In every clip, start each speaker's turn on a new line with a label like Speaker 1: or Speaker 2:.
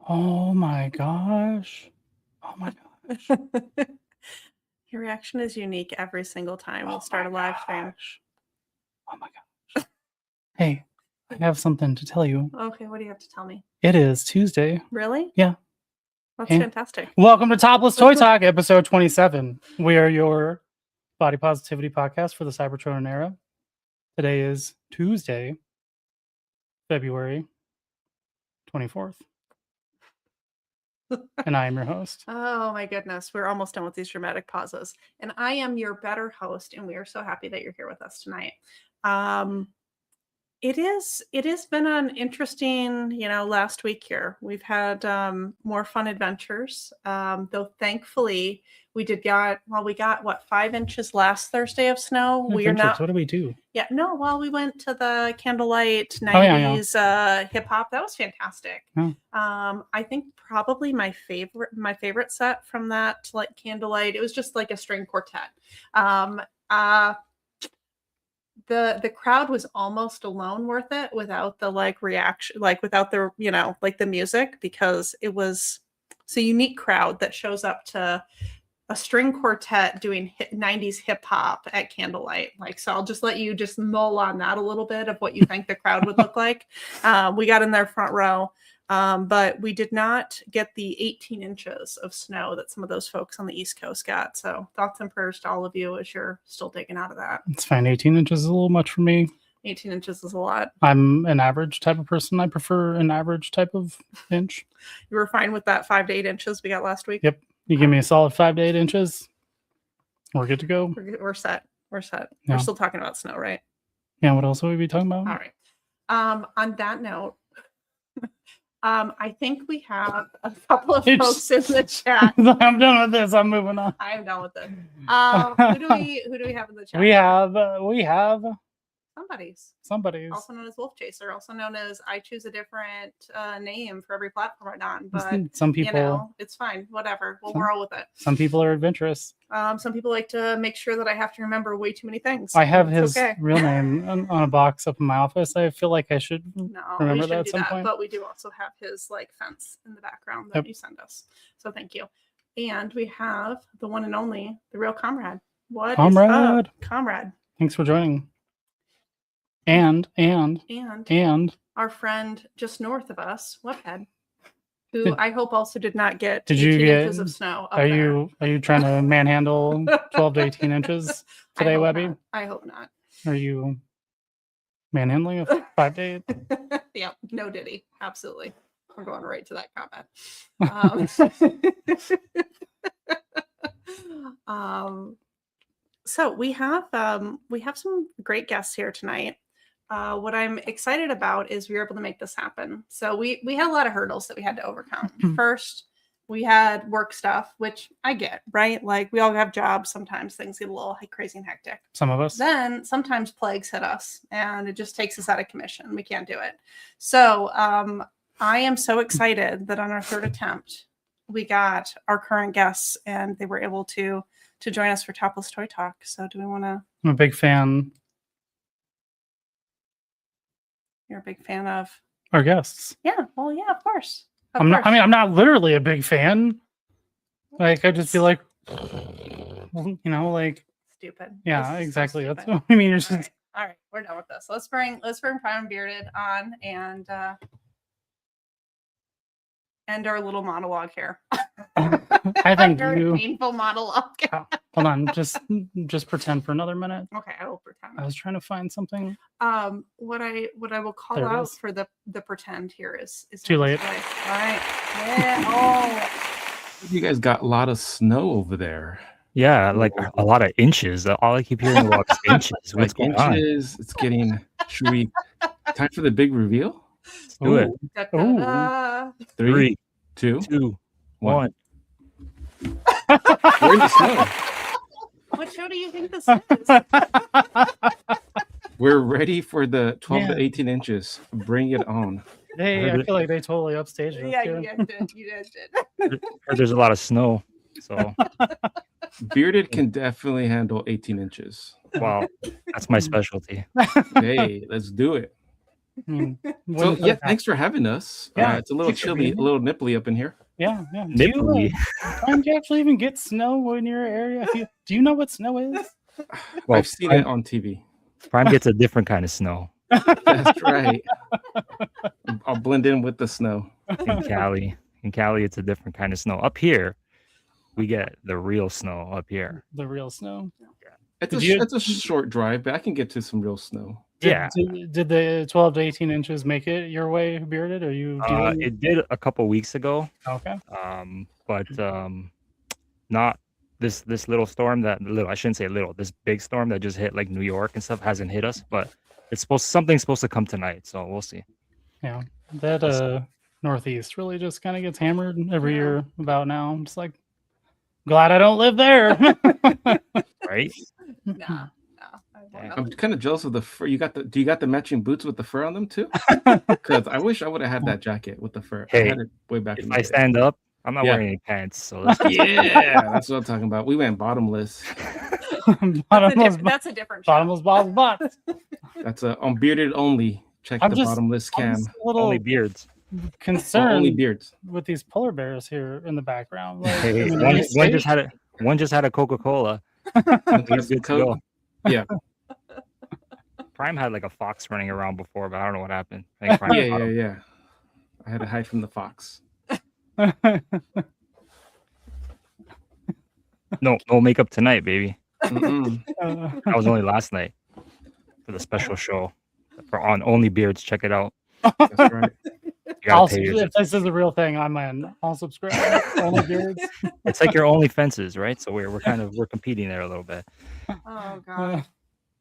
Speaker 1: Oh my gosh. Oh my gosh.
Speaker 2: Your reaction is unique every single time we'll start a live stream.
Speaker 1: Oh my gosh. Hey, I have something to tell you.
Speaker 2: Okay, what do you have to tell me?
Speaker 1: It is Tuesday.
Speaker 2: Really?
Speaker 1: Yeah.
Speaker 2: That's
Speaker 1: Hey.
Speaker 2: fantastic.
Speaker 1: Welcome to Topless Toy Talk, episode 27. We are your body positivity podcast for the Cybertron era. Today is Tuesday, February 24th. And I am your host.
Speaker 2: Oh my goodness, we're almost done with these dramatic pauses. And I am your better host, and we are so happy that you're here with us tonight. It has been an interesting, last week here. We've had more fun adventures. Though thankfully we got what, 5 inches last Thursday of snow.
Speaker 1: We are not. What do we do?
Speaker 2: Yeah, no. Well, we went to the candlelight 90s hip hop. That was fantastic.
Speaker 1: Yeah.
Speaker 2: I think probably my favorite set from that candlelight. It was just like a string quartet. The crowd was almost alone worth it without the reaction, without the the music, because it was a unique crowd that shows up to a string quartet doing 90s hip hop at candlelight. So I'll just let you just mull on that a little bit of what you think the crowd would look like. We got in their front row, but we did not get the 18 inches of snow that some of those folks on the East Coast got. So thoughts and prayers to all of you as you're still digging out of that.
Speaker 1: It's fine. 18 inches is a little much for me.
Speaker 2: 18 inches is a lot.
Speaker 1: I'm an average type of person. I prefer an average type of inch.
Speaker 2: You were fine with that 5 to 8 inches we got last week?
Speaker 1: Yep. You give me a solid 5 to 8 inches, we're good to go.
Speaker 2: We're set. We're set.
Speaker 1: Yeah.
Speaker 2: We're still talking about snow, right?
Speaker 1: Yeah. What else will we be talking about?
Speaker 2: All right. On that note, I think we have a couple of folks in the chat.
Speaker 1: I'm done with this. I'm moving on.
Speaker 2: I'm done with it. Who do we have in the chat?
Speaker 1: We have somebody's
Speaker 2: also known as Wolf Chaser, also known as I choose a different name for every platform I'm on. But
Speaker 1: some people,
Speaker 2: it's fine. Whatever. We'll roll with it.
Speaker 1: Some people are adventurous.
Speaker 2: Some people like to make sure that I have to remember way too many things.
Speaker 1: I have his real name on a box up in my office. I feel like I should remember that at some point.
Speaker 2: But we do also have his fence in the background that you send us. So thank you. And we have the one and only, the real Comrade. What is up, Comrade?
Speaker 1: Thanks for joining. And
Speaker 2: our friend just north of us, Webhead, who I hope also did not get
Speaker 1: 18
Speaker 2: inches of snow.
Speaker 1: Are you trying to manhandle 12 to 18 inches today, Webby?
Speaker 2: I hope not.
Speaker 1: Are you manhandling a 5 to 8?
Speaker 2: Yep, no Diddy, absolutely. We're going right to that comment. So we have some great guests here tonight. What I'm excited about is we were able to make this happen. So we had a lot of hurdles that we had to overcome. First, we had work stuff, which I get, right? We all have jobs. Sometimes things get a little crazy and hectic.
Speaker 1: Some of us.
Speaker 2: Then sometimes plagues hit us and it just takes us out of commission. We can't do it. So I am so excited that on our third attempt, we got our current guests and they were able to join us for Topless Toy Talk. So do we want to?
Speaker 1: I'm a big fan.
Speaker 2: You're a big fan of
Speaker 1: our guests.
Speaker 2: Yeah. Well, yeah, of course.
Speaker 1: I'm not literally a big fan. I'd just be like,
Speaker 2: stupid.
Speaker 1: Yeah, exactly. That's what I mean.
Speaker 2: All right. We're done with this. Let's bring Prime Bearded on and end our little monologue here.
Speaker 1: I think
Speaker 2: painful monologue.
Speaker 1: Hold on, just pretend for another minute.
Speaker 2: Okay, I will pretend.
Speaker 1: I was trying to find something.
Speaker 2: What I will call out for the pretend here is
Speaker 1: too late.
Speaker 2: All right. Yeah. Oh.
Speaker 3: You guys got a lot of snow over there.
Speaker 4: Yeah, a lot of inches. All I keep hearing about is inches. What's going on?
Speaker 3: It's getting. Should we? Time for the big reveal.
Speaker 4: Let's do it.
Speaker 2: Da-da-da.
Speaker 3: 3, 2, 1. We're in the snow.
Speaker 2: What show do you think this is?
Speaker 3: We're ready for the 12 to 18 inches. Bring it on.
Speaker 1: Hey, I feel like they totally upstaged us.
Speaker 2: Yeah, you guys did.
Speaker 4: There's a lot of snow. So
Speaker 3: Bearded can definitely handle 18 inches.
Speaker 4: Wow, that's my specialty.
Speaker 3: Hey, let's do it.
Speaker 1: I mean,
Speaker 3: So
Speaker 1: wouldn't put
Speaker 3: yeah,
Speaker 1: it past-
Speaker 3: thanks for having us.
Speaker 1: Yeah,
Speaker 3: It's a little
Speaker 1: thanks for
Speaker 3: chilly,
Speaker 1: being
Speaker 3: a
Speaker 1: here.
Speaker 3: little nipply up in here.
Speaker 1: Yeah. Do you,
Speaker 4: Nipply.
Speaker 1: Prime, do you actually even get snow in your area? Do you know what snow is?
Speaker 4: Well,
Speaker 3: I've seen it on TV.
Speaker 4: Prime gets a different kind of snow
Speaker 3: That's right. I'll blend in with the snow.
Speaker 4: in Cali. In Cali, it's a different kind of snow. Up here, we get the real snow up here.
Speaker 1: The real snow.
Speaker 3: It's
Speaker 1: Did you-
Speaker 3: it's a short drive, but I can get to some real snow.
Speaker 4: Yeah.
Speaker 1: Did the 12 to 18 inches make it your way, Bearded? Are you dealing?
Speaker 4: It did a couple weeks ago.
Speaker 1: Okay.
Speaker 4: But not this little storm I shouldn't say little, this big storm that just hit like New York and stuff hasn't hit us, but something's supposed to come tonight, so we'll see.
Speaker 1: Yeah. That Northeast really just kind of gets hammered every year about now. I'm just like, glad I don't live there.
Speaker 4: Right?
Speaker 2: Nah.
Speaker 3: I'm kind of jealous of the fur. Do you got the matching boots with the fur on them too? Because I wish I would have had that jacket with the fur. I
Speaker 4: Hey,
Speaker 3: had it way back in
Speaker 4: If
Speaker 3: the
Speaker 4: I
Speaker 3: day.
Speaker 4: stand up, I'm not
Speaker 3: Yeah.
Speaker 4: wearing any pants, so that's
Speaker 3: Yeah, that's what I'm talking about. We went bottomless.
Speaker 1: Bottomless
Speaker 2: That's a different show.
Speaker 1: bottomless balls butts.
Speaker 3: That's on bearded only. Check
Speaker 1: I'm
Speaker 3: the
Speaker 1: just-
Speaker 3: bottomless
Speaker 1: I'm
Speaker 3: cam.
Speaker 1: just a little
Speaker 4: only beards.
Speaker 1: concerned
Speaker 3: Only beards.
Speaker 1: with these polar bears here in the background. Like,
Speaker 4: Hey,
Speaker 1: I mean,
Speaker 4: one,
Speaker 1: are you
Speaker 4: one just
Speaker 1: safe?
Speaker 4: had a Coca-Cola. He's good to go.
Speaker 3: Yeah.
Speaker 4: Prime had like a fox running around before, but I don't know what happened. I think Prime
Speaker 3: Yeah,
Speaker 4: caught
Speaker 3: yeah,
Speaker 4: him.
Speaker 3: yeah. I had to hide from the fox.
Speaker 4: No makeup tonight, baby.
Speaker 3: Mm-mm.
Speaker 4: That was only last night for the special show on Only Beards. Check it out.
Speaker 3: That's right.
Speaker 4: You gotta
Speaker 1: I'll,
Speaker 4: pay your-
Speaker 1: if this is a real thing, I'm in. I'll subscribe. Only beards.
Speaker 4: It's like your Only Fences, right? So we're competing there a little bit.
Speaker 2: Oh god.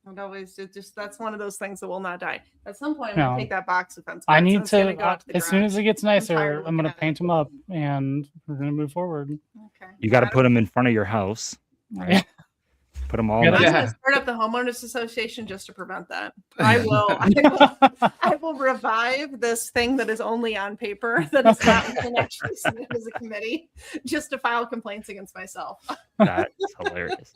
Speaker 2: And always that's one of those things that will not die. At some point, I'm
Speaker 1: No.
Speaker 2: gonna take that box of fence.
Speaker 1: I
Speaker 2: parts and
Speaker 1: need
Speaker 2: it's gonna
Speaker 1: to,
Speaker 2: go out to the
Speaker 1: as soon
Speaker 2: garage.
Speaker 1: as it gets
Speaker 2: tired
Speaker 1: nicer,
Speaker 2: of
Speaker 1: I'm going to
Speaker 2: looking at
Speaker 1: paint them up and we're going to move forward.
Speaker 2: Okay.
Speaker 4: You got to
Speaker 2: I
Speaker 4: put them in front of your house. Right.
Speaker 1: Yeah.
Speaker 4: Put them all.
Speaker 1: Yeah,
Speaker 2: I'm
Speaker 4: nice.
Speaker 2: going to start up the homeowners association just to prevent that. I will revive this thing that is only on paper, that is not being actually submitted as a committee, just to file complaints against myself.
Speaker 4: That's hilarious.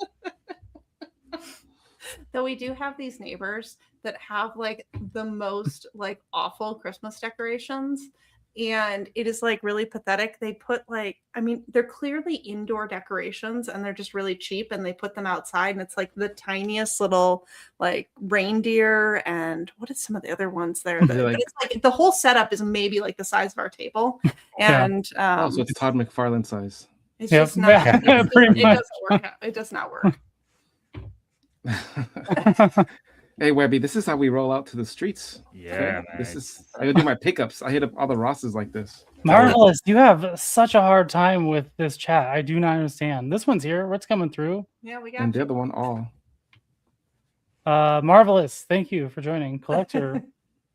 Speaker 2: Though we do have these neighbors that have like the most like awful Christmas decorations, and it is like really pathetic. They put like, I mean, they're clearly indoor decorations and they're just really cheap, and they put them outside, and it's like the tiniest little like reindeer and what is some of the other ones there?
Speaker 3: They're like-
Speaker 2: But it's like the whole setup is maybe like the size of our table,
Speaker 1: Yeah.
Speaker 2: and
Speaker 3: Oh, so it's Todd McFarlane size.
Speaker 2: it's
Speaker 1: Yep.
Speaker 2: just not.
Speaker 1: Yeah, pretty
Speaker 2: it
Speaker 1: much.
Speaker 2: doesn't work out. It does not work.
Speaker 3: Hey Webby, this is how we roll out to the streets.
Speaker 4: Yeah,
Speaker 3: This
Speaker 4: man.
Speaker 3: is I gotta do my pickups. I hit up all the Rosses like this.
Speaker 1: Marvelous. You have such a hard time with this chat. I do not understand. This one's here. What's coming through?
Speaker 2: Yeah, we got
Speaker 3: And the
Speaker 2: you.
Speaker 3: other one all.
Speaker 1: Marvelous. Thank you for joining. Collector.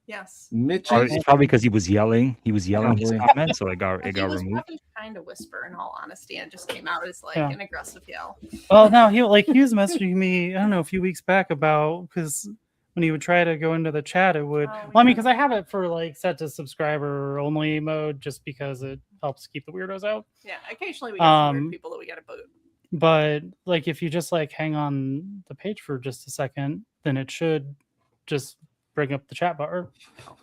Speaker 2: Yes.
Speaker 3: Mitch.
Speaker 4: It's probably because he was yelling. He was yelling his
Speaker 3: Probably.
Speaker 4: comments, so it got
Speaker 2: He was
Speaker 4: removed.
Speaker 2: probably trying to whisper, in all honesty, and just came out as like
Speaker 1: Yeah.
Speaker 2: an aggressive yell.
Speaker 1: Well, no, he was messaging me, I don't know, a few weeks back about, because when he would try to go into the chat, it would.
Speaker 2: Oh,
Speaker 1: Well, I mean,
Speaker 2: yeah.
Speaker 1: because I have it for like set to subscriber only mode, just because it helps keep the weirdos out.
Speaker 2: Yeah, occasionally we get some weird
Speaker 1: Um,
Speaker 2: people that we got to boot.
Speaker 1: But like, if you just like hang on the page for just a second, then it should just bring up the chat bar.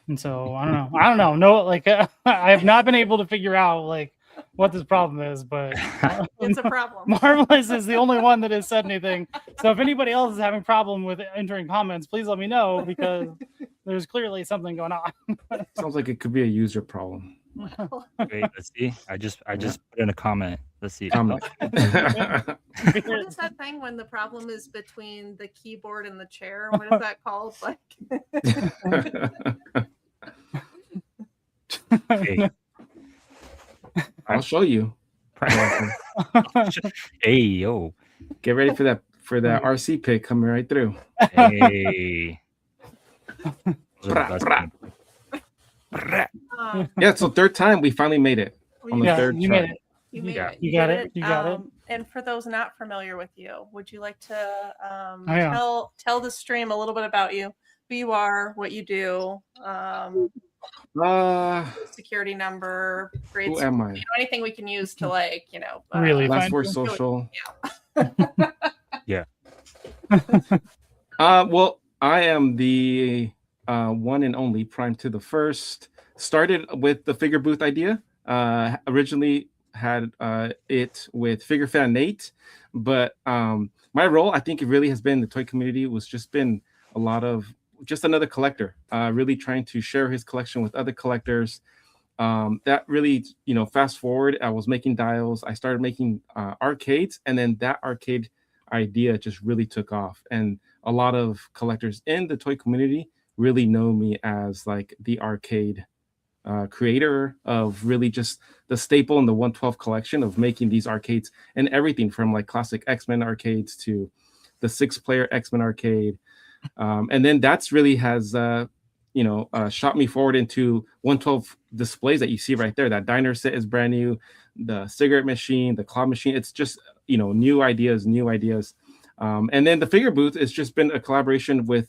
Speaker 1: And so I don't know. No, like I have not been able to figure out like what this problem is, but
Speaker 2: It's a problem.
Speaker 1: Marvelous is the only one that has said anything. So if anybody else is having problem with entering comments, please let me know, because there's clearly something going on.
Speaker 3: Sounds like it could be a user problem.
Speaker 4: Wait, let's see. I just put in a comment. Let's see.
Speaker 3: Comment.
Speaker 2: What is that thing when the problem is between the keyboard and the chair? What is that called? Like,
Speaker 4: Hey,
Speaker 3: I'll show you.
Speaker 4: hey, yo.
Speaker 3: Get ready for that RC pick coming right through.
Speaker 4: Hey. Those are the
Speaker 3: Brah,
Speaker 4: best
Speaker 3: brah.
Speaker 4: things. Brah.
Speaker 3: Yeah, so third time we finally made it. On the
Speaker 1: Yeah,
Speaker 3: third
Speaker 1: you
Speaker 3: try.
Speaker 1: made it.
Speaker 2: You made
Speaker 4: Yeah.
Speaker 2: it.
Speaker 1: You got
Speaker 2: did
Speaker 1: it. You got it.
Speaker 2: And for those not familiar with you, would you like to
Speaker 1: yeah.
Speaker 2: tell the stream a little bit about you, who you are, what you do, security number, grades,
Speaker 3: Who am I?
Speaker 2: anything we can use to like,
Speaker 1: Really?
Speaker 3: Last
Speaker 1: Fine.
Speaker 3: word social.
Speaker 4: Yeah.
Speaker 3: Well, I am the one and only Prime2Da1st. Started with the figure booth idea. Originally had it with Figure Fan Nate, but my role, I think, it really has been the toy community was just been a lot of just another collector, really trying to share his collection with other collectors. That really, fast forward, I was making dials. I started making arcades, and then that arcade idea just really took off. And a lot of collectors in the toy community really know me as like the arcade creator of really just the staple in the 112 collection of making these arcades and everything from like classic X-Men arcades to the 6-player X-Men arcade. And then that's really has shot me forward into 112 displays that you see right there. That diner set is brand new, the cigarette machine, the claw machine. It's just new ideas. And then the figure booth has just been a collaboration with,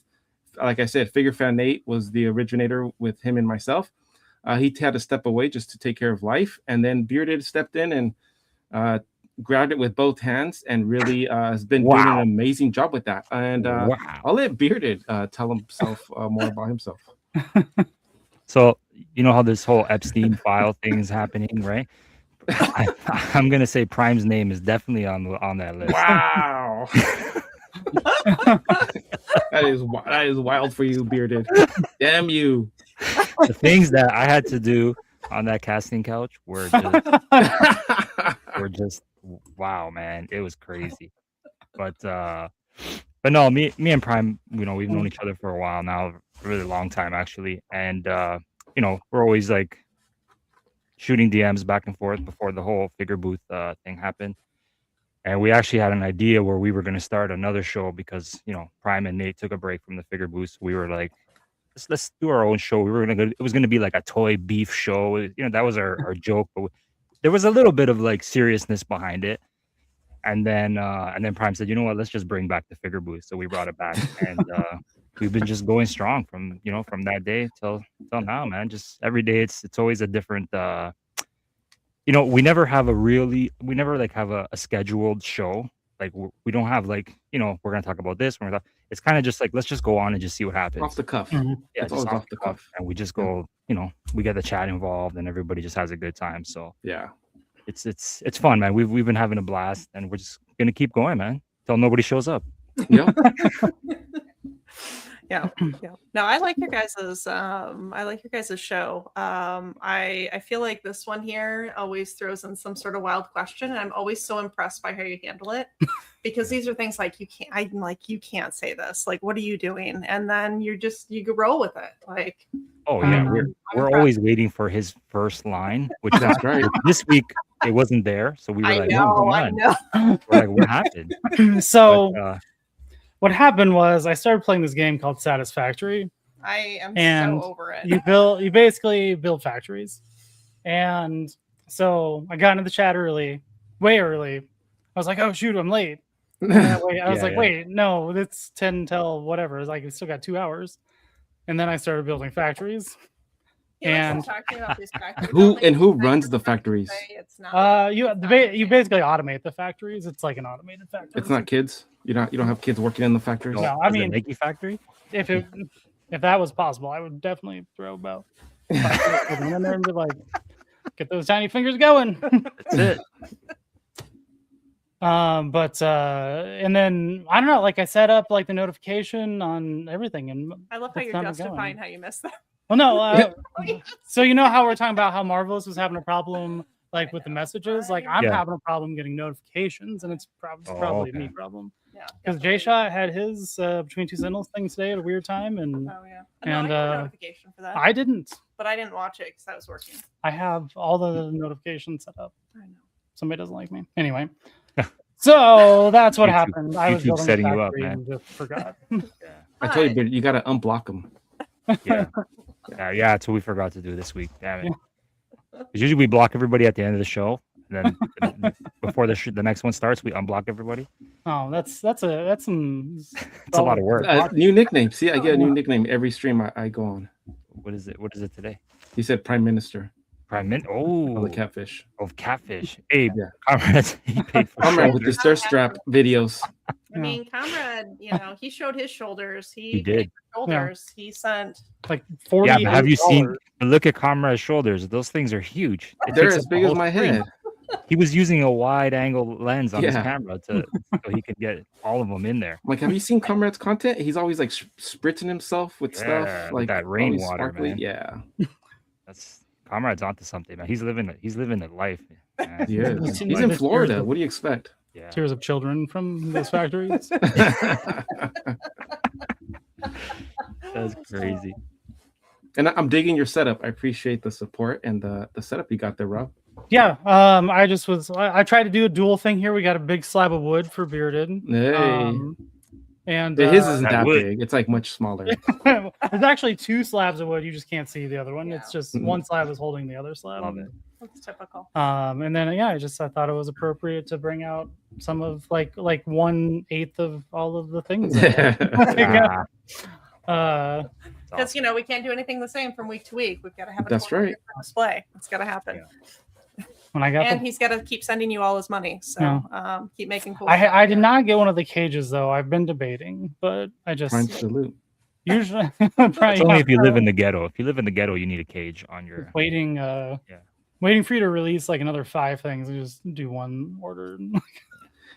Speaker 3: like I said, Figure Fan Nate was the originator with him and myself. He had to step away just to take care of life, and then Bearded stepped in and grabbed it with both hands and really has been doing an amazing job with that. And I'll let Bearded tell himself more about himself.
Speaker 4: So you know how this whole Epstein file thing is happening, right? I'm gonna say Prime's name is definitely on that list.
Speaker 3: Wow. That is wild for you, Bearded. Damn you.
Speaker 4: The things that I had to do on that casting couch were just wow, man. It was crazy. But no, me and Prime, we've known each other for a while now, a really long time actually. And we're always like shooting DMs back and forth before the whole figure booth thing happened. And we actually had an idea where we were going to start another show because, Prime and Nate took a break from the figure booth. We were like, let's do our own show. It was going to be like a toy beef show. That was our joke, but there was a little bit of like seriousness behind it. And then Prime said, you know what, let's just bring back the figure booth. So we brought it back, and we've been just going strong from that day till now, man. Just every day, it's always a different. We never have a scheduled show. Like we don't have like we're gonna talk about this. It's kind of just like let's just go on and just see what happens.
Speaker 3: Off the cuff.
Speaker 1: Mm-hmm.
Speaker 4: Yeah, it's off the cuff, and we just go. We get the chat involved, and everybody just has a good time. So
Speaker 3: yeah.
Speaker 4: It's fun, man. We've been having a blast, and we're just gonna keep going, man, till nobody shows up.
Speaker 3: Yeah.
Speaker 2: Yeah. No, I like your guys's show. I feel like this one here always throws in some sort of wild question, and I'm always so impressed by how you handle it, because these are things like you can't say this. Like, what are you doing? And then you roll with it. Like,
Speaker 4: oh yeah, we're always waiting for his first line, which
Speaker 3: that's right.
Speaker 4: This week it wasn't there, so we were
Speaker 2: I know.
Speaker 4: We're like, what happened?
Speaker 1: So. What happened was I started playing this game called Satisfactory.
Speaker 2: I am
Speaker 1: and
Speaker 2: so over it.
Speaker 1: You basically build factories. And so I got into the chat way early. I was like, oh shoot, I'm late. I was like, wait, no, it's 10 till whatever. It's like, we still got 2 hours. And then I started building factories. And
Speaker 3: who runs the factories?
Speaker 1: You basically automate the factories. It's like an automated factory.
Speaker 3: It's not kids. You don't have kids working in the factories.
Speaker 1: No, I mean,
Speaker 4: Nike factory.
Speaker 1: If that was possible, I would definitely throw about 5 in there and be like, get those tiny fingers going.
Speaker 4: That's it.
Speaker 1: And then I don't know, like I set up like the notification on everything, and
Speaker 2: I love how you're justifying how you missed that.
Speaker 1: Well, no. So you know how we're talking about how Marvelous was having a problem like with the messages? Like I'm having a problem getting notifications, and it's probably a me problem. Yeah. Because Jay-Shot had his Between Two Sentinels thing today at a weird time, and
Speaker 2: and notification for that.
Speaker 1: I didn't.
Speaker 2: But I didn't watch it because I was working.
Speaker 1: I have all the notifications set up.
Speaker 2: I know.
Speaker 1: Somebody doesn't like me. Anyway. So that's what happened. I was building
Speaker 4: setting
Speaker 1: a
Speaker 4: you up,
Speaker 1: factory
Speaker 4: man.
Speaker 1: and just forgot.
Speaker 3: I told you, you got to unblock them.
Speaker 4: Yeah, that's what we forgot to do this week. Damn it. Because usually we block everybody at the end of the show, and then before the next one starts, we unblock everybody.
Speaker 1: Oh, that's some.
Speaker 4: It's a lot of work.
Speaker 3: New nickname. See, I get a new nickname every stream I go on.
Speaker 4: What is it? What is it today?
Speaker 3: He said Prime Minister. Oh,
Speaker 4: Oh,
Speaker 3: the catfish.
Speaker 4: of catfish. Hey,
Speaker 3: Yeah.
Speaker 4: comrades, he paid for
Speaker 3: Comrade with
Speaker 4: shoulders.
Speaker 3: his thirst trap videos.
Speaker 2: I mean, Comrade, he showed his shoulders. He
Speaker 4: did.
Speaker 2: paid for shoulders. He sent.
Speaker 1: Like 40.
Speaker 4: Yeah, but have you seen? Look at Comrade's shoulders. Those things are huge. It
Speaker 3: They're
Speaker 4: takes
Speaker 3: as
Speaker 4: up the
Speaker 3: big as
Speaker 4: whole
Speaker 3: my
Speaker 4: screen.
Speaker 3: head.
Speaker 4: He was using a wide angle lens on his
Speaker 3: Yeah.
Speaker 4: camera so he could get all of them in there.
Speaker 3: Like, have you seen Comrade's content? He's always like spritzing himself with
Speaker 4: Yeah,
Speaker 3: stuff,
Speaker 4: with
Speaker 3: like
Speaker 4: that
Speaker 3: always
Speaker 4: rainwater,
Speaker 3: sparkly.
Speaker 4: man.
Speaker 3: Yeah,
Speaker 4: That's Comrade's onto something, man. He's living the life. Man.
Speaker 3: he is.
Speaker 1: He's
Speaker 3: He's
Speaker 1: like
Speaker 3: in
Speaker 1: the
Speaker 3: Florida.
Speaker 1: tears of-
Speaker 3: What do you expect?
Speaker 4: Yeah.
Speaker 1: Tears of children from those factories.
Speaker 4: That's crazy.
Speaker 3: And I'm digging your setup. I appreciate the support and the setup you got there, Rob.
Speaker 1: Yeah, I tried to do a dual thing here. We got a big slab of wood for Bearded.
Speaker 3: Hey,
Speaker 1: And
Speaker 3: but his isn't
Speaker 4: that
Speaker 3: that
Speaker 4: wood.
Speaker 3: big. It's like much smaller.
Speaker 1: there's actually 2 slabs of wood. You just can't see the other one.
Speaker 2: Yeah.
Speaker 1: It's just
Speaker 3: Mhm.
Speaker 1: one slab is holding the other slab.
Speaker 4: Love it.
Speaker 2: That's typical.
Speaker 1: And then I thought it was appropriate to bring out some of like 1/8 of all of the things.
Speaker 3: Yeah.
Speaker 4: Ah,
Speaker 2: Because we can't do anything the same from week to week. We've got to have a
Speaker 3: That's
Speaker 2: totally
Speaker 3: right.
Speaker 2: different display. It's got to happen.
Speaker 1: When I got
Speaker 2: And he's got to keep sending you all his money. So keep making cool. stuff.
Speaker 1: I did not get one of the cages though. I've been debating, but I just
Speaker 3: Prime to loot.
Speaker 1: usually
Speaker 4: It's only if you live in the ghetto. If you live in the ghetto, you need a cage on your.
Speaker 1: waiting for you to release like another 5 things and just do one order.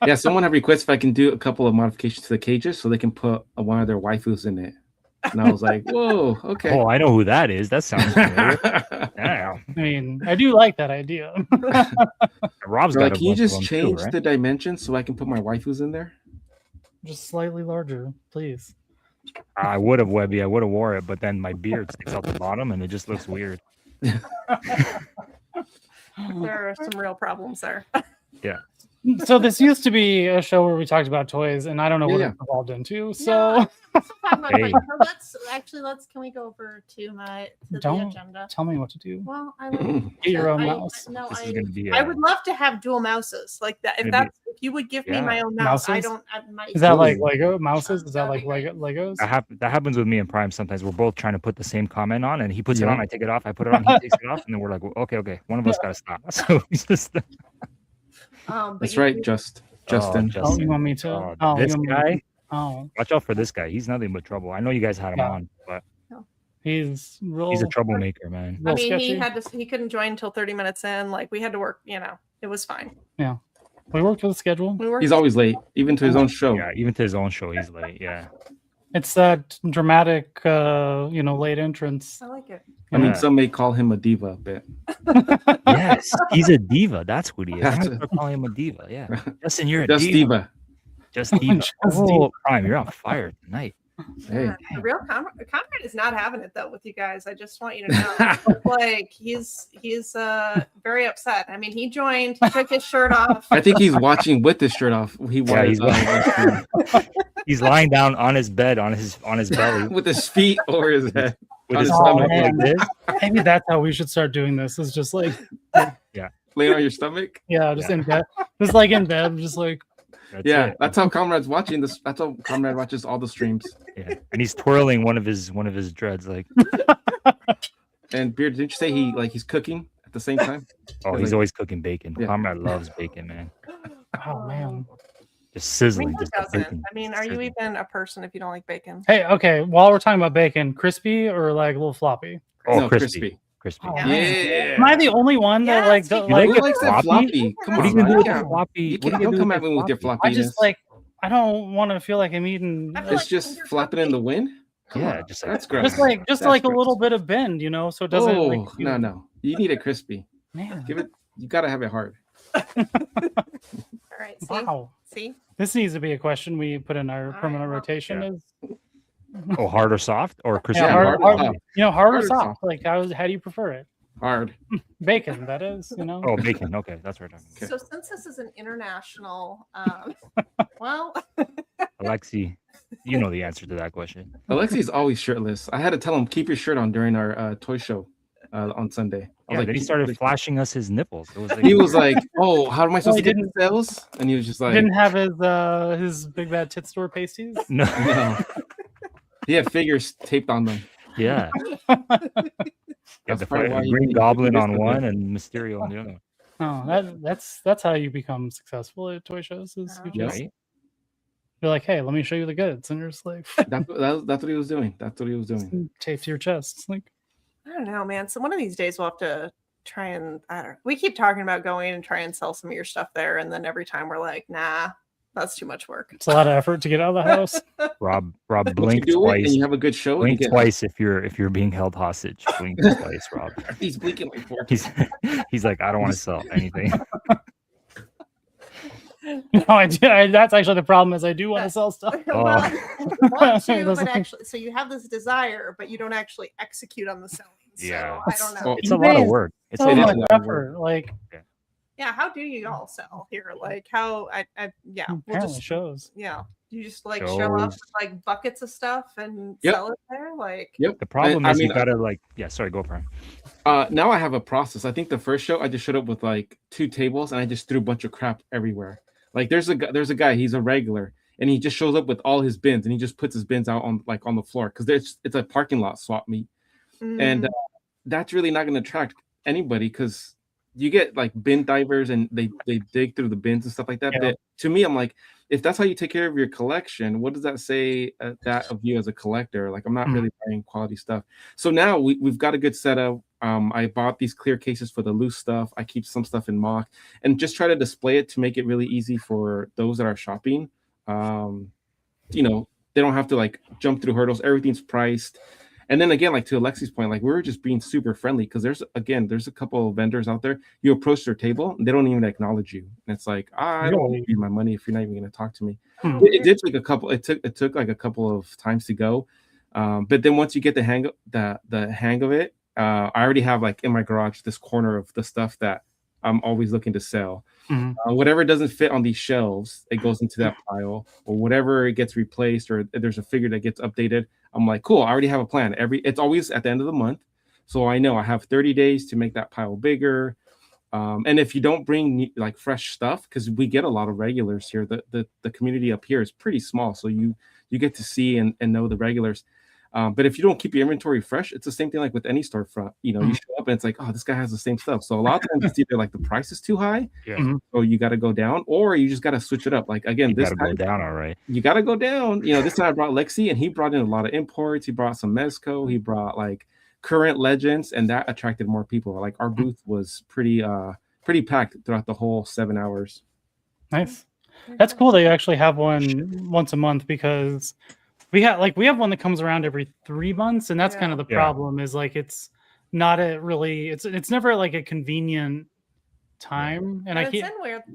Speaker 3: Yeah, someone had requested if I can do a couple of modifications to the cages so they can put one of their waifus in it. And I was like, whoa, okay.
Speaker 4: Oh, I know who that is. That sounds familiar. Yeah.
Speaker 1: I mean, I do like that idea.
Speaker 4: Rob's
Speaker 3: They're
Speaker 4: got
Speaker 3: like,
Speaker 4: a
Speaker 3: can you
Speaker 4: bunch of
Speaker 3: just
Speaker 4: them
Speaker 3: change
Speaker 4: too, right?
Speaker 3: the dimensions so I can put my waifus in there?
Speaker 1: Just slightly larger, please.
Speaker 4: I would have Webby. I would have wore it, but then my beard sticks out the bottom, and it just looks weird.
Speaker 2: There are some real problems there.
Speaker 1: So this used to be a show where we talked about toys, and I don't know what
Speaker 3: Yeah.
Speaker 1: it evolved into.
Speaker 2: No,
Speaker 1: So
Speaker 4: Hey.
Speaker 2: Can we go over to the
Speaker 1: Don't
Speaker 2: agenda?
Speaker 1: tell me what to do.
Speaker 2: Well, I like
Speaker 1: Get your own
Speaker 2: I-
Speaker 1: mouse.
Speaker 2: No,
Speaker 4: This is gonna be.
Speaker 2: I would love to have dual mouses like that. If
Speaker 4: Gonna be-
Speaker 2: if you would give me
Speaker 4: Yeah.
Speaker 2: my own mouse, I
Speaker 1: Mouses?
Speaker 2: don't. my,
Speaker 1: Is that like
Speaker 3: Ooh.
Speaker 1: Lego mouses? Is that like Legos?
Speaker 4: That happens with me and Prime sometimes. We're both trying to put the same comment on, and he puts it
Speaker 3: Yeah.
Speaker 4: on, I take it off, I put it on, he takes it off, and then we're like, well, okay, one of us got to stop. So we just.
Speaker 2: but
Speaker 3: That's
Speaker 2: you-
Speaker 3: right, Justin.
Speaker 1: Oh, you want me to?
Speaker 4: Oh,
Speaker 1: Oh,
Speaker 4: this
Speaker 1: you want me-
Speaker 4: guy.
Speaker 1: Oh,
Speaker 4: Watch out for this guy. He's nothing but trouble. I know you guys had him
Speaker 1: Yeah.
Speaker 4: on, but
Speaker 1: he's real.
Speaker 4: he's a troublemaker, man.
Speaker 2: I
Speaker 1: real
Speaker 2: mean,
Speaker 1: sketchy.
Speaker 2: he couldn't join until 30 minutes in. Like we had to work. It was fine.
Speaker 1: We worked with the schedule.
Speaker 2: We worked.
Speaker 3: He's always late, even to his own show.
Speaker 4: Yeah, even to his own show, he's late. Yeah.
Speaker 1: It's that dramatic, late entrance.
Speaker 2: I like it.
Speaker 3: I mean,
Speaker 4: Yeah.
Speaker 3: some may call him a diva a bit.
Speaker 4: Yes, he's a diva. That's what he is. I'm
Speaker 3: That's
Speaker 4: gonna start calling him a diva. Yeah, Justin, you're a
Speaker 3: Just
Speaker 4: diva.
Speaker 3: diva.
Speaker 4: Just diva.
Speaker 1: Just
Speaker 4: Oh,
Speaker 1: diva.
Speaker 4: Prime, you're on fire tonight.
Speaker 3: Hey.
Speaker 2: The real Conrad is not having it though with you guys. I just want you to know. Like he's very upset. I mean, he joined, he took his shirt off.
Speaker 3: I think he's watching with his shirt off. He
Speaker 4: Yeah,
Speaker 3: was
Speaker 4: he's lying down on his bed on his belly
Speaker 3: with his feet or his head.
Speaker 4: with
Speaker 3: on
Speaker 4: his
Speaker 3: his
Speaker 4: stomach
Speaker 1: stomach.
Speaker 4: like this.
Speaker 1: Maybe that's how we should start doing this. Is just like,
Speaker 3: Laying on your stomach.
Speaker 1: just in bed, just like in bed, just like.
Speaker 4: That's
Speaker 3: Yeah,
Speaker 4: it.
Speaker 3: that's how Comrade's watching this. That's how Comrade watches all the streams.
Speaker 4: Yeah. And he's twirling one of his dreads like,
Speaker 3: And Beard, didn't you say he's cooking at the same time?
Speaker 4: oh, he's always cooking bacon.
Speaker 3: Yeah.
Speaker 4: Comrade loves bacon, man.
Speaker 1: Oh man.
Speaker 4: Just
Speaker 2: I
Speaker 4: sizzling.
Speaker 2: mean, who
Speaker 4: Just the
Speaker 2: doesn't?
Speaker 4: bacon.
Speaker 2: I mean, are you
Speaker 4: sizzling.
Speaker 2: even a person if you don't like bacon?
Speaker 1: Hey, okay. While we're talking about bacon, crispy or like a little floppy?
Speaker 4: Oh,
Speaker 3: No,
Speaker 4: crispy.
Speaker 1: Oh,
Speaker 2: Yeah.
Speaker 3: Yeah.
Speaker 1: Am I the only one that
Speaker 2: Yeah,
Speaker 1: like
Speaker 2: speaking
Speaker 1: don't
Speaker 2: of
Speaker 1: like?
Speaker 3: Who likes that
Speaker 4: floppy?
Speaker 3: floppy? Come
Speaker 4: What are
Speaker 3: on,
Speaker 4: you gonna do with
Speaker 3: man.
Speaker 4: the floppy?
Speaker 3: You
Speaker 4: What are
Speaker 3: can't,
Speaker 4: you gonna
Speaker 3: don't
Speaker 4: do
Speaker 3: come
Speaker 4: with
Speaker 3: at me with your
Speaker 4: floppy?
Speaker 1: I
Speaker 3: floppiness.
Speaker 1: just like. I don't want to feel like I'm eating.
Speaker 2: I feel
Speaker 3: It's
Speaker 2: like
Speaker 3: just
Speaker 2: finger
Speaker 3: flapping in the wind. Come
Speaker 4: Yeah,
Speaker 3: on.
Speaker 4: just like
Speaker 3: That's gross.
Speaker 1: Just like
Speaker 3: That's
Speaker 1: a
Speaker 3: gross.
Speaker 1: little bit of bend, so it doesn't.
Speaker 3: Oh,
Speaker 1: like, you-
Speaker 3: no. You need it crispy.
Speaker 1: Man.
Speaker 3: Give it. You gotta have it hard.
Speaker 2: All right. See?
Speaker 1: Wow.
Speaker 2: See?
Speaker 1: This needs to be a question we put in our
Speaker 2: All right,
Speaker 1: permanent
Speaker 2: well,
Speaker 1: rotation.
Speaker 4: yeah.
Speaker 1: Is
Speaker 4: oh, hard or soft or crispy?
Speaker 1: yeah,
Speaker 3: hard
Speaker 1: hard,
Speaker 3: or soft.
Speaker 1: hard
Speaker 3: Hard
Speaker 1: or
Speaker 3: or
Speaker 1: soft?
Speaker 3: soft?
Speaker 1: Like how do you prefer it?
Speaker 3: Hard.
Speaker 1: Bacon, that is.
Speaker 4: Oh, bacon. Okay, that's right.
Speaker 3: Okay.
Speaker 2: So since this is an international, well,
Speaker 4: Alexi, you know the answer to that question.
Speaker 3: Alexi's always shirtless. I had to tell him keep your shirt on during our toy show on Sunday. I
Speaker 4: Yeah,
Speaker 3: was
Speaker 4: then he
Speaker 3: "Keep
Speaker 4: started
Speaker 3: the-"
Speaker 4: flashing us his nipples. It was like,
Speaker 3: He was like, "Oh, how am I supposed
Speaker 1: he
Speaker 3: to get
Speaker 1: didn't-
Speaker 3: the sales?" And he was just like,
Speaker 1: Didn't have his big bad tit store pasties.
Speaker 4: no,
Speaker 3: "No." He had figures taped on them.
Speaker 4: yeah.
Speaker 3: That's
Speaker 4: the
Speaker 3: probably why he
Speaker 4: Green
Speaker 3: made
Speaker 4: Goblin
Speaker 3: this
Speaker 4: on
Speaker 3: one.
Speaker 4: one and Mysterio on the other.
Speaker 1: Oh, that's how you become successful at toy shows. Is you
Speaker 2: Oh.
Speaker 1: just
Speaker 4: Right?
Speaker 1: you're like, hey, let me show you the goods, and you're just like,
Speaker 3: That's what he was doing. That's what he was doing.
Speaker 1: tape to your chest. It's like,
Speaker 2: I don't know, man. So one of these days we'll have to try and I don't know. We keep talking about going and try and sell some of your stuff there, and then every time we're like, nah, that's too much work.
Speaker 1: it's a lot of effort to get out of the house.
Speaker 4: Rob,
Speaker 3: Once you
Speaker 4: blink
Speaker 3: do it and
Speaker 4: twice.
Speaker 3: you have a good show, you
Speaker 4: Blink
Speaker 3: get
Speaker 4: twice if you're being held hostage. Blink twice, Rob.
Speaker 3: He's blinking like 4 times.
Speaker 4: He's like, I don't want to sell anything.
Speaker 1: No, I do. That's actually the problem. Is I do want to sell stuff.
Speaker 2: Well, you want to,
Speaker 1: That's
Speaker 2: but
Speaker 1: like-
Speaker 2: actually, so you have this desire, but you don't actually execute on the selling. So
Speaker 4: Yeah.
Speaker 2: I don't know.
Speaker 3: Well,
Speaker 4: It's a lot of
Speaker 1: eBay is
Speaker 4: work. It's
Speaker 1: So
Speaker 3: It is
Speaker 1: much
Speaker 3: a lot of
Speaker 1: effort. Like
Speaker 2: Yeah, how do you all sell here? Like how yeah, we'll
Speaker 1: apparently
Speaker 2: just
Speaker 1: shows.
Speaker 2: yeah. You just like show up
Speaker 4: Shows.
Speaker 2: with like buckets of stuff and
Speaker 3: Yep.
Speaker 2: sell it there? Like
Speaker 3: Yep.
Speaker 4: The problem
Speaker 3: I
Speaker 4: is
Speaker 3: mean,
Speaker 4: you gotta like, yeah. Sorry, go for it.
Speaker 3: now I have a process. I think the first show I just showed up with like 2 tables and I just threw a bunch of crap everywhere. Like there's a guy, he's a regular, and he just shows up with all his bins and he just puts his bins out on the floor because it's a parking lot swap meet, and that's really not going to attract anybody because you get like bin divers and they dig through the bins and stuff like that.
Speaker 1: Yeah.
Speaker 3: But to me, I'm like, if that's how you take care of your collection, what does that say that of you as a collector? Like I'm not really buying quality stuff. So now we've got a good setup. I bought these clear cases for the loose stuff. I keep some stuff in mock and just try to display it to make it really easy for those that are shopping. You know, they don't have to like jump through hurdles. Everything's priced. And then again, like to Alexi's point, like we're just being super friendly because there's a couple of vendors out there. You approach their table and they don't even acknowledge you. And it's like, I don't want to give you my money if you're not even going to talk to me. It did take a couple. It took like a couple of times to go, but then once you get the hang of it, I already have like in my garage this corner of the stuff that I'm always looking to sell. Whatever doesn't fit on these shelves, it goes into that pile, or whatever it gets replaced, or there's a figure that gets updated. I'm like, cool, I already have a plan. It's always at the end of the month, so I know I have 30 days to make that pile bigger. And if you don't bring like fresh stuff, because we get a lot of regulars here, the community up here is pretty small, so you get to see and know the regulars. But if you don't keep your inventory fresh, it's the same thing like with any storefront. You know, you show up and it's like, oh, this guy has the same stuff. So a lot of times it's either like the price is too high, or you got to go down, or you just got to switch it up. Like again,
Speaker 4: You
Speaker 3: this
Speaker 4: gotta
Speaker 3: time
Speaker 4: go down, all right.
Speaker 3: you got to go down. You know, this time I brought Lexi, and he brought in a lot of imports. He brought some Mezco. He brought like current legends, and that attracted more people. Like our booth was pretty packed throughout the whole 7 hours.
Speaker 1: Nice. That's cool that you actually have one once a month because we have one that comes around every 3 months, and that's kind of the problem. Is like it's not a really it's never like a convenient time, and
Speaker 2: it's in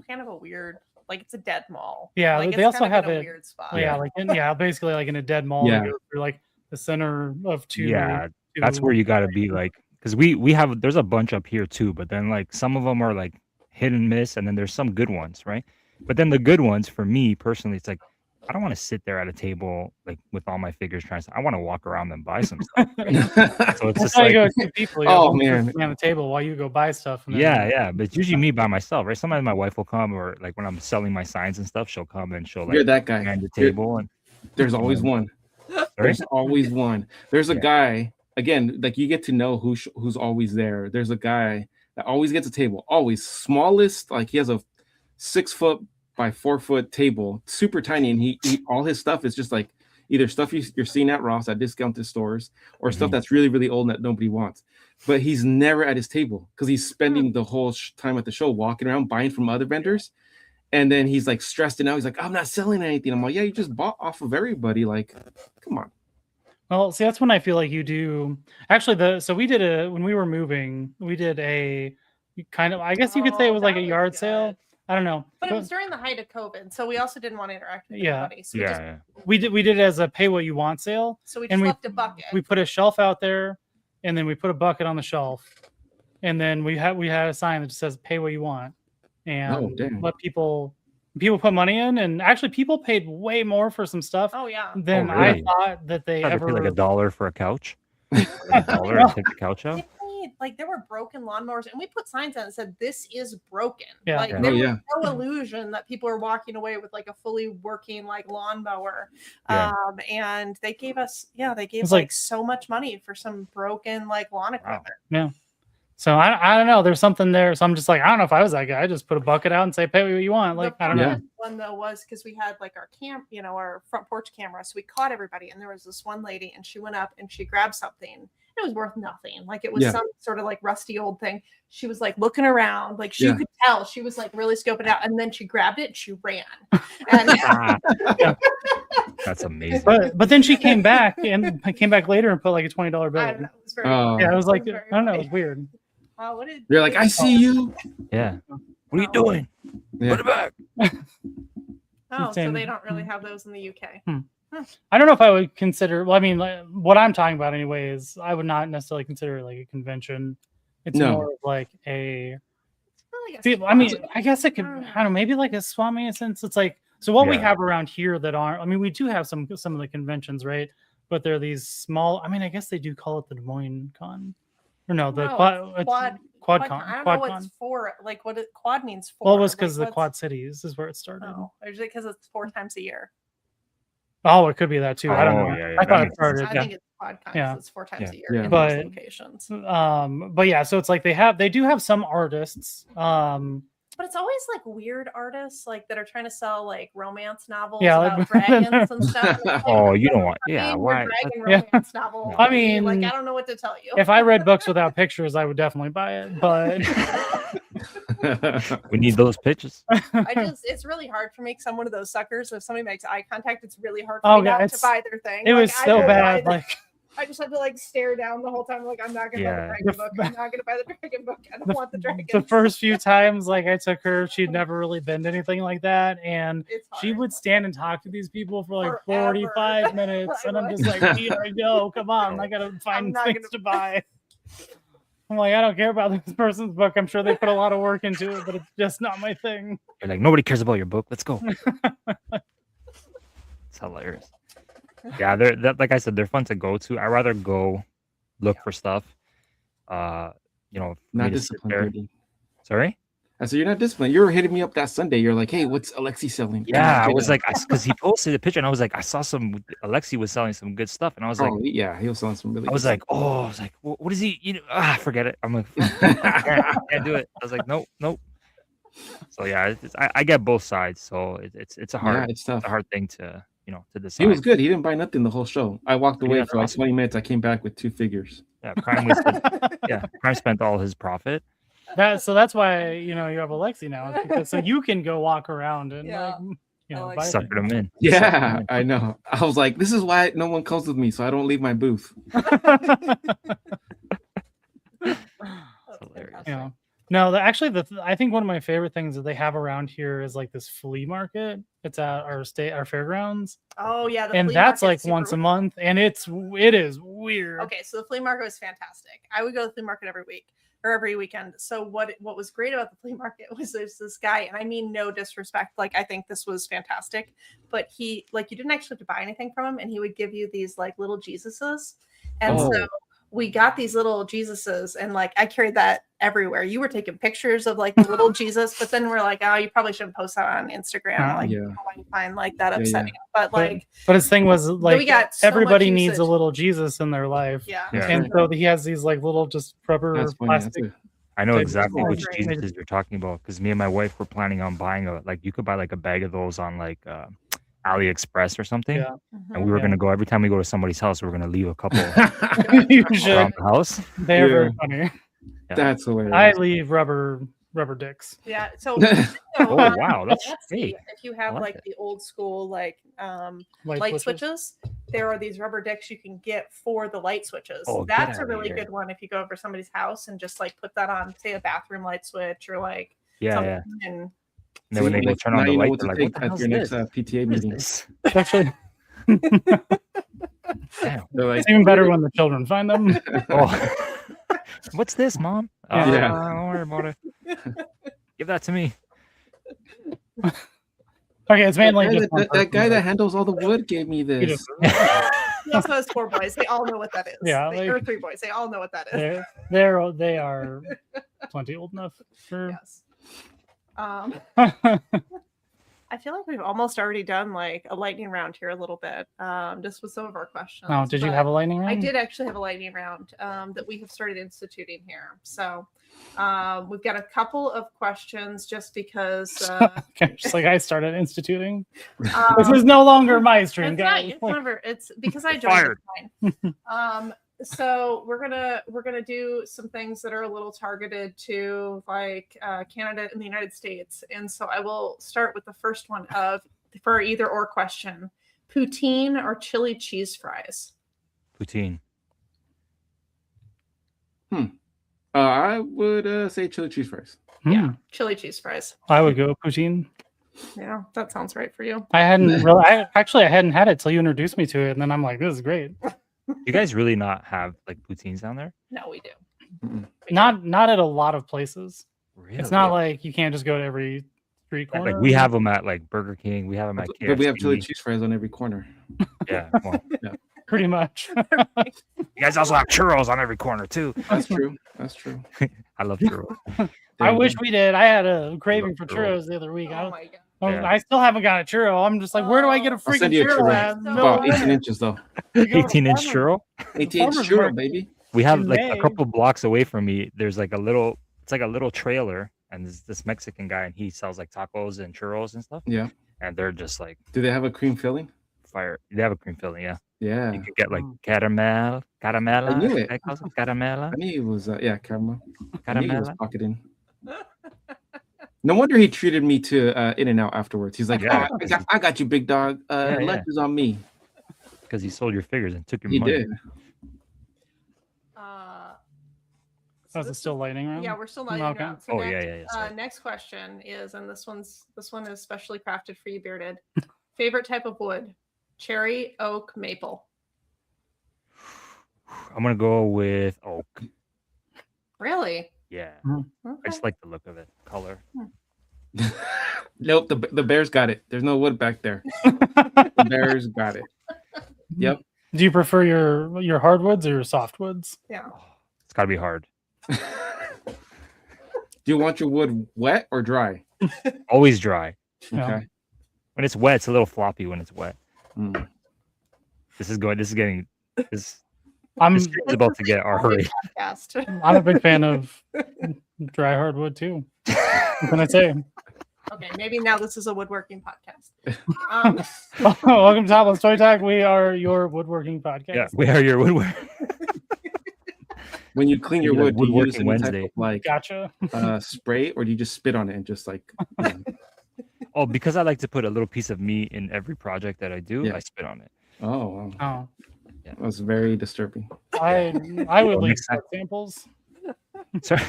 Speaker 2: kind of a weird, like it's a dead mall.
Speaker 1: Yeah,
Speaker 2: like,
Speaker 1: they also
Speaker 2: kind of
Speaker 1: have
Speaker 2: in a
Speaker 1: it.
Speaker 2: weird spot.
Speaker 1: Basically like in a dead mall.
Speaker 3: Yeah.
Speaker 1: You go through like the center of two.
Speaker 4: Yeah, that's where you gotta be like, because we have there's a bunch up here too, but then like some of them are like hit and miss, and then there's some good ones, right? But then the good ones for me personally, it's like I don't want to sit there at a table like with all my figures trying to. I want to walk around and buy some stuff. Right? So it's just
Speaker 1: That's how
Speaker 4: like,
Speaker 1: you go with 2 people. You
Speaker 3: Oh,
Speaker 1: have one
Speaker 3: man.
Speaker 1: person on the table while you go buy stuff. And then,
Speaker 4: yeah, but it's usually me by myself, right? Sometimes my wife will come, or like when I'm selling my signs and stuff, she'll come and she'll like
Speaker 3: You're that guy.
Speaker 4: man the table and
Speaker 3: There's always one. There's always one. There's a guy, again, like you get to know who's always there. There's a guy that always gets a table, always smallest, like he has a 6 foot by 4 foot table, super tiny, and he all his stuff is just like either stuff you're seeing at Ross at discounted stores, or stuff that's really, really old that nobody wants. But he's never at his table because he's spending the whole time at the show walking around buying from other vendors. And then he's like stressed and out. He's like, I'm not selling anything. I'm like, yeah, you just bought off of everybody. Like, come on.
Speaker 1: Well, see, that's when I feel like you do. Actually, so we did when we were moving, we did a kind of, I guess you could say it was like a yard sale. I don't know.
Speaker 2: But it was during the height of COVID, so we also didn't want to interact with
Speaker 1: Yeah.
Speaker 2: anybody. So
Speaker 1: we did it as a pay what you want sale.
Speaker 2: So we
Speaker 1: and
Speaker 2: just left a bucket.
Speaker 1: We put a shelf out there, and then we put a bucket on the shelf, and then we had a sign that just says "Pay what you want," and let people put money in, and actually people paid way more for some stuff.
Speaker 2: Oh yeah.
Speaker 1: Than
Speaker 4: really?
Speaker 1: I thought that they
Speaker 4: I'd
Speaker 1: ever
Speaker 4: pay like $1 for a couch. $1 and take the couch out.
Speaker 2: They paid like there were broken lawnmowers, and we put signs on that said this is broken.
Speaker 1: Yeah.
Speaker 2: Like
Speaker 4: Yeah.
Speaker 2: there
Speaker 3: Oh,
Speaker 2: was
Speaker 3: yeah.
Speaker 2: no illusion that people are walking away with like a fully working like lawnmower.
Speaker 4: Yeah.
Speaker 2: And they gave us
Speaker 1: It's
Speaker 2: like
Speaker 1: like-
Speaker 2: so much money for some broken like lawn equipment.
Speaker 1: Yeah. So I don't know. There's something there. So I'm just like, I don't know if I was that guy. I'd just put a bucket out and say, pay what you want. Like,
Speaker 2: The
Speaker 1: I don't know.
Speaker 2: funniest one though was because we had like our our front porch camera, so we caught everybody, and there was this one lady, and she went up and she grabbed something. It was worth nothing. Like it was
Speaker 3: Yeah.
Speaker 2: some sort of like rusty old thing. She was like looking around, like
Speaker 3: Yeah.
Speaker 2: you could tell she was like really scoping out, and then she grabbed it and she ran. And
Speaker 4: Ah, that's amazing.
Speaker 1: But then she came back and came back later and put like a $20 bill.
Speaker 2: I don't know. It was very
Speaker 3: Oh.
Speaker 1: Yeah, it was like,
Speaker 2: It was very
Speaker 1: I don't know. It
Speaker 2: funny.
Speaker 1: was weird.
Speaker 2: What did
Speaker 3: You're like, I see you.
Speaker 4: Yeah. What are you doing?
Speaker 3: Yeah.
Speaker 4: Put it back.
Speaker 2: Oh, so
Speaker 1: Same.
Speaker 2: they don't really have those in the UK.
Speaker 1: I don't know if I would consider. Well, I mean, like, what I'm talking about anyway is I would not necessarily consider it like a convention. It's
Speaker 3: No.
Speaker 1: more of like a.
Speaker 2: Really a
Speaker 1: I mean,
Speaker 2: spot.
Speaker 1: I guess it could. I don't know. Maybe like a swap meet in a sense. It's like so. What we
Speaker 4: Yeah.
Speaker 1: have around here that aren't. I mean, we do have some of the conventions, right? But they're these small. I mean, I guess they do call it the Des Moines Con, or no, the
Speaker 2: No,
Speaker 1: quad.
Speaker 2: Quad
Speaker 1: QuadCon.
Speaker 2: Con. I don't know what
Speaker 1: QuadCon.
Speaker 2: it's for. Like what quad means for.
Speaker 1: Well, it was
Speaker 2: Like,
Speaker 1: because the
Speaker 2: what's-
Speaker 1: Quad Cities is where it started.
Speaker 2: Oh, or is it because it's 4 times a year?
Speaker 1: Oh, it could be that too. I don't
Speaker 4: Oh,
Speaker 1: know.
Speaker 4: yeah, yeah,
Speaker 1: I
Speaker 4: that
Speaker 1: thought it
Speaker 4: makes
Speaker 1: started.
Speaker 2: I
Speaker 1: Yeah.
Speaker 2: think it's QuadCon.
Speaker 1: Yeah.
Speaker 2: It's 4 times
Speaker 4: Yeah.
Speaker 2: a year
Speaker 3: Yeah.
Speaker 2: in
Speaker 1: But-
Speaker 2: those locations.
Speaker 1: But yeah, so it's like they do have some artists.
Speaker 2: But it's always like weird artists like that are trying to sell like romance novels
Speaker 1: Yeah,
Speaker 2: about
Speaker 1: like-
Speaker 2: dragons and stuff. It's like,
Speaker 4: Oh, you don't want.
Speaker 2: read
Speaker 4: Yeah.
Speaker 2: your
Speaker 4: Why?
Speaker 2: dragon
Speaker 1: Yeah.
Speaker 2: romance novel.
Speaker 1: I
Speaker 2: like,
Speaker 1: mean,
Speaker 2: like I don't know what to tell you.
Speaker 1: If I read books without pictures, I would definitely buy it. But
Speaker 4: We need those pictures.
Speaker 2: It's really hard for me because I'm one of those suckers. If somebody makes eye contact, it's really hard for
Speaker 1: Oh,
Speaker 2: me
Speaker 1: yeah,
Speaker 2: not to
Speaker 1: it's-
Speaker 2: buy their thing.
Speaker 1: it
Speaker 2: Like,
Speaker 1: was
Speaker 2: I
Speaker 1: so
Speaker 2: will buy
Speaker 1: bad.
Speaker 2: the-
Speaker 1: Like
Speaker 2: I just have to like stare down the whole time. Like I'm not gonna buy
Speaker 4: Yeah.
Speaker 2: the dragon book. I'm not gonna buy the dragon book. I don't want the dragon.
Speaker 1: the first few times, like I took her, she'd never really been to anything like that, and
Speaker 2: It's
Speaker 1: she
Speaker 2: hard.
Speaker 1: would stand and talk to these people for like
Speaker 2: Forever.
Speaker 1: 45 minutes, and I'm
Speaker 2: I
Speaker 1: just like, here I go, come on, I gotta find
Speaker 2: not
Speaker 1: things
Speaker 2: gonna-
Speaker 1: to buy. I'm like, I don't care about this person's book. I'm sure they put a lot of work into it, but it's just not my thing.
Speaker 4: You're like, nobody cares about your book. Let's go. It's hilarious. Yeah, like I said, they're fun to go to. I rather go look for stuff. For me
Speaker 3: Not
Speaker 4: to sit there.
Speaker 3: disciplined.
Speaker 4: Sorry.
Speaker 3: I said, you're not disciplined. You were hitting me up that Sunday. You're like, hey, what's Alexi selling?
Speaker 4: Yeah, I
Speaker 3: Get
Speaker 4: was
Speaker 3: it.
Speaker 4: like, because he posted a picture, and I was like, I saw some. Alexi was selling some good stuff, and I was like,
Speaker 3: yeah, he was selling some really.
Speaker 4: I was
Speaker 3: good
Speaker 4: like, oh, I was like, what is he? Forget it. I'm like, I can't do it. I was like, nope. So yeah, I get both sides. So it's a
Speaker 3: stuff.
Speaker 4: hard,
Speaker 3: Yeah, it's tough.
Speaker 4: it's a hard thing to to decide.
Speaker 3: He was good. He didn't buy nothing the whole show. I walked away
Speaker 4: Yeah,
Speaker 3: for like
Speaker 4: awesome.
Speaker 3: 20 minutes. I came back with 2 figures.
Speaker 4: Yeah, Prime spent all his profit.
Speaker 1: So that's why you have Alexi now, is because so you can go walk around and
Speaker 2: Yeah.
Speaker 1: like,
Speaker 2: I like
Speaker 1: buy
Speaker 2: that.
Speaker 4: Suckered him in.
Speaker 3: Yeah, I know. I was like, this is why no one comes with me, so I don't leave my booth.
Speaker 1: things.
Speaker 2: That's
Speaker 4: hilarious.
Speaker 2: fantastic.
Speaker 1: Yeah. No, I think one of my favorite things that they have around here is like this flea market. It's at our fairgrounds,
Speaker 2: Oh yeah, the
Speaker 1: and
Speaker 2: flea
Speaker 1: that's like
Speaker 2: market's super
Speaker 1: once a
Speaker 2: weird.
Speaker 1: month, and it is weird.
Speaker 2: Okay, so the flea market was fantastic. I would go to the flea market every week or every weekend. So what was great about the flea market was there's this guy, and I mean no disrespect, like I think this was fantastic, but he you didn't actually have to buy anything from him, and he would give you these like little Jesuses, and
Speaker 3: Oh.
Speaker 2: so we got these little Jesuses, and like I carried that everywhere. You were taking pictures of like the little Jesus, but then we're like, oh, you probably shouldn't post that on Instagram. Like,
Speaker 3: Yeah.
Speaker 2: you might find like that
Speaker 3: Yeah, yeah.
Speaker 2: upsetting. But like,
Speaker 1: But his thing was like
Speaker 2: got so much
Speaker 1: everybody needs a
Speaker 2: usage.
Speaker 1: little Jesus in their life,
Speaker 2: yeah.
Speaker 4: Yeah.
Speaker 1: and so he has these like little just rubber
Speaker 3: That's funny.
Speaker 1: plastic.
Speaker 4: I know
Speaker 1: They-
Speaker 4: exactly
Speaker 2: Oh,
Speaker 4: which
Speaker 2: great.
Speaker 4: Jesus you're talking about because me and my wife were planning on buying you could buy like a bag of those on like AliExpress or something.
Speaker 1: Yeah.
Speaker 4: And we were
Speaker 1: Yeah.
Speaker 4: gonna go every time we go to somebody's house, we're gonna leave a couple
Speaker 1: You should.
Speaker 4: around the house.
Speaker 1: They're
Speaker 3: Yeah.
Speaker 1: very funny.
Speaker 3: That's hilarious.
Speaker 1: I leave rubber dicks.
Speaker 2: Yeah. So,
Speaker 4: Oh wow, that's
Speaker 2: Etsy,
Speaker 4: hey.
Speaker 2: if you have
Speaker 4: like
Speaker 2: like
Speaker 4: it.
Speaker 2: the old school light
Speaker 1: switches.
Speaker 2: switches, there are these rubber dicks you can get for the light switches.
Speaker 4: Oh, get
Speaker 2: That's a
Speaker 4: outta
Speaker 2: really
Speaker 4: here.
Speaker 2: good one if you go over somebody's house and just like put that on, say, a bathroom light switch or like
Speaker 4: Yeah,
Speaker 2: something.
Speaker 4: yeah.
Speaker 2: And
Speaker 4: And then when they go turn on
Speaker 3: now
Speaker 4: the
Speaker 3: you know
Speaker 4: light,
Speaker 3: what
Speaker 4: they're
Speaker 3: to
Speaker 4: like,
Speaker 3: take
Speaker 4: what the
Speaker 3: at
Speaker 4: hell's
Speaker 3: your next
Speaker 4: this?
Speaker 3: PTA
Speaker 4: What is
Speaker 3: meeting.
Speaker 4: this?
Speaker 1: It's actually
Speaker 4: Damn.
Speaker 3: They're like,
Speaker 1: it's even better when the children find them.
Speaker 4: Oh. What's this, Mom?
Speaker 1: Yeah.
Speaker 4: Don't worry about it. Give that to me.
Speaker 1: Okay, it's mainly just one
Speaker 3: that
Speaker 1: person,
Speaker 3: guy
Speaker 1: like,
Speaker 3: that handles all the wood gave me
Speaker 1: he
Speaker 3: this.
Speaker 1: just-
Speaker 2: He also has 4 boys. They all know what that is.
Speaker 1: Yeah,
Speaker 2: Or
Speaker 1: like-
Speaker 2: 3 boys. They all know what that is.
Speaker 1: They are plenty old enough for.
Speaker 2: Yes. I feel like we've almost already done like a lightning round here a little bit, just with some of our questions.
Speaker 1: Oh, did you
Speaker 2: but
Speaker 1: have a lightning round?
Speaker 2: I did actually have a lightning round that we have started instituting here. So we've got a couple of questions just because.
Speaker 1: Okay, just like I started instituting. This is no longer my stream,
Speaker 2: It's not,
Speaker 1: guys.
Speaker 2: it's never. It's because I joined.
Speaker 4: Fired.
Speaker 2: It's fine. So we're gonna do some things that are a little targeted to like Canada and the United States, and so I will start with the first one for our either or question: poutine or chili cheese fries?
Speaker 4: Poutine.
Speaker 3: I would say chili cheese fries.
Speaker 2: Yeah, chili cheese fries.
Speaker 1: I would go poutine.
Speaker 2: Yeah, that sounds right for you.
Speaker 1: I hadn't really. I hadn't had it till you introduced me to it, and then I'm like, this is great.
Speaker 4: You guys really not have like poutines down there?
Speaker 2: No, we do.
Speaker 3: Mm-mm.
Speaker 2: We
Speaker 1: Not at a lot of places.
Speaker 4: Really?
Speaker 1: It's not like you can't just go to every street corner.
Speaker 4: like we have them at like Burger King. We have them at KFC.
Speaker 3: But we have chili cheese fries on every corner.
Speaker 4: Yeah. Well,
Speaker 1: pretty much.
Speaker 4: you guys also have churros on every corner too.
Speaker 3: That's true. That's true.
Speaker 4: I love churros.
Speaker 1: I
Speaker 3: There you
Speaker 1: wish
Speaker 3: go.
Speaker 1: we did. I had a craving for
Speaker 4: churros.
Speaker 1: churros the other week.
Speaker 2: Oh my god.
Speaker 4: Yeah.
Speaker 1: I still haven't got a churro. I'm just like, where do I get a
Speaker 2: I'll
Speaker 1: freaking
Speaker 3: send you a
Speaker 1: churro?
Speaker 3: churro.
Speaker 1: at?
Speaker 2: So-
Speaker 3: About
Speaker 1: No,
Speaker 3: 18 inches though.
Speaker 1: you go to
Speaker 4: 18-inch
Speaker 1: farmers-
Speaker 4: churro.
Speaker 3: 18-inch
Speaker 1: farmer's
Speaker 3: churro,
Speaker 1: market.
Speaker 3: baby.
Speaker 4: We have
Speaker 1: In
Speaker 4: like
Speaker 1: May.
Speaker 4: a couple blocks away from me. There's like a little. It's like a little trailer, and there's this Mexican guy, and he sells like tacos and churros and stuff.
Speaker 3: Yeah.
Speaker 4: And they're just like
Speaker 3: Do they have a cream filling?
Speaker 4: fire. They have a cream filling, yeah.
Speaker 3: Yeah.
Speaker 4: You could get like
Speaker 1: Mm.
Speaker 4: caramel.
Speaker 3: I knew it.
Speaker 4: Caramela.
Speaker 3: I knew it was caramel. I knew he was
Speaker 4: Caramela.
Speaker 3: pocketing. No wonder he treated me to In-N-Out afterwards. He's like,
Speaker 4: Yeah.
Speaker 3: "Oh, I got you, big dog.
Speaker 4: Yeah,
Speaker 3: Lunch is on me."
Speaker 4: Because he sold your figures and took your
Speaker 3: He
Speaker 4: money.
Speaker 3: did.
Speaker 2: So
Speaker 1: Oh, is it
Speaker 2: this
Speaker 1: still lightning round?
Speaker 2: Yeah, we're still not
Speaker 1: Okay.
Speaker 2: around. So
Speaker 4: Oh,
Speaker 2: next,
Speaker 4: yeah. Sorry.
Speaker 2: next question is, and this one is specially crafted for you, Bearded. Favorite type of wood: cherry, oak, maple.
Speaker 4: I'm gonna go with oak.
Speaker 2: Really?
Speaker 4: Yeah.
Speaker 1: Mm.
Speaker 4: I
Speaker 2: Okay.
Speaker 4: just like the look of it. Color.
Speaker 3: Nope, the bears got it. There's no wood back there. The bears got it. Yep.
Speaker 1: Do you prefer your hardwoods or your softwoods?
Speaker 2: Yeah.
Speaker 4: It's gotta be hard.
Speaker 3: Do you want your wood wet or dry?
Speaker 4: Always dry.
Speaker 1: Yeah.
Speaker 3: Okay.
Speaker 4: When it's wet, it's a little floppy when it's wet.
Speaker 3: Mm.
Speaker 4: This is getting this
Speaker 1: I'm
Speaker 4: this stream is about to get our hurry.
Speaker 2: Podcast.
Speaker 1: I'm a big fan of dry hardwood too. What can I say?
Speaker 2: Okay, maybe now this is a woodworking podcast.
Speaker 1: Welcome to Topless Toy Talk. We are your woodworking podcast.
Speaker 4: Yeah, we are your woodwork.
Speaker 3: When you clean your
Speaker 4: Maybe
Speaker 3: wood,
Speaker 4: like
Speaker 3: do you use
Speaker 4: Woodworking
Speaker 3: any type
Speaker 4: Wednesday.
Speaker 3: of like
Speaker 1: Gotcha.
Speaker 3: spray, or do you just spit on it and just like?
Speaker 4: Oh, because I like to put a little piece of meat in every project that I do,
Speaker 3: Yeah.
Speaker 4: I spit on it.
Speaker 3: Oh, wow.
Speaker 1: Oh,
Speaker 3: That was very disturbing.
Speaker 1: I would
Speaker 4: Well,
Speaker 1: leave
Speaker 4: next time-
Speaker 1: blood samples.
Speaker 4: Sorry.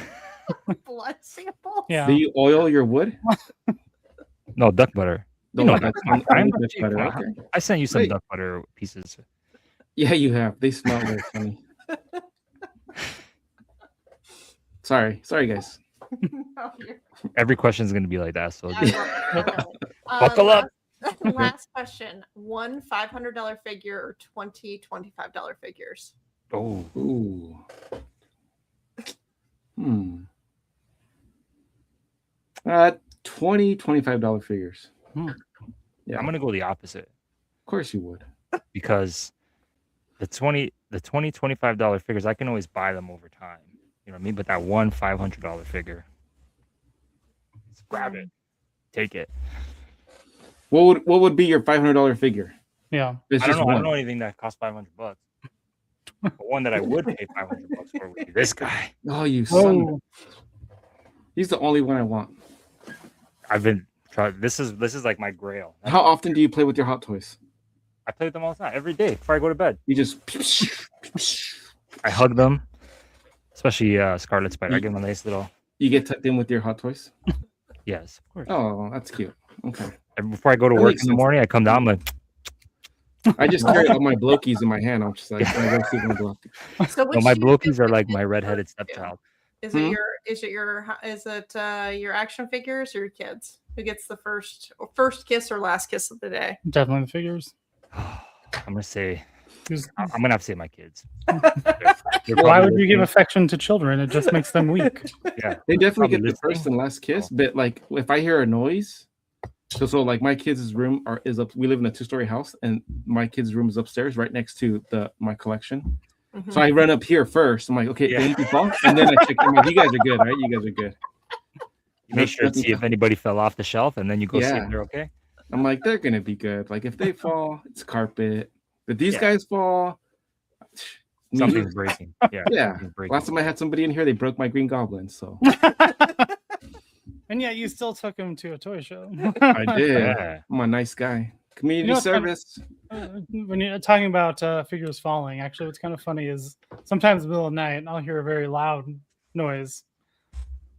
Speaker 2: Blood sample.
Speaker 1: Yeah.
Speaker 3: Do you oil your wood?
Speaker 4: No, duck butter.
Speaker 3: No,
Speaker 4: You know
Speaker 3: that's
Speaker 4: that. I'm
Speaker 3: that's better. Okay.
Speaker 4: I sent you some
Speaker 3: Wait.
Speaker 4: duck butter pieces.
Speaker 3: Yeah, you have. They smell very funny. Sorry, guys.
Speaker 2: No, you're-
Speaker 4: Every question is going to be like that. So
Speaker 2: I love it.
Speaker 4: Buckle up.
Speaker 2: Last question: one $500 figure or 20 $25 figures?
Speaker 4: oh,
Speaker 3: Ooh. $20-$25 figures. Yeah.
Speaker 4: I'm going to go the opposite
Speaker 3: Of course you would.
Speaker 4: because the $25 figures, I can always buy them over time. You know what I mean? But that one $500 figure, just grab it, take it.
Speaker 3: What would be your $500 figure?
Speaker 1: Yeah.
Speaker 3: It's
Speaker 4: I don't
Speaker 3: just
Speaker 4: know. I
Speaker 3: one.
Speaker 4: don't know anything that costs $500. But one that I would pay $500 for would be this guy.
Speaker 3: Oh, you son.
Speaker 1: Oh,
Speaker 3: He's the only one I want.
Speaker 4: I've been trying. This is like my grail.
Speaker 3: How often do you play with your hot toys?
Speaker 4: I play with them all the time, every day before I go to bed.
Speaker 3: You just
Speaker 4: I hug them, especially Scarlet Spider. I give them a nice little
Speaker 3: you get tucked in with your hot toys.
Speaker 4: yes, of course.
Speaker 3: Oh, that's cute. Okay.
Speaker 4: And before I go to
Speaker 3: That
Speaker 4: work
Speaker 3: makes
Speaker 4: in the
Speaker 3: sense.
Speaker 4: morning, I come down. I'm like,
Speaker 3: I just carry all my blokies in my hand. I'm just like, I'm gonna go sleep with my blokies.
Speaker 2: So
Speaker 4: no, my
Speaker 2: which-
Speaker 4: blokies are like my redheaded stepchild.
Speaker 2: Is
Speaker 3: Hmm?
Speaker 2: it your action figures or your kids? Who gets the first kiss or last kiss of the day?
Speaker 1: definitely the figures.
Speaker 4: I'm gonna say I'm gonna have to say my kids.
Speaker 1: Why would you give affection to children? It just makes them weak.
Speaker 4: Yeah,
Speaker 3: They definitely
Speaker 4: probably
Speaker 3: get the first
Speaker 4: listening.
Speaker 3: and last kiss, but like if I hear a noise, so like my kids' room is up. We live in a 2-story house, and my kids' room is upstairs, right next to my collection. So I run up here first. I'm like, okay,
Speaker 4: Yeah.
Speaker 3: did anything fall? And then I check. I'm like, you guys are good, right? You guys are good.
Speaker 4: You make sure to see if anybody fell off the shelf, and then you go see
Speaker 3: Yeah.
Speaker 4: if they're okay.
Speaker 3: I'm like, they're gonna be good. Like if they fall, it's carpet. But these
Speaker 4: Yeah.
Speaker 3: guys fall,
Speaker 4: Something's breaking. Yeah.
Speaker 3: Yeah.
Speaker 4: something's breaking.
Speaker 3: Last time I had somebody in here, they broke my green goblin. So
Speaker 1: And yet you still took him to a toy show.
Speaker 3: I did.
Speaker 4: Yeah.
Speaker 3: I'm a nice guy. Community
Speaker 1: You know what's kind of-
Speaker 3: service.
Speaker 1: When you're talking about figures falling, actually, what's kind of funny is sometimes in the middle of the night, I'll hear a very loud noise,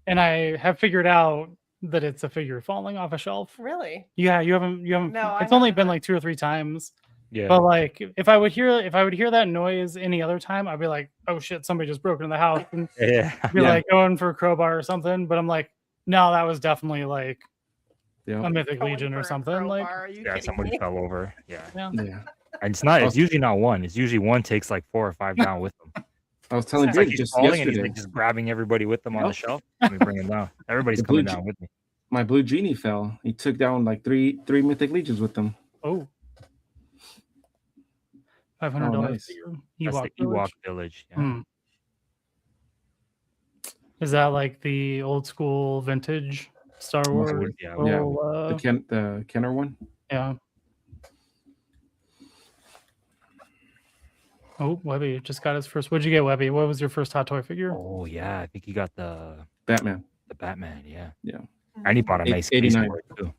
Speaker 1: and I have figured out that it's a figure falling off a shelf.
Speaker 2: Really?
Speaker 1: Yeah, you haven't.
Speaker 2: No, I
Speaker 1: It's only
Speaker 2: haven't.
Speaker 1: been like 2 or 3 times.
Speaker 4: Yeah.
Speaker 1: But like, if I would hear that noise any other time, I'd be like, "Oh shit, somebody just broke into the house," and
Speaker 4: Yeah.
Speaker 1: be
Speaker 3: Yeah.
Speaker 1: like going for a crowbar or something. But I'm like, no, that was definitely like
Speaker 3: Yeah.
Speaker 1: a Mythic
Speaker 2: Going
Speaker 1: Legion
Speaker 2: for
Speaker 1: or
Speaker 2: a
Speaker 1: something. Like,
Speaker 2: crowbar, are you
Speaker 4: Yeah.
Speaker 2: kidding
Speaker 4: Somebody
Speaker 2: me?
Speaker 4: fell over. Yeah.
Speaker 1: yeah.
Speaker 3: Yeah.
Speaker 4: And it's usually not one. It's usually one takes like 4 or 5 down with them.
Speaker 3: I was telling
Speaker 4: It's like
Speaker 3: Beard
Speaker 4: he's
Speaker 3: just
Speaker 4: falling and he's
Speaker 3: yesterday.
Speaker 4: like just grabbing everybody with them on the
Speaker 3: Yep.
Speaker 4: shelf. Let me bring him down. Everybody's
Speaker 3: The
Speaker 4: coming
Speaker 3: blue
Speaker 4: down with me.
Speaker 3: My blue genie fell. He took down like three Mythic Legions with them.
Speaker 1: Oh. $500
Speaker 3: nice.
Speaker 1: for your
Speaker 4: That's
Speaker 1: Ewok
Speaker 4: the Ewok
Speaker 1: Village.
Speaker 4: Village. Yeah.
Speaker 1: Hmm. Is that like the old school vintage Star Wars?
Speaker 4: Yeah.
Speaker 1: little,
Speaker 3: The Kenner one.
Speaker 1: yeah. Oh, Webby just got his first. What'd you get, Webby? What was your first hot toy figure?
Speaker 4: Oh yeah, I think he got the
Speaker 3: Batman.
Speaker 4: Batman. Yeah.
Speaker 3: Yeah.
Speaker 4: And he bought a nice case
Speaker 3: 89.
Speaker 4: for it too.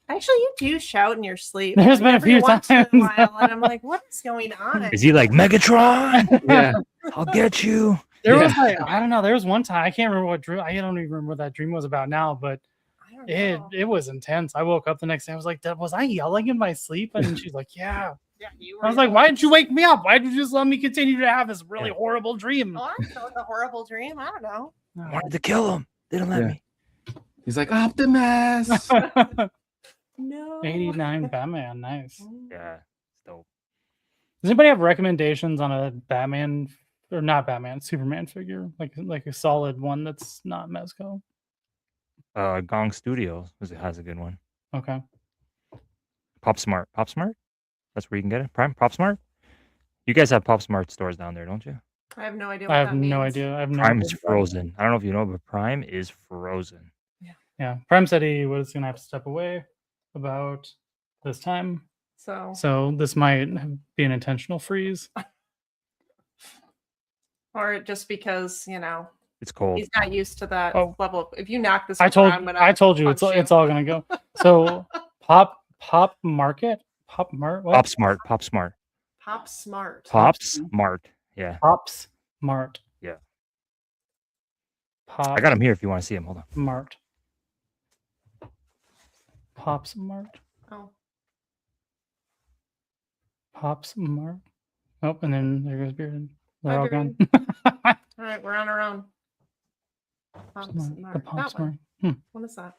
Speaker 2: Actually, you do shout in your sleep.
Speaker 1: There's been a
Speaker 2: every
Speaker 1: few
Speaker 2: once in a
Speaker 1: times.
Speaker 2: while, and I'm like, what is going on?
Speaker 4: Is he like Megatron?
Speaker 3: Yeah.
Speaker 4: I'll get you.
Speaker 1: There
Speaker 3: Yeah.
Speaker 1: was like, I don't know. There was one time I can't remember what dream. I don't even remember what that dream was about now, but
Speaker 2: I don't know.
Speaker 1: it was intense. I woke up the next day. I was like, was I yelling in my sleep? And she's like, yeah.
Speaker 2: Yeah, you
Speaker 1: I was like, why didn't you wake me up? Why did you just let me continue to have this really
Speaker 4: Yeah.
Speaker 1: horrible dream?
Speaker 2: Oh, I know it's a horrible dream. I don't know.
Speaker 4: I wanted to kill him. They didn't let
Speaker 3: Yeah.
Speaker 4: me.
Speaker 3: He's like Optimus.
Speaker 2: No.
Speaker 1: 89 Batman, nice.
Speaker 4: Yeah. It's dope.
Speaker 1: Does anybody have recommendations on a Batman or not Batman, Superman figure? Like a solid one that's not Mezco?
Speaker 4: Gong Studios has a good one.
Speaker 1: Okay.
Speaker 4: Pop Smart. That's where you can get it. Prime. Pop Smart. You guys have Pop Smart stores down there, don't you?
Speaker 2: I have no idea what
Speaker 1: I have
Speaker 2: that
Speaker 1: no
Speaker 2: means.
Speaker 1: idea. I have no
Speaker 4: Prime
Speaker 1: idea
Speaker 4: is
Speaker 1: about it.
Speaker 4: frozen. I don't know if you know, but Prime is frozen.
Speaker 1: Yeah. Prime said he was gonna have to step away about this time. So this might be an intentional freeze.
Speaker 2: Or just because,
Speaker 4: It's cold.
Speaker 2: he's not used to that
Speaker 1: Oh.
Speaker 2: level. If you knock this
Speaker 1: I
Speaker 2: over,
Speaker 1: told
Speaker 2: I'm gonna
Speaker 1: I told you it's
Speaker 2: punch you.
Speaker 1: it's all gonna go. So Pop Smart.
Speaker 4: Pop Smart.
Speaker 2: Pop Smart.
Speaker 4: Pop Smart. Yeah.
Speaker 1: Pops Smart.
Speaker 4: Yeah.
Speaker 1: Pop
Speaker 4: I got him here if you want to see him. Hold on.
Speaker 1: Smart. Pop Smart.
Speaker 2: Oh,
Speaker 1: Pop Smart. Oh, and then there goes Bearded. They're
Speaker 2: Bye,
Speaker 1: all gone.
Speaker 2: all right, we're on our own. Pop
Speaker 1: Smart.
Speaker 2: Smart.
Speaker 1: The Pop
Speaker 2: That
Speaker 1: Smart.
Speaker 2: one. What is that?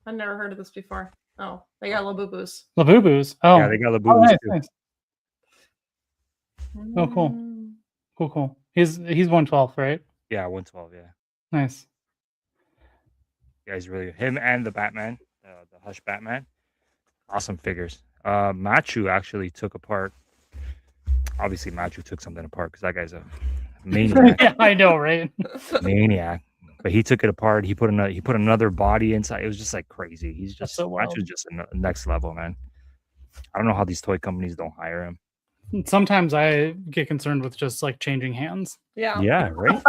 Speaker 2: I've never heard of this before. Oh, they got Labubu's.
Speaker 1: Labubu's. Oh,
Speaker 4: Yeah, they got the
Speaker 1: oh,
Speaker 4: boobies
Speaker 1: nice,
Speaker 4: too.
Speaker 1: nice. Oh, cool.
Speaker 2: Mm.
Speaker 1: Cool. He's 112, right?
Speaker 4: Yeah, 112. Yeah.
Speaker 1: Nice.
Speaker 4: Yeah, he's really good. Him and the Batman, the Hush Batman. Awesome figures. Machu actually took apart. Obviously, Machu took something apart because that guy's a maniac.
Speaker 1: Yeah, I know, right?
Speaker 4: Maniac. But he took it apart. He put another body inside. It was just like crazy. He's just
Speaker 1: so wild.
Speaker 4: Machu's just next level, man. I don't know how these toy companies don't hire him.
Speaker 1: Sometimes I get concerned with just like changing hands.
Speaker 2: Yeah.
Speaker 4: Yeah, right.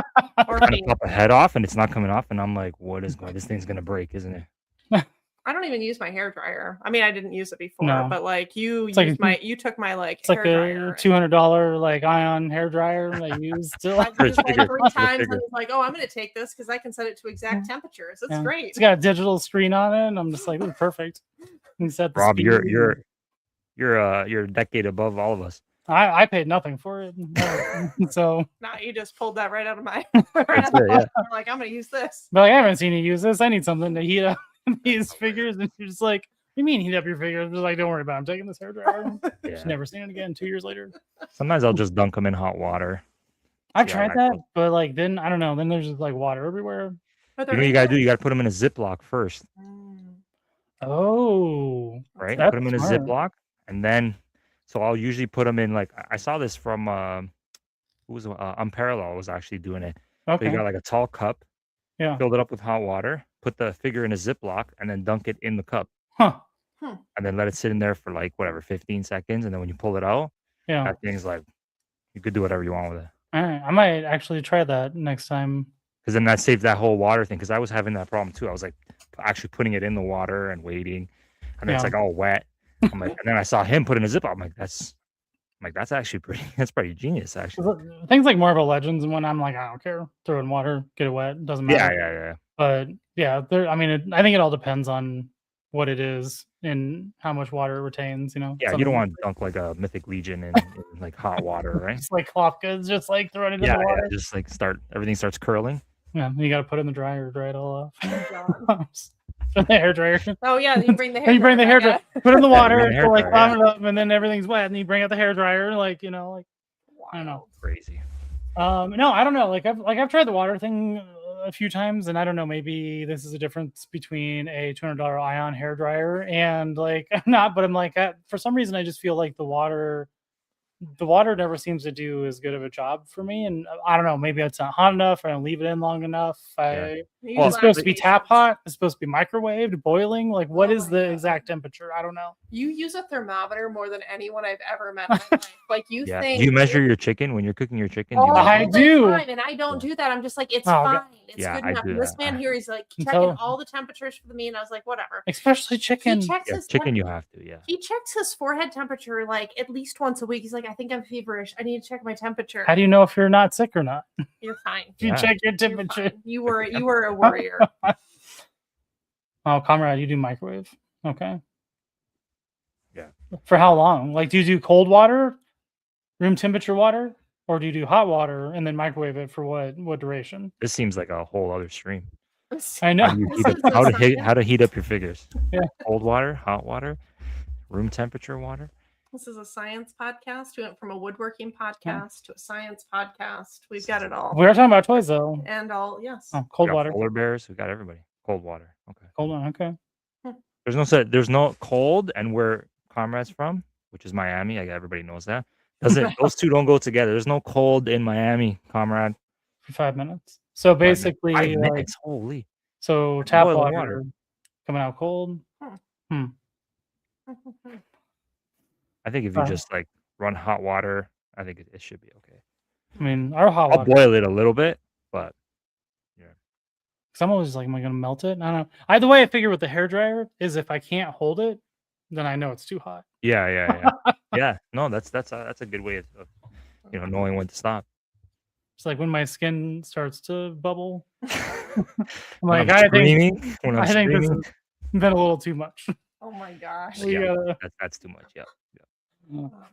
Speaker 2: Or
Speaker 4: Trying to
Speaker 2: feet.
Speaker 4: pop a head off and it's not coming off, and I'm like, what is going? This thing's gonna break, isn't it?
Speaker 2: I don't even use my hair dryer. I mean, I didn't use it before,
Speaker 1: No.
Speaker 2: but like you
Speaker 1: It's like
Speaker 2: used you took my
Speaker 1: It's like
Speaker 2: hair
Speaker 1: a
Speaker 2: dryer.
Speaker 1: $200 like ion hair dryer I use to
Speaker 2: I've
Speaker 4: For
Speaker 2: used it
Speaker 4: figure,
Speaker 2: like 3
Speaker 4: for
Speaker 2: times
Speaker 4: figure.
Speaker 2: and it's like, oh, I'm going to take this because I can set it to exact temperatures. It's
Speaker 1: Yeah.
Speaker 2: great.
Speaker 1: It's got a digital screen on it, and I'm just like, this is perfect. You set the
Speaker 4: Rob,
Speaker 1: speed.
Speaker 4: you're a decade above all of us.
Speaker 1: I paid nothing for it. No. So,
Speaker 2: Now you just pulled that right out of my.
Speaker 4: That's it, yeah.
Speaker 2: I'm like, I'm going to use this.
Speaker 1: but like, I haven't seen you use this. I need something to heat up these figures, and you're just like, you mean heat up your figure? They're like, don't worry about it. I'm taking this hairdryer.
Speaker 4: Yeah.
Speaker 1: Just never seen it again 2 years later.
Speaker 4: Sometimes I'll just dunk them in hot water.
Speaker 1: I've
Speaker 4: See how
Speaker 1: tried
Speaker 4: that
Speaker 1: that,
Speaker 4: goes.
Speaker 1: but like then I don't know. Then there's just like water everywhere.
Speaker 2: Are
Speaker 4: You
Speaker 2: there
Speaker 4: know what you
Speaker 2: any
Speaker 4: gotta do?
Speaker 2: more?
Speaker 4: You gotta put them in a Ziploc first,
Speaker 1: Oh,
Speaker 4: right?
Speaker 1: That's
Speaker 4: Put them in a
Speaker 1: smart.
Speaker 4: Ziploc, and then so I'll usually put them in like I saw this from who was Unparallel was actually doing it. So you
Speaker 1: okay.
Speaker 4: got like a tall cup,
Speaker 1: Yeah.
Speaker 4: filled it up with hot water, put the figure in a Ziploc, and then dunk it in the cup,
Speaker 1: Huh.
Speaker 4: and then let it sit in there for like whatever 15 seconds, and then when you pull it out,
Speaker 1: Yeah.
Speaker 4: that thing's like you could do whatever you want with it.
Speaker 1: All right. I might actually try that next time.
Speaker 4: Because then that saved that whole water thing. Because I was having that problem too. I was like actually putting it in the water and waiting, and then it's
Speaker 1: Yeah.
Speaker 4: like all wet. I'm like, and then I saw him put in a Ziploc. I'm like, that's actually pretty. That's pretty genius, actually.
Speaker 1: Things like Marvel Legends, and when I'm like, I don't care, throw it in water, get it wet, doesn't
Speaker 4: Yeah,
Speaker 1: matter.
Speaker 4: yeah.
Speaker 1: But yeah, I mean, I think it all depends on what it is and how much water it retains. You know.
Speaker 4: Yeah, you
Speaker 1: Something
Speaker 4: don't want to dunk like a Mythic Legion in like hot water, right?
Speaker 1: just like cloth goods, just like throwing it in
Speaker 4: Yeah,
Speaker 1: the water.
Speaker 4: just like everything starts curling.
Speaker 1: Yeah, you got to put it in the dryer, dry it all off.
Speaker 2: God.
Speaker 1: From the hair dryer.
Speaker 2: Oh yeah, you bring the hair.
Speaker 1: Then you bring the hair dryer, put it in the
Speaker 4: Yeah,
Speaker 1: water,
Speaker 4: bring the hair
Speaker 1: so, like
Speaker 4: dryer,
Speaker 1: climb it up, and then everything's wet, and you bring out the hair dryer, like like I don't know.
Speaker 4: Crazy.
Speaker 1: No, I don't know. I've tried the water thing a few times, and I don't know. Maybe this is a difference between a $200 ion hair dryer and like not. But I'm like, for some reason, I just feel like the water never seems to do as good of a job for me, and I don't know. Maybe it's not hot enough. I don't leave it in long enough.
Speaker 4: Well,
Speaker 1: It's supposed to be tap hot. It's supposed to be microwaved, boiling. Like, what
Speaker 2: Oh
Speaker 1: is
Speaker 2: my
Speaker 1: the
Speaker 2: God.
Speaker 1: exact temperature? I don't know.
Speaker 2: You use a thermometer more than anyone I've ever met in my life. Like you
Speaker 4: Yeah.
Speaker 2: think.
Speaker 4: Do you measure your chicken when you're cooking your chicken?
Speaker 2: All
Speaker 4: Do you measure
Speaker 1: I
Speaker 4: it?
Speaker 2: the
Speaker 1: do.
Speaker 2: time, and I don't do that. I'm just like, it's
Speaker 1: Oh, okay.
Speaker 2: fine. It's
Speaker 4: Yeah,
Speaker 2: good
Speaker 4: I
Speaker 2: enough.
Speaker 4: do
Speaker 2: And this
Speaker 4: that.
Speaker 2: man here, he's like checking
Speaker 1: Until-
Speaker 2: all the temperatures for me, and I was like, whatever.
Speaker 1: Especially chicken.
Speaker 2: He checks
Speaker 4: Yeah,
Speaker 2: his
Speaker 4: chicken you have to. Yeah.
Speaker 2: He checks his forehead temperature like at least once a week. He's like, I think I'm feverish. I need to check my temperature.
Speaker 1: How do you know if you're not sick or not?
Speaker 2: You're fine.
Speaker 1: If you
Speaker 4: Yeah.
Speaker 1: check your
Speaker 2: You're
Speaker 1: temperature.
Speaker 2: fine. You were a warrior.
Speaker 1: Oh, comrade, you do microwave. Okay.
Speaker 4: Yeah.
Speaker 1: For how long? Like, do you do cold water, room temperature water, or do you do hot water and then microwave it for what duration?
Speaker 4: This seems like a whole other stream.
Speaker 1: I know.
Speaker 4: How do you
Speaker 2: This
Speaker 4: heat up,
Speaker 2: is the science.
Speaker 4: how to heat up your figures?
Speaker 1: Yeah.
Speaker 4: Cold water, hot water, room temperature water.
Speaker 2: This is a science podcast. We went from a woodworking podcast to a science podcast. We've got it all.
Speaker 1: We are talking about toys though.
Speaker 2: And all, yes.
Speaker 1: Oh, cold
Speaker 4: We got
Speaker 1: water.
Speaker 4: Polar bears. We got everybody. Cold water. Okay.
Speaker 1: Cold one. Okay.
Speaker 4: There's no cold, and where Comrade's from, which is Miami. Everybody knows that. Those two don't go together. There's no cold in Miami, Comrade.
Speaker 1: For 5 minutes. So basically,
Speaker 4: 5
Speaker 1: like,
Speaker 4: minutes. Holy.
Speaker 1: so tap
Speaker 4: Boiling
Speaker 1: water,
Speaker 4: water.
Speaker 1: coming out cold.
Speaker 4: I think if you just like run hot water, I think it should be okay.
Speaker 1: I mean, our hot
Speaker 4: I'll
Speaker 1: water.
Speaker 4: boil it a little bit, but
Speaker 1: Cause I'm always like, am I gonna melt it? I don't know. Either way, I figure with the hair dryer is if I can't hold it, then I know it's too hot.
Speaker 4: yeah. Yeah. No, that's a good way of knowing when to stop.
Speaker 1: It's like when my skin starts to bubble. I'm
Speaker 4: When
Speaker 1: like,
Speaker 4: I'm screaming,
Speaker 1: I
Speaker 4: when I'm
Speaker 1: think this
Speaker 4: screaming,
Speaker 1: has been a little too much.
Speaker 2: Oh my gosh.
Speaker 1: We gotta-
Speaker 4: that's too much. Yeah,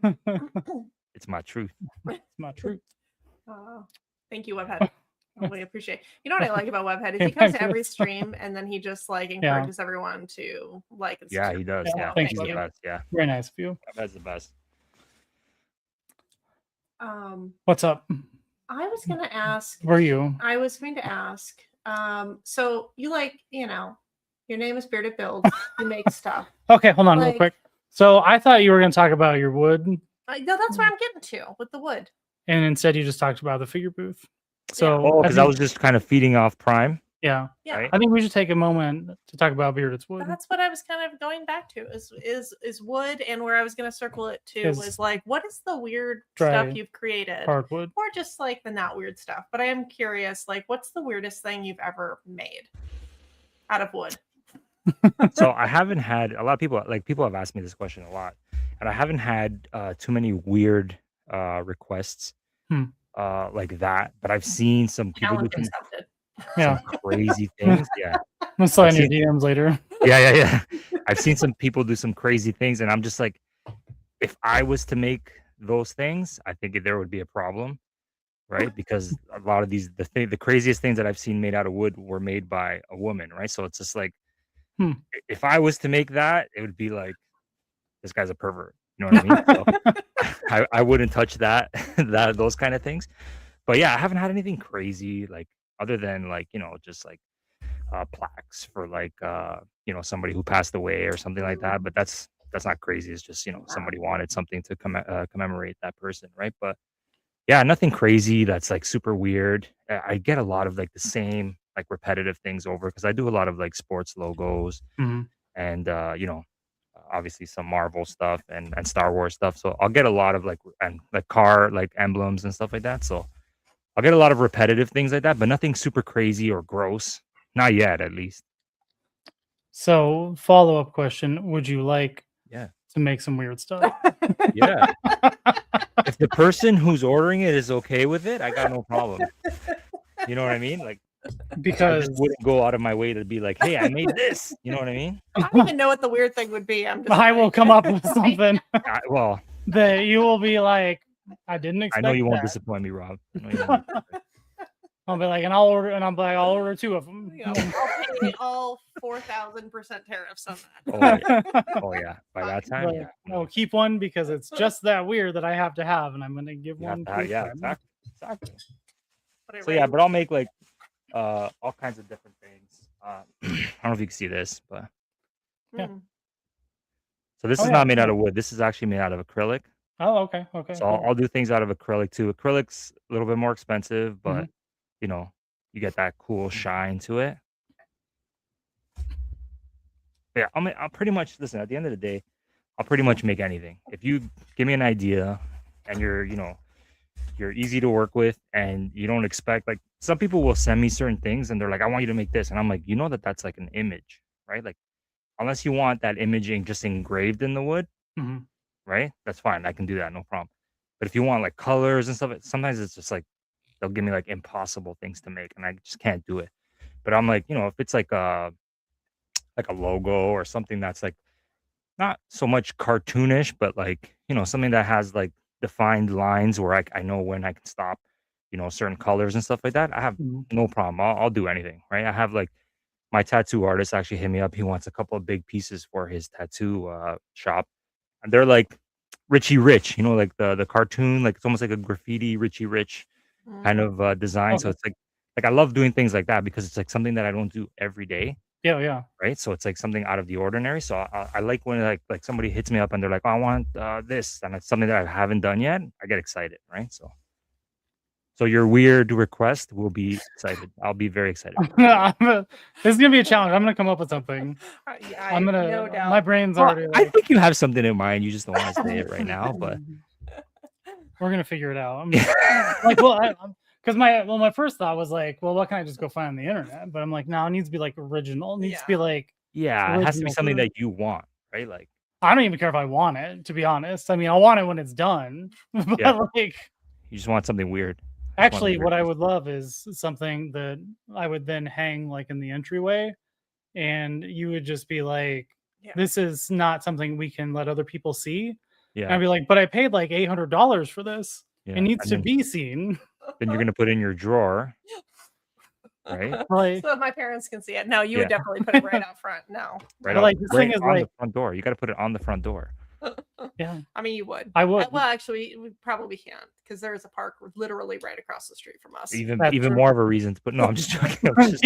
Speaker 1: it's
Speaker 4: it's my truth.
Speaker 1: not true.
Speaker 2: Thank you, Webhead. I really appreciate it. You know what I like about Webhead is he
Speaker 1: Yeah,
Speaker 2: comes to
Speaker 1: thank
Speaker 2: every
Speaker 1: you.
Speaker 2: stream and then he just like encourages everyone to like and
Speaker 4: Yeah,
Speaker 2: subscribe.
Speaker 4: he does.
Speaker 1: Yeah,
Speaker 4: Yeah,
Speaker 1: thank
Speaker 4: he's
Speaker 1: you.
Speaker 4: the best. Yeah,
Speaker 1: Very nice of you.
Speaker 4: that's the best.
Speaker 1: What's up?
Speaker 2: I was gonna ask.
Speaker 1: Were you?
Speaker 2: I was going to ask. So you like, your name is Bearded Builds. You make stuff.
Speaker 1: Okay, hold on real
Speaker 2: Like-
Speaker 1: quick. So I thought you were gonna talk about your wood,
Speaker 2: No, that's what I'm getting to with the wood.
Speaker 1: and instead you just talked about the figure booth. So
Speaker 4: Oh,
Speaker 1: I
Speaker 4: because I
Speaker 1: think-
Speaker 4: was just kind of feeding off Prime.
Speaker 1: yeah.
Speaker 2: Yeah.
Speaker 4: Right?
Speaker 1: I think we should take a moment to talk about Bearded's wood.
Speaker 2: That's what I was kind of going back to is wood, and where I was going to circle it to
Speaker 1: Is
Speaker 2: was like, what is the weird
Speaker 1: dry
Speaker 2: stuff you've created,
Speaker 1: Hardwood.
Speaker 2: or just like the not weird stuff? But I am curious, like, what's the weirdest thing you've ever made out of wood?
Speaker 4: So I haven't had a lot of people have asked me this question a lot, and I haven't had too many weird requests like that. But I've seen some people do
Speaker 2: Challenge
Speaker 4: some
Speaker 2: accepted.
Speaker 1: Yeah.
Speaker 4: crazy things. Yeah.
Speaker 1: I'm slide in
Speaker 4: I've
Speaker 1: your DMs later.
Speaker 4: Yeah. I've seen some people do some crazy things, and I'm just like, if I was to make those things, I think there would be a problem, right? Because a lot of the craziest things that I've seen made out of wood were made by a woman, right? So it's just like, If I was to make that, it would be like, this guy's a pervert. You know what I mean? So I wouldn't touch that, those kind of things. But yeah, I haven't had anything crazy, like other than like, just like plaques for like somebody who passed away or something like that. But that's not crazy. It's just somebody wanted something to commemorate that person, right? But yeah, nothing crazy that's like super weird. I get a lot of like the same like repetitive things over because I do a lot of like sports logos
Speaker 1: Mhm.
Speaker 4: and obviously some Marvel stuff and Star Wars stuff. So I'll get a lot of like car like emblems and stuff like that. So I'll get a lot of repetitive things like that, but nothing super crazy or gross. Not yet, at least.
Speaker 1: So, follow-up question: would you like
Speaker 4: Yeah.
Speaker 1: to make some weird stuff?
Speaker 4: Yeah. If the person who's ordering it is okay with it, I got no problem. You know what I mean? Like, I
Speaker 1: Because
Speaker 4: just wouldn't go out of my way to be like, hey, I made this. You know what I mean?
Speaker 2: I don't even know what the weird thing would be. I'm just
Speaker 1: I will
Speaker 2: like-
Speaker 1: come up with something
Speaker 4: Well,
Speaker 1: that you will be like, I didn't
Speaker 4: I
Speaker 1: expect.
Speaker 4: know you won't
Speaker 1: that.
Speaker 4: disappoint me, Rob. I know you won't.
Speaker 1: I'll be like, and I'll order 2 of them.
Speaker 2: I'll pay all 4,000% tariffs on that.
Speaker 4: Oh, yeah. Oh, yeah. By that time,
Speaker 1: But,
Speaker 4: yeah.
Speaker 1: I'll keep one because it's just that weird that I have to have, and I'm gonna give
Speaker 4: You have
Speaker 1: one.
Speaker 4: to have-
Speaker 1: to
Speaker 4: yeah,
Speaker 1: Prime.
Speaker 4: exactly.
Speaker 2: Whatever.
Speaker 4: So yeah, but I'll make like all kinds of different things. I don't know if you can see this, but
Speaker 1: yeah.
Speaker 4: so this
Speaker 1: Oh,
Speaker 4: is
Speaker 1: yeah,
Speaker 4: not made
Speaker 1: yeah.
Speaker 4: out of wood. This is actually made out of acrylic.
Speaker 1: Oh, okay.
Speaker 4: So
Speaker 1: Cool.
Speaker 4: I'll do things out of acrylic too. Acrylic's a little bit more expensive, but you get that cool shine to it. Yeah, I'll pretty much listen. At the end of the day, I'll pretty much make anything. If you give me an idea, and you're easy to work with, and you don't expect like some people will send me certain things, and they're like, I want you to make this, and I'm like, that's like an image, right? Like, unless you want that imaging just engraved in the wood,
Speaker 1: Mhm.
Speaker 4: right? That's fine. I can do that, no problem. But if you want like colors and stuff, sometimes it's just like they'll give me like impossible things to make, and I just can't do it. But I'm like, if it's like a logo or something that's like not so much cartoonish, but like something that has like defined lines where I know when I can stop, certain colors and stuff like that. I have
Speaker 1: Mhm.
Speaker 4: no problem. I'll do anything, right? I have like my tattoo artist actually hit me up. He wants a couple of big pieces for his tattoo shop, and they're like Richie Rich, like the cartoon, like it's almost like a graffiti Richie Rich kind of design. So
Speaker 1: Okay.
Speaker 4: it's like I love doing things like that because it's like something that I don't do every day.
Speaker 1: Yeah.
Speaker 4: Right, so it's like something out of the ordinary. So I like when like somebody hits me up and they're like, oh, I want this, and it's something that I haven't done yet. I get excited, right? So your weird request will be excited. I'll be very excited.
Speaker 1: This is gonna be a challenge. I'm gonna come up with something.
Speaker 2: Yeah,
Speaker 1: I'm gonna.
Speaker 2: no doubt.
Speaker 1: My brain's
Speaker 4: Well,
Speaker 1: already.
Speaker 4: I
Speaker 1: Like,
Speaker 4: think you have something in mind. You just don't want to say it right now, but
Speaker 1: we're gonna figure it out. I'm like, well, because my first thought was like, well, what can I just go find on the internet? But I'm like, no, it needs to be like original. It needs to be like,
Speaker 4: yeah, it has to be
Speaker 1: original
Speaker 4: something
Speaker 1: food.
Speaker 4: that you want, right? Like,
Speaker 1: I don't even care if I want it, to be honest. I mean, I want it when it's done. But
Speaker 4: Yeah.
Speaker 1: like,
Speaker 4: you just want something weird.
Speaker 1: actually, what I would love is something that I would then hang like in the entryway, and you would just be like,
Speaker 2: Yeah.
Speaker 1: this is not something we can let other people see. And
Speaker 4: Yeah,
Speaker 1: I'd be like, but I paid like $800 for this.
Speaker 4: yeah.
Speaker 1: It needs
Speaker 4: And
Speaker 1: to
Speaker 4: then,
Speaker 1: be seen.
Speaker 4: then you're gonna put it in your drawer, right?
Speaker 1: Like,
Speaker 2: So my parents can see it. No, you
Speaker 4: Yeah.
Speaker 2: would definitely put it right out front. No.
Speaker 4: Right,
Speaker 1: But, like, this thing is
Speaker 4: on
Speaker 1: like-
Speaker 4: the front door. You got to put it on the front door.
Speaker 1: yeah,
Speaker 2: I mean, you would.
Speaker 1: I would.
Speaker 2: Well, actually, we probably can't because there is a park literally right across the street from us.
Speaker 1: That's
Speaker 4: Even
Speaker 1: true.
Speaker 4: more of a reason to put. No, I'm just joking. I'm just-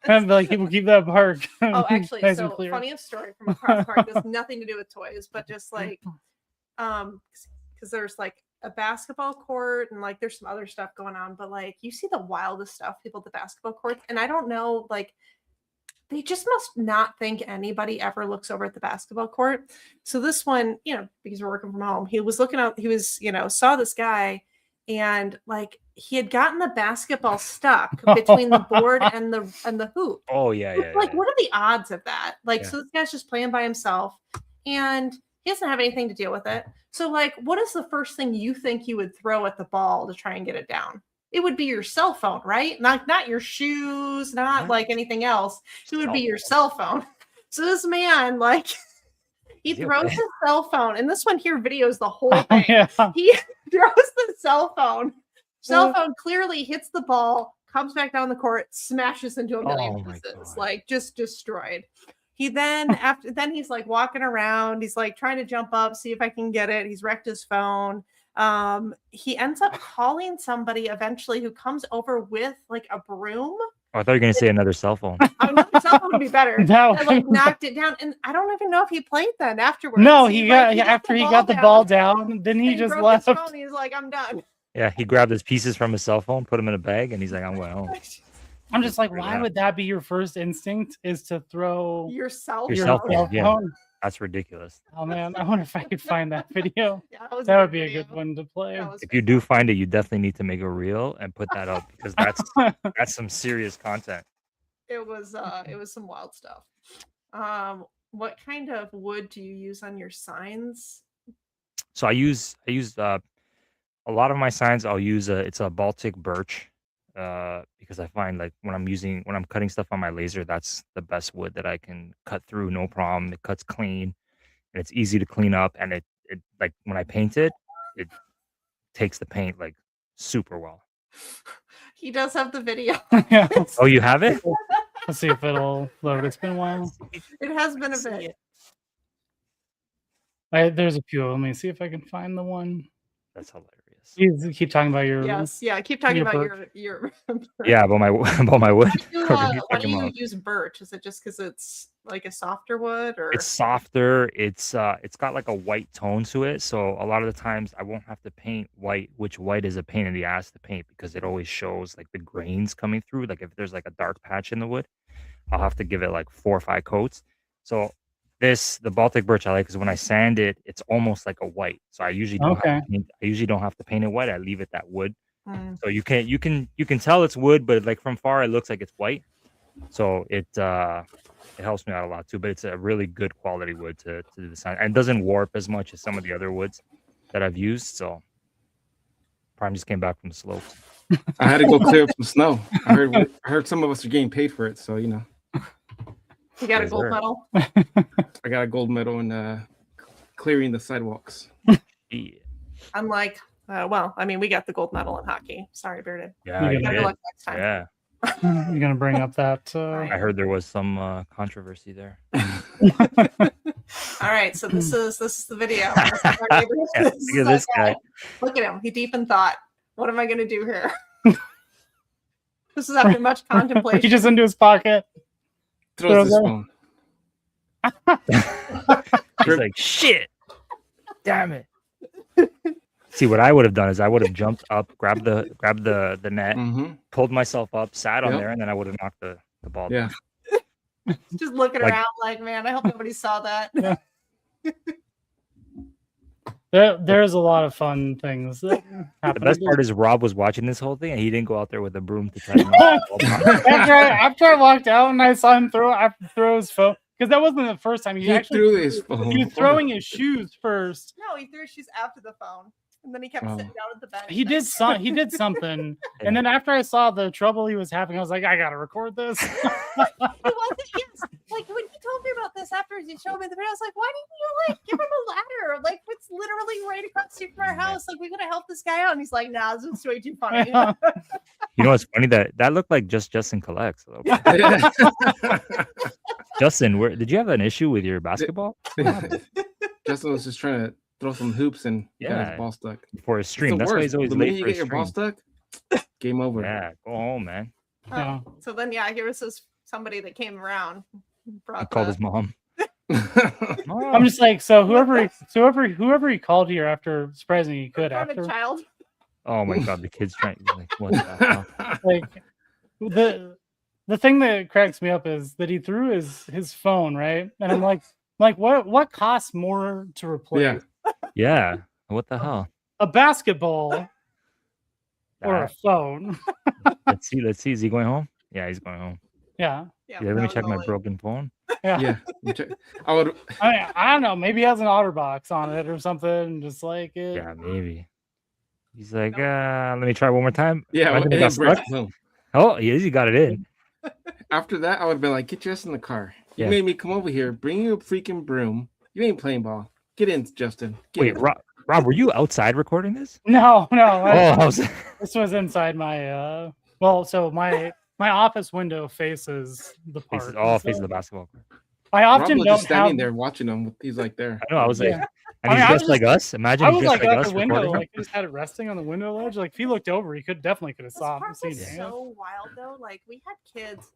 Speaker 1: And like people keep that park.
Speaker 2: Oh, actually,
Speaker 1: nice and
Speaker 2: so
Speaker 1: clear.
Speaker 2: funniest story from across the park. There's nothing to do with toys, but just like, because there's like a basketball court and like there's some other stuff going on, but like you see the wildest stuff people at the basketball court, and I don't know, like they just must not think anybody ever looks over at the basketball court. So this one, because we're working from home, he was looking out, he was, saw this guy, and like he had gotten the basketball stuck between the board and the hoop.
Speaker 4: Oh yeah.
Speaker 2: Like, what are the odds of that? Like,
Speaker 4: Yeah.
Speaker 2: so this guy's just playing by himself, and he doesn't have anything to deal with it. So, like, what is the first thing you think you would throw at the ball to try and get it down? It would be your cell phone, right? Not your shoes, not like anything else. It would be your cell phone. So this man, like, he
Speaker 4: Is he
Speaker 2: throws
Speaker 4: okay?
Speaker 2: his cell phone, and this one here videos the whole
Speaker 1: Oh,
Speaker 2: thing.
Speaker 1: yeah.
Speaker 2: He throws the cell phone. Cell phone clearly hits the ball, comes back down the court, smashes into a million
Speaker 4: Oh my
Speaker 2: pieces,
Speaker 4: God.
Speaker 2: like just destroyed. He then he's like walking around. He's like trying to jump up, see if I can get it. He's wrecked his phone. He ends up calling somebody eventually who comes over with like a broom.
Speaker 4: Oh, I thought you were gonna say another cell phone.
Speaker 2: Another cell phone would be better.
Speaker 1: No.
Speaker 2: And like knocked it down, and I don't even know if he played then afterwards.
Speaker 1: No,
Speaker 2: He
Speaker 1: he got
Speaker 2: got
Speaker 1: after he got the ball down, then he just
Speaker 2: broke
Speaker 1: left.
Speaker 2: his phone. He's like, I'm done.
Speaker 4: Yeah, he grabbed his pieces from his cell phone, put them in a bag, and he's like, I'm going home.
Speaker 1: I'm just like,
Speaker 4: Figure it
Speaker 1: why
Speaker 4: out.
Speaker 1: would that be your first instinct? Is to throw
Speaker 2: Yourself.
Speaker 4: Your
Speaker 1: your
Speaker 4: cell
Speaker 1: cell
Speaker 4: phone, yeah.
Speaker 1: phone?
Speaker 4: That's ridiculous.
Speaker 1: Oh man, I wonder if I could find that video.
Speaker 2: Yeah, that
Speaker 1: That would be a good one to play.
Speaker 4: If you do find it, you definitely need to make a reel and put that up because that's some serious content.
Speaker 2: It was some wild stuff. What kind of wood do you use on your signs?
Speaker 4: So I use a lot of my signs. I'll use it's a Baltic birch because I find like when I'm cutting stuff on my laser, that's the best wood that I can cut through, no problem. It cuts clean and it's easy to clean up, and it like when I paint it, it takes the paint like super well.
Speaker 2: He does have the video.
Speaker 1: Yeah,
Speaker 4: Oh, you have it?
Speaker 1: let's see if it'll load. It's been a while.
Speaker 2: It has been a bit.
Speaker 1: There's a few. Let me see if I can find the one.
Speaker 4: That's hilarious.
Speaker 1: You keep talking about your.
Speaker 2: Yes, yeah. Keep talking
Speaker 1: Your
Speaker 2: about your.
Speaker 4: Yeah, about my wood.
Speaker 2: Why do you use birch? Is it just because it's like a softer wood, or
Speaker 4: It's softer. It's got like a white tone to it. So a lot of the times I won't have to paint white, which white is a pain in the ass to paint because it always shows like the grains coming through. Like if there's like a dark patch in the wood, I'll have to give it like 4 or 5 coats. So the Baltic birch I like because when I sand it, it's almost like a white. So I usually don't have to paint, it white. I leave it that wood.
Speaker 2: Mm.
Speaker 4: So you can tell it's wood, but like from far it looks like it's white. So it helps me out a lot too. But it's a really good quality wood to do the sign, and it doesn't warp as much as some of the other woods that I've used. So Prime just came back from the slopes.
Speaker 3: I had to go clear up some snow. I heard some of us are getting paid for it, so you know.
Speaker 2: you got a
Speaker 4: Yes,
Speaker 2: gold
Speaker 4: sir.
Speaker 2: medal?
Speaker 3: I got a gold medal in clearing the sidewalks.
Speaker 4: Yeah,
Speaker 2: Unlike, well, I mean, we got the gold medal in hockey. Sorry, Bearded.
Speaker 4: yeah,
Speaker 1: You
Speaker 4: I
Speaker 1: gotta
Speaker 2: Better
Speaker 4: did.
Speaker 2: luck next time.
Speaker 4: Yeah.
Speaker 1: You're gonna bring up that.
Speaker 4: I heard there was some controversy there.
Speaker 2: All right, so this is the video.
Speaker 4: Yeah, look at this guy.
Speaker 2: Look at him. He deep in thought. What am I going to do here? This is after much
Speaker 1: He
Speaker 2: contemplation.
Speaker 1: just into his pocket.
Speaker 3: Throws his
Speaker 1: that-
Speaker 3: phone.
Speaker 4: He's like, shit. Damn it. See, what I would have done is I would have jumped up, grabbed the net,
Speaker 3: Mm-hmm.
Speaker 4: pulled myself up, sat on
Speaker 3: Yep.
Speaker 4: there, and then I would have knocked the ball
Speaker 3: Yeah.
Speaker 4: down.
Speaker 2: Just looking
Speaker 4: Like-
Speaker 2: around like, man, I hope nobody saw that.
Speaker 1: Yeah. There's a lot of fun things that
Speaker 4: The
Speaker 1: happen.
Speaker 4: best part is Rob was watching this whole thing, and he didn't go out there with a broom to try to knock the ball down.
Speaker 1: after I walked out and I saw him throw his phone, because that wasn't the first time.
Speaker 3: He threw his phone.
Speaker 1: He was throwing his shoes first.
Speaker 2: No, he threw his shoes after the phone. And then he kept
Speaker 3: Oh.
Speaker 2: sitting down at the bench.
Speaker 1: He did something, and then after I saw the trouble he was having, I was like, I gotta record this.
Speaker 2: It wasn't, yes. Like when he told me about this after he showed me the video, I was like, why didn't you like give him a ladder? Like it's literally right across the street from our house. Like we could have helped this guy out. And he's like, nah, this is way too funny.
Speaker 1: Yeah.
Speaker 4: You know what's funny? That looked like just Justin collects. A little bit. Justin, did you have an issue with your basketball
Speaker 3: Justin was just trying to throw some hoops and got
Speaker 4: Yeah.
Speaker 3: his ball stuck.
Speaker 4: for his
Speaker 3: It's
Speaker 4: stream?
Speaker 3: the
Speaker 4: That's why
Speaker 3: worst.
Speaker 4: he's always
Speaker 3: The
Speaker 4: late
Speaker 3: minute you
Speaker 4: for
Speaker 3: get
Speaker 4: his
Speaker 3: your ball
Speaker 4: stream.
Speaker 3: stuck, game over.
Speaker 4: Yeah, go home, man.
Speaker 1: Yeah.
Speaker 2: So then, yeah, here was somebody that came around.
Speaker 4: He
Speaker 2: Brought
Speaker 4: called
Speaker 2: the-
Speaker 4: his mom.
Speaker 1: I'm just like, so whoever he called here after surprisingly he could
Speaker 2: brought a
Speaker 1: after
Speaker 2: child.
Speaker 4: Oh my god, the kid's trying. Like, what the hell?
Speaker 1: like the thing that cracks me up is that he threw his phone, right? And I'm like what costs more to replace?
Speaker 3: Yeah.
Speaker 4: Yeah, what the hell?
Speaker 1: A basketball or a
Speaker 4: Ah,
Speaker 1: phone.
Speaker 4: let's see. Is he going home? Yeah, he's going home.
Speaker 1: Yeah.
Speaker 2: Yeah,
Speaker 4: Yeah, let me
Speaker 2: that
Speaker 4: check
Speaker 2: was
Speaker 4: my
Speaker 2: only-
Speaker 4: broken phone.
Speaker 1: Yeah.
Speaker 3: Yeah. I would.
Speaker 1: I don't know. Maybe he has an OtterBox on it or something. Just like it.
Speaker 4: Yeah, maybe. He's like, let me try one more time.
Speaker 3: Yeah.
Speaker 4: Imagine it
Speaker 3: it
Speaker 4: got
Speaker 3: didn't break.
Speaker 4: stuck.
Speaker 3: Boom.
Speaker 4: Oh, he got it in.
Speaker 3: After that, I would have been like, get your ass in the car. You
Speaker 4: Yeah.
Speaker 3: made me come over here. Bring you a freaking broom. You ain't playing ball. Get in, Justin. Get
Speaker 4: Wait,
Speaker 3: in.
Speaker 4: Rob, were you outside recording this?
Speaker 1: No.
Speaker 4: Oh, I was,
Speaker 1: This was inside my so my office window faces the park.
Speaker 4: faces the basketball court.
Speaker 1: I
Speaker 3: Rob
Speaker 1: often
Speaker 3: was
Speaker 1: don't
Speaker 3: just standing
Speaker 1: have.
Speaker 3: there watching them. He's like there.
Speaker 4: I know. I was like,
Speaker 1: Yeah.
Speaker 4: and
Speaker 1: I
Speaker 4: he's
Speaker 1: mean, I was
Speaker 4: just like us. Imagine
Speaker 1: I
Speaker 4: he's
Speaker 1: was
Speaker 4: just
Speaker 1: like
Speaker 4: like
Speaker 1: at
Speaker 4: us
Speaker 1: the window,
Speaker 4: recording.
Speaker 1: like just had it resting on the window ledge. Like if he looked over, he could have
Speaker 2: This
Speaker 1: saw
Speaker 2: park
Speaker 1: seen
Speaker 2: was
Speaker 1: it.
Speaker 2: so wild though. Like we had kids.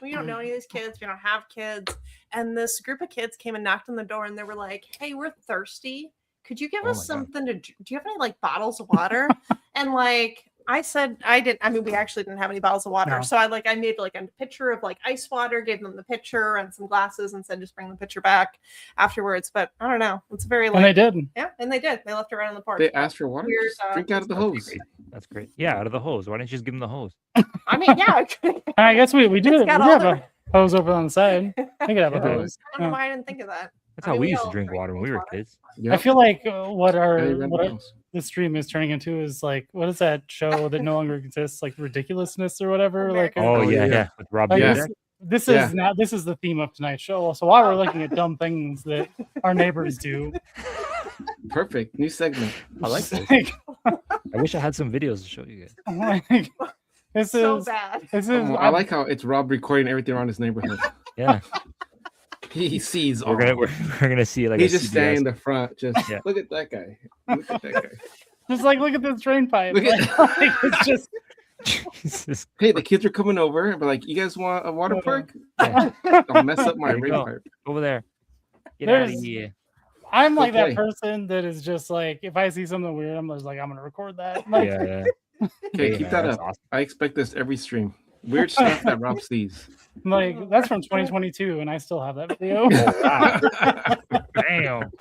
Speaker 2: We don't know any of these kids. We don't have kids. And this group of kids came and knocked on the door, and they were like, "Hey, we're thirsty. Could you give
Speaker 4: Oh
Speaker 2: us
Speaker 4: my God.
Speaker 2: something to? Do you have any like bottles of water?" And like I said, I didn't. I mean, we actually didn't have any bottles of water.
Speaker 1: No.
Speaker 2: So I made like a pitcher of like ice water, gave them the pitcher and some glasses, and said just bring the pitcher back afterwards. But I don't know. It's very
Speaker 1: And they
Speaker 2: like
Speaker 1: did.
Speaker 2: yeah, and they did. They left it right on the porch.
Speaker 3: They asked for water.
Speaker 2: Weird,
Speaker 3: Just drink out of the
Speaker 4: That's
Speaker 3: hose.
Speaker 4: great. That's great. Yeah, out of the hose. Why didn't you just give him the hose?
Speaker 2: I mean, yeah.
Speaker 1: And I guess we do.
Speaker 2: It's
Speaker 1: We do
Speaker 2: got all
Speaker 1: have
Speaker 2: the-
Speaker 1: a hose over on the side. I could have a
Speaker 4: Yeah.
Speaker 1: hose.
Speaker 2: I don't know why I didn't think of that.
Speaker 4: That's
Speaker 2: I
Speaker 4: how
Speaker 2: mean,
Speaker 4: we
Speaker 2: we
Speaker 4: used to
Speaker 2: all
Speaker 4: drink
Speaker 2: drink
Speaker 4: water when we were
Speaker 2: water.
Speaker 4: kids.
Speaker 3: Yep.
Speaker 1: I feel like what
Speaker 3: Yeah, you ran the
Speaker 1: what
Speaker 3: house.
Speaker 1: the stream is turning into is like what is that show that no longer exists, like ridiculousness or whatever. Like
Speaker 2: American
Speaker 4: Oh,
Speaker 3: Oh,
Speaker 4: yeah,
Speaker 3: yeah.
Speaker 4: yeah. With Rob
Speaker 1: like,
Speaker 3: Yeah.
Speaker 1: this
Speaker 3: Yeah.
Speaker 1: is now this is the theme of tonight's show. So while we're looking at dumb things that our neighbors do,
Speaker 3: Perfect. New segment.
Speaker 4: I like this.
Speaker 1: like,
Speaker 4: I wish I had some videos to show you guys.
Speaker 1: like, this
Speaker 2: So
Speaker 1: is
Speaker 2: bad.
Speaker 1: this is
Speaker 3: I like how it's Rob recording everything around his neighborhood.
Speaker 4: Yeah,
Speaker 3: He sees all.
Speaker 4: we're gonna see like
Speaker 3: He's
Speaker 4: a
Speaker 3: just
Speaker 4: CBS.
Speaker 3: standing in the front. Just
Speaker 4: Yeah.
Speaker 3: look at that guy. Look at that guy.
Speaker 1: just like look at this drain pipe.
Speaker 3: Look at-
Speaker 1: Like, it's just
Speaker 4: Jesus.
Speaker 3: Hey, the kids are coming over. But like, you guys want a water
Speaker 1: Whatever.
Speaker 3: park? Don't mess up my
Speaker 4: There you
Speaker 3: rain
Speaker 4: go.
Speaker 3: pipe.
Speaker 4: Over there. Get out of
Speaker 1: There's-
Speaker 4: here.
Speaker 1: I'm
Speaker 3: Go
Speaker 1: like that
Speaker 3: play.
Speaker 1: person that is just like if I see something weird, I'm just like I'm gonna record that. Like,
Speaker 4: Yeah, yeah.
Speaker 3: Okay,
Speaker 4: Hey,
Speaker 3: keep
Speaker 4: man,
Speaker 3: that
Speaker 4: that's
Speaker 3: up.
Speaker 4: awesome.
Speaker 3: I expect this every stream. Weird stuff that Rob sees.
Speaker 1: like that's from 2022, and I still have that video.
Speaker 4: Damn.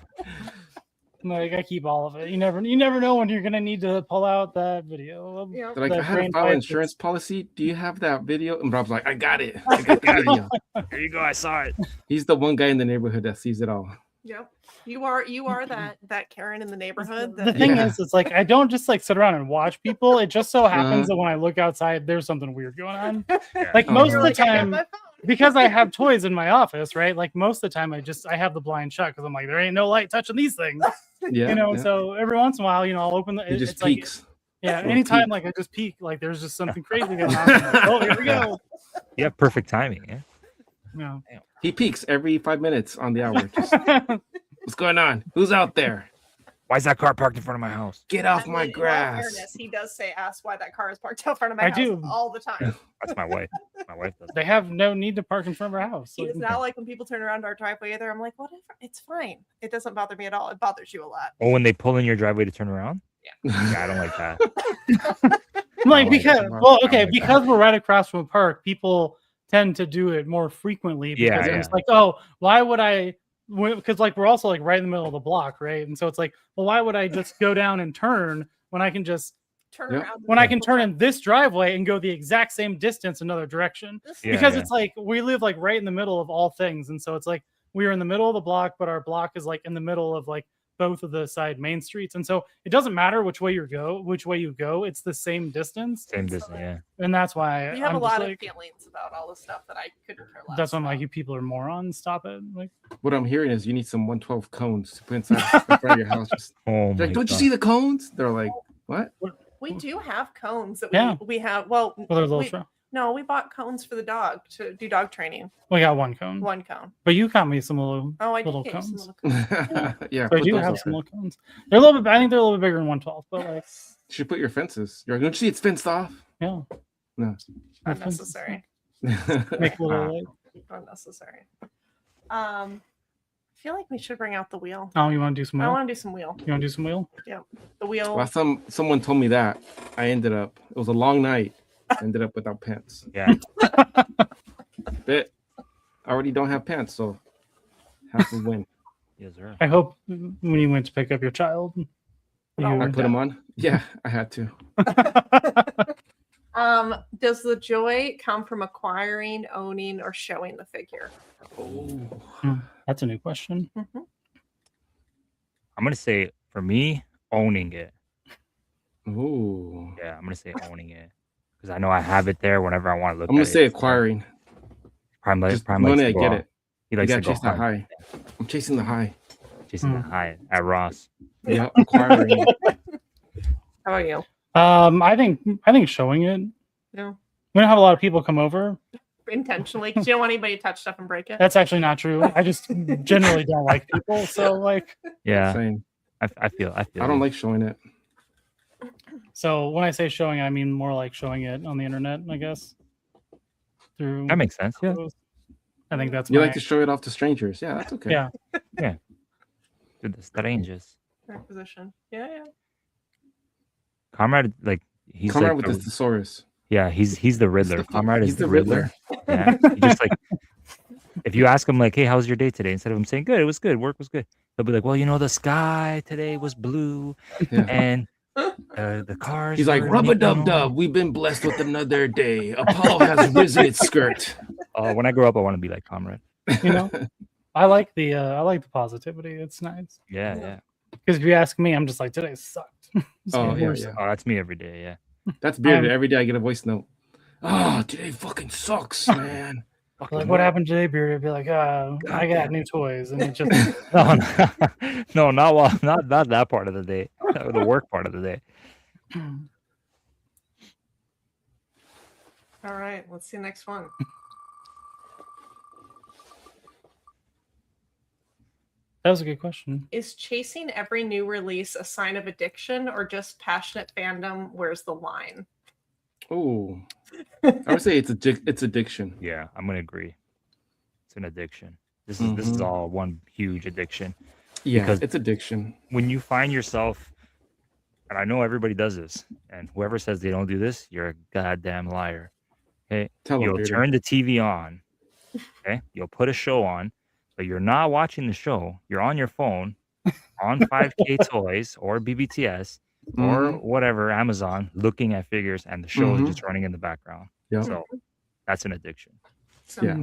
Speaker 1: Like I keep all of it. You never know when you're gonna need to pull out that video. of
Speaker 2: Yeah.
Speaker 3: They're like,
Speaker 1: that
Speaker 3: I had to
Speaker 1: drain
Speaker 3: file
Speaker 1: pipe
Speaker 3: insurance policy. Do you have that video? And Rob's like, I got it. I got the video.
Speaker 4: There you go. I saw it.
Speaker 3: He's the one guy in the neighborhood that sees it all.
Speaker 2: Yep. You are that Karen in the neighborhood.
Speaker 1: The
Speaker 2: That,
Speaker 1: thing
Speaker 3: Yeah.
Speaker 1: is, it's like I don't just like sit around and watch people. It just so happens
Speaker 3: Uh-huh.
Speaker 1: that when I look outside, there's something weird going on.
Speaker 4: Yeah.
Speaker 1: Like
Speaker 3: Oh,
Speaker 1: most
Speaker 3: you're
Speaker 1: of the
Speaker 2: like, I got
Speaker 1: time,
Speaker 2: my phone.
Speaker 1: because I have toys in my office, right? Like most of the time, I have the blind shut because I'm like, there ain't no light touching these things,
Speaker 3: Yeah.
Speaker 1: you know.
Speaker 3: yeah.
Speaker 1: So every once in a while, I'll open the.
Speaker 3: He just
Speaker 1: it's like,
Speaker 3: peeks.
Speaker 1: yeah,
Speaker 3: Little
Speaker 1: anytime
Speaker 3: peek.
Speaker 1: like I just peek, like there's just something crazy going on. I'm like, oh, here we go.
Speaker 4: You have perfect timing. Yeah.
Speaker 1: No.
Speaker 3: He peeks every 5 minutes on the hour. Just, what's going on? Who's out there?
Speaker 4: Why is that car parked in front of my house?
Speaker 3: Get off
Speaker 2: I
Speaker 3: my
Speaker 2: mean, in all
Speaker 3: grass.
Speaker 2: fairness, he does say, "Ask why that car is parked out front of my
Speaker 1: I
Speaker 2: house
Speaker 1: do.
Speaker 2: all the time."
Speaker 4: That's my wife. My wife does.
Speaker 1: They have no need to park in front of our house.
Speaker 2: He does not like when people turn around our driveway either. I'm like, whatever, it's fine. It doesn't bother me at all. It bothers you a lot.
Speaker 4: Oh, when they pull in your driveway to turn around?
Speaker 3: Yeah.
Speaker 4: Yeah, I don't like that.
Speaker 1: I'm like
Speaker 4: Oh,
Speaker 1: because
Speaker 3: wow.
Speaker 1: well,
Speaker 4: Oh
Speaker 1: okay,
Speaker 4: my
Speaker 1: because we're right across from a park, people tend to do it more frequently because
Speaker 4: Yeah,
Speaker 1: it's
Speaker 4: yeah.
Speaker 1: like, oh, why would I? Because like we're also like right in the middle of the block, right? And so it's like, well, why would I just go down and turn when I can just
Speaker 2: Turn
Speaker 3: Yep.
Speaker 2: around.
Speaker 1: when I can turn in this driveway and go the exact same distance another direction?
Speaker 4: Yeah,
Speaker 1: Because
Speaker 4: yeah.
Speaker 1: it's like we live like right in the middle of all things, and so it's like we're in the middle of the block, but our block is like in the middle of like both of the side main streets, and so it doesn't matter which way you go, it's the same distance,
Speaker 4: Same distance. Yeah.
Speaker 1: and that's why
Speaker 2: You have
Speaker 1: I'm
Speaker 2: a
Speaker 1: just
Speaker 2: lot
Speaker 1: like,
Speaker 2: of feelings about all the stuff that I couldn't care less.
Speaker 1: that's why I'm like,
Speaker 2: about.
Speaker 1: you people are morons. Stop it. Like,
Speaker 3: What I'm hearing is you need some 112 cones to put inside in front of your house. Just,
Speaker 4: Oh my
Speaker 3: like, don't you
Speaker 4: God.
Speaker 3: see the cones? They're like, what?
Speaker 2: We do have cones that
Speaker 1: Yeah.
Speaker 2: we have. Well,
Speaker 1: well, there's a
Speaker 2: we,
Speaker 1: little
Speaker 2: no, we bought cones for the dog to do dog training.
Speaker 1: we got one cone,
Speaker 2: One cone.
Speaker 1: but you got me some little
Speaker 2: Oh, I did
Speaker 1: little
Speaker 2: get you some
Speaker 1: cones.
Speaker 2: little cones.
Speaker 3: Yeah.
Speaker 1: So I
Speaker 3: put
Speaker 1: do
Speaker 3: those
Speaker 1: have
Speaker 3: up
Speaker 1: some
Speaker 3: there.
Speaker 1: little cones. They're a little bit. I think they're a little bit bigger than 112, but like,
Speaker 3: You should put your fences. You're like, don't you see it's fenced off?
Speaker 1: yeah,
Speaker 3: No.
Speaker 2: Unnecessary.
Speaker 1: make a little like,
Speaker 2: Unnecessary. I feel like we should bring out the wheel.
Speaker 1: oh, you want to do some
Speaker 2: I
Speaker 1: wheel?
Speaker 2: want to do some wheel.
Speaker 1: You want to do some wheel?
Speaker 2: The wheel.
Speaker 3: Last time someone told me that, I ended up, it was a long night. I ended up without pants.
Speaker 4: Yeah.
Speaker 3: But I already don't have pants, so have to win.
Speaker 4: Yes, sir.
Speaker 1: I hope when you went to pick up your child, you
Speaker 3: I put them on. Yeah, I had to.
Speaker 2: Does the joy come from acquiring, owning, or showing the figure?
Speaker 3: Oh.
Speaker 1: That's a new question.
Speaker 2: Mhm.
Speaker 4: I'm gonna say for me, owning it.
Speaker 3: Ooh.
Speaker 4: Yeah, I'm gonna say owning it because I know I have it there whenever I want to look.
Speaker 3: I'm gonna
Speaker 4: at
Speaker 3: say
Speaker 4: it.
Speaker 3: acquiring.
Speaker 4: Prime
Speaker 3: Just
Speaker 4: likes
Speaker 3: money,
Speaker 4: to
Speaker 3: I
Speaker 4: go
Speaker 3: get
Speaker 4: out.
Speaker 3: it.
Speaker 4: He
Speaker 3: You
Speaker 4: likes to
Speaker 3: gotta
Speaker 4: go
Speaker 3: chase that
Speaker 4: hunt,
Speaker 3: high. I'm chasing the high.
Speaker 4: chasing the high at Ross.
Speaker 3: Yeah, acquiring.
Speaker 2: How about you?
Speaker 1: I think showing it.
Speaker 2: No.
Speaker 1: We don't have a lot of people come over,
Speaker 2: intentionally because you don't want anybody to touch stuff and break it.
Speaker 1: That's actually not true. I just generally don't like people. So like,
Speaker 4: Yeah,
Speaker 3: Same.
Speaker 4: I feel.
Speaker 3: I don't like showing it.
Speaker 1: so when I say showing, I mean more like showing it on the internet, I guess. Through
Speaker 4: That makes sense. Yeah,
Speaker 1: photos. I think that's
Speaker 3: You
Speaker 1: my
Speaker 3: like to show it off to strangers. Yeah, that's okay.
Speaker 1: yeah.
Speaker 4: to the strangers.
Speaker 2: Requisition. Yeah.
Speaker 4: Comrade, like he's
Speaker 3: Come
Speaker 4: like
Speaker 3: out with
Speaker 4: the-
Speaker 3: this thesaurus.
Speaker 4: yeah, he's the Riddler. Comrade
Speaker 3: He's
Speaker 4: is the Riddler. Yeah, he just like if you ask him like, "Hey, how's your day today?" Instead of him saying, "Good, it was good, work was good," he'll be like, "Well, you know, the sky today was blue,
Speaker 3: Yeah.
Speaker 4: and the cars."
Speaker 3: He's like,
Speaker 4: were,
Speaker 3: rub a
Speaker 4: you
Speaker 3: dub
Speaker 4: know."
Speaker 3: dub. We've been blessed with another day. Apollo has risen its skirt.
Speaker 4: When I grow up, I want to be like Comrade.
Speaker 1: You know, I like the positivity. It's nice
Speaker 4: Yeah.
Speaker 1: because if you ask me, I'm just like today sucked. It's
Speaker 3: Oh,
Speaker 1: the
Speaker 3: yeah,
Speaker 1: worst.
Speaker 3: yeah.
Speaker 4: Oh, that's me every day. Yeah.
Speaker 3: That's bearded. Every day I get a voice note. Oh, today fucking sucks, man.
Speaker 1: Like what happened today, Beard? I'd be like, I got new toys, and it just
Speaker 4: No, not that part of the day. The work part of the day.
Speaker 2: All right. Let's see the next one.
Speaker 1: that was a good question.
Speaker 2: Is chasing every new release a sign of addiction or just passionate fandom? Where's the line?
Speaker 3: Oh, I would say it's addiction.
Speaker 4: Yeah, I'm gonna agree. It's an addiction. This is all one huge addiction.
Speaker 3: Yeah,
Speaker 4: Because-
Speaker 3: it's addiction.
Speaker 4: When you find yourself, and I know everybody does this, and whoever says they don't do this, you're a goddamn liar. Okay,
Speaker 3: Tell 'em,
Speaker 4: you'll
Speaker 3: Bearded.
Speaker 4: turn the TV on. Okay, you'll put a show on, but you're not watching the show. You're on your phone, on 5K Toys or BBTS or whatever Amazon, looking at figures, and the show is just running in the background.
Speaker 3: Yep.
Speaker 4: So that's an addiction.
Speaker 2: So,
Speaker 3: Yeah.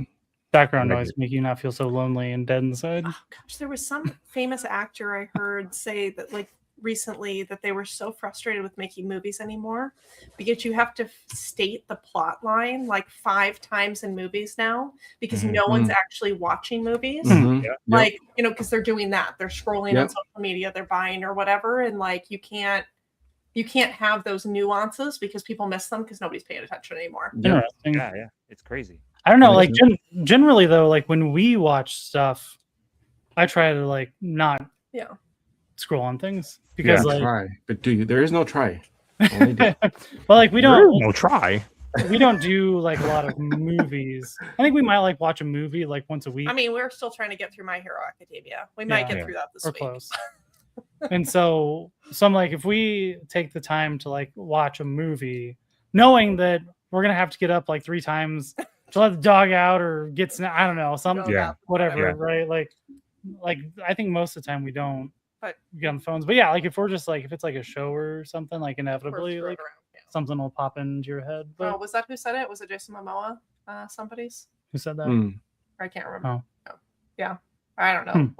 Speaker 1: Background
Speaker 4: Like
Speaker 1: noise make you not feel so lonely and dead inside.
Speaker 2: oh, gosh, there was some famous actor I heard say that like recently that they were so frustrated with making movies anymore because you have to state the plot line like 5 times in movies now because no one's actually watching movies.
Speaker 3: Mhm.
Speaker 4: Yeah.
Speaker 3: Yep.
Speaker 2: Like, you know, because they're doing that. They're scrolling on
Speaker 3: Yep.
Speaker 2: social media, they're buying or whatever. And like you can't have those nuances because people miss them because nobody's paying attention anymore.
Speaker 3: Yep.
Speaker 1: Interesting.
Speaker 4: Yeah, it's crazy.
Speaker 1: I don't know. Like
Speaker 3: Amazing.
Speaker 1: generally though, like when we watch stuff, I try to like not
Speaker 2: Yeah.
Speaker 1: scroll on things because like
Speaker 3: Try, but do you? There is no try. Only do.
Speaker 1: well, like we don't
Speaker 4: No try.
Speaker 1: we don't do like a lot of movies. I think we might like watch a movie like once a week
Speaker 2: I mean, we're still trying to get through My Hero Academia. We might
Speaker 1: Yeah.
Speaker 2: get through that this
Speaker 1: or
Speaker 2: week.
Speaker 1: close. And so I'm like, if we take the time to like watch a movie, knowing that we're gonna have to get up like 3 times to let the dog out or get I don't know, something,
Speaker 4: Yeah.
Speaker 1: whatever,
Speaker 4: Yeah.
Speaker 1: right? Like I think most of the time we don't
Speaker 2: But-
Speaker 1: get on the phones. But yeah, like if we're just like if it's like a show or something, like
Speaker 2: We're
Speaker 1: inevitably
Speaker 2: screwing
Speaker 1: like
Speaker 2: around, yeah.
Speaker 1: something will pop into your head. But
Speaker 2: Oh, was that who said it? Was it Jason Momoa? Somebody's?
Speaker 1: who said that?
Speaker 3: Mm.
Speaker 2: I can't remember.
Speaker 1: Oh.
Speaker 2: No. Yeah. I don't know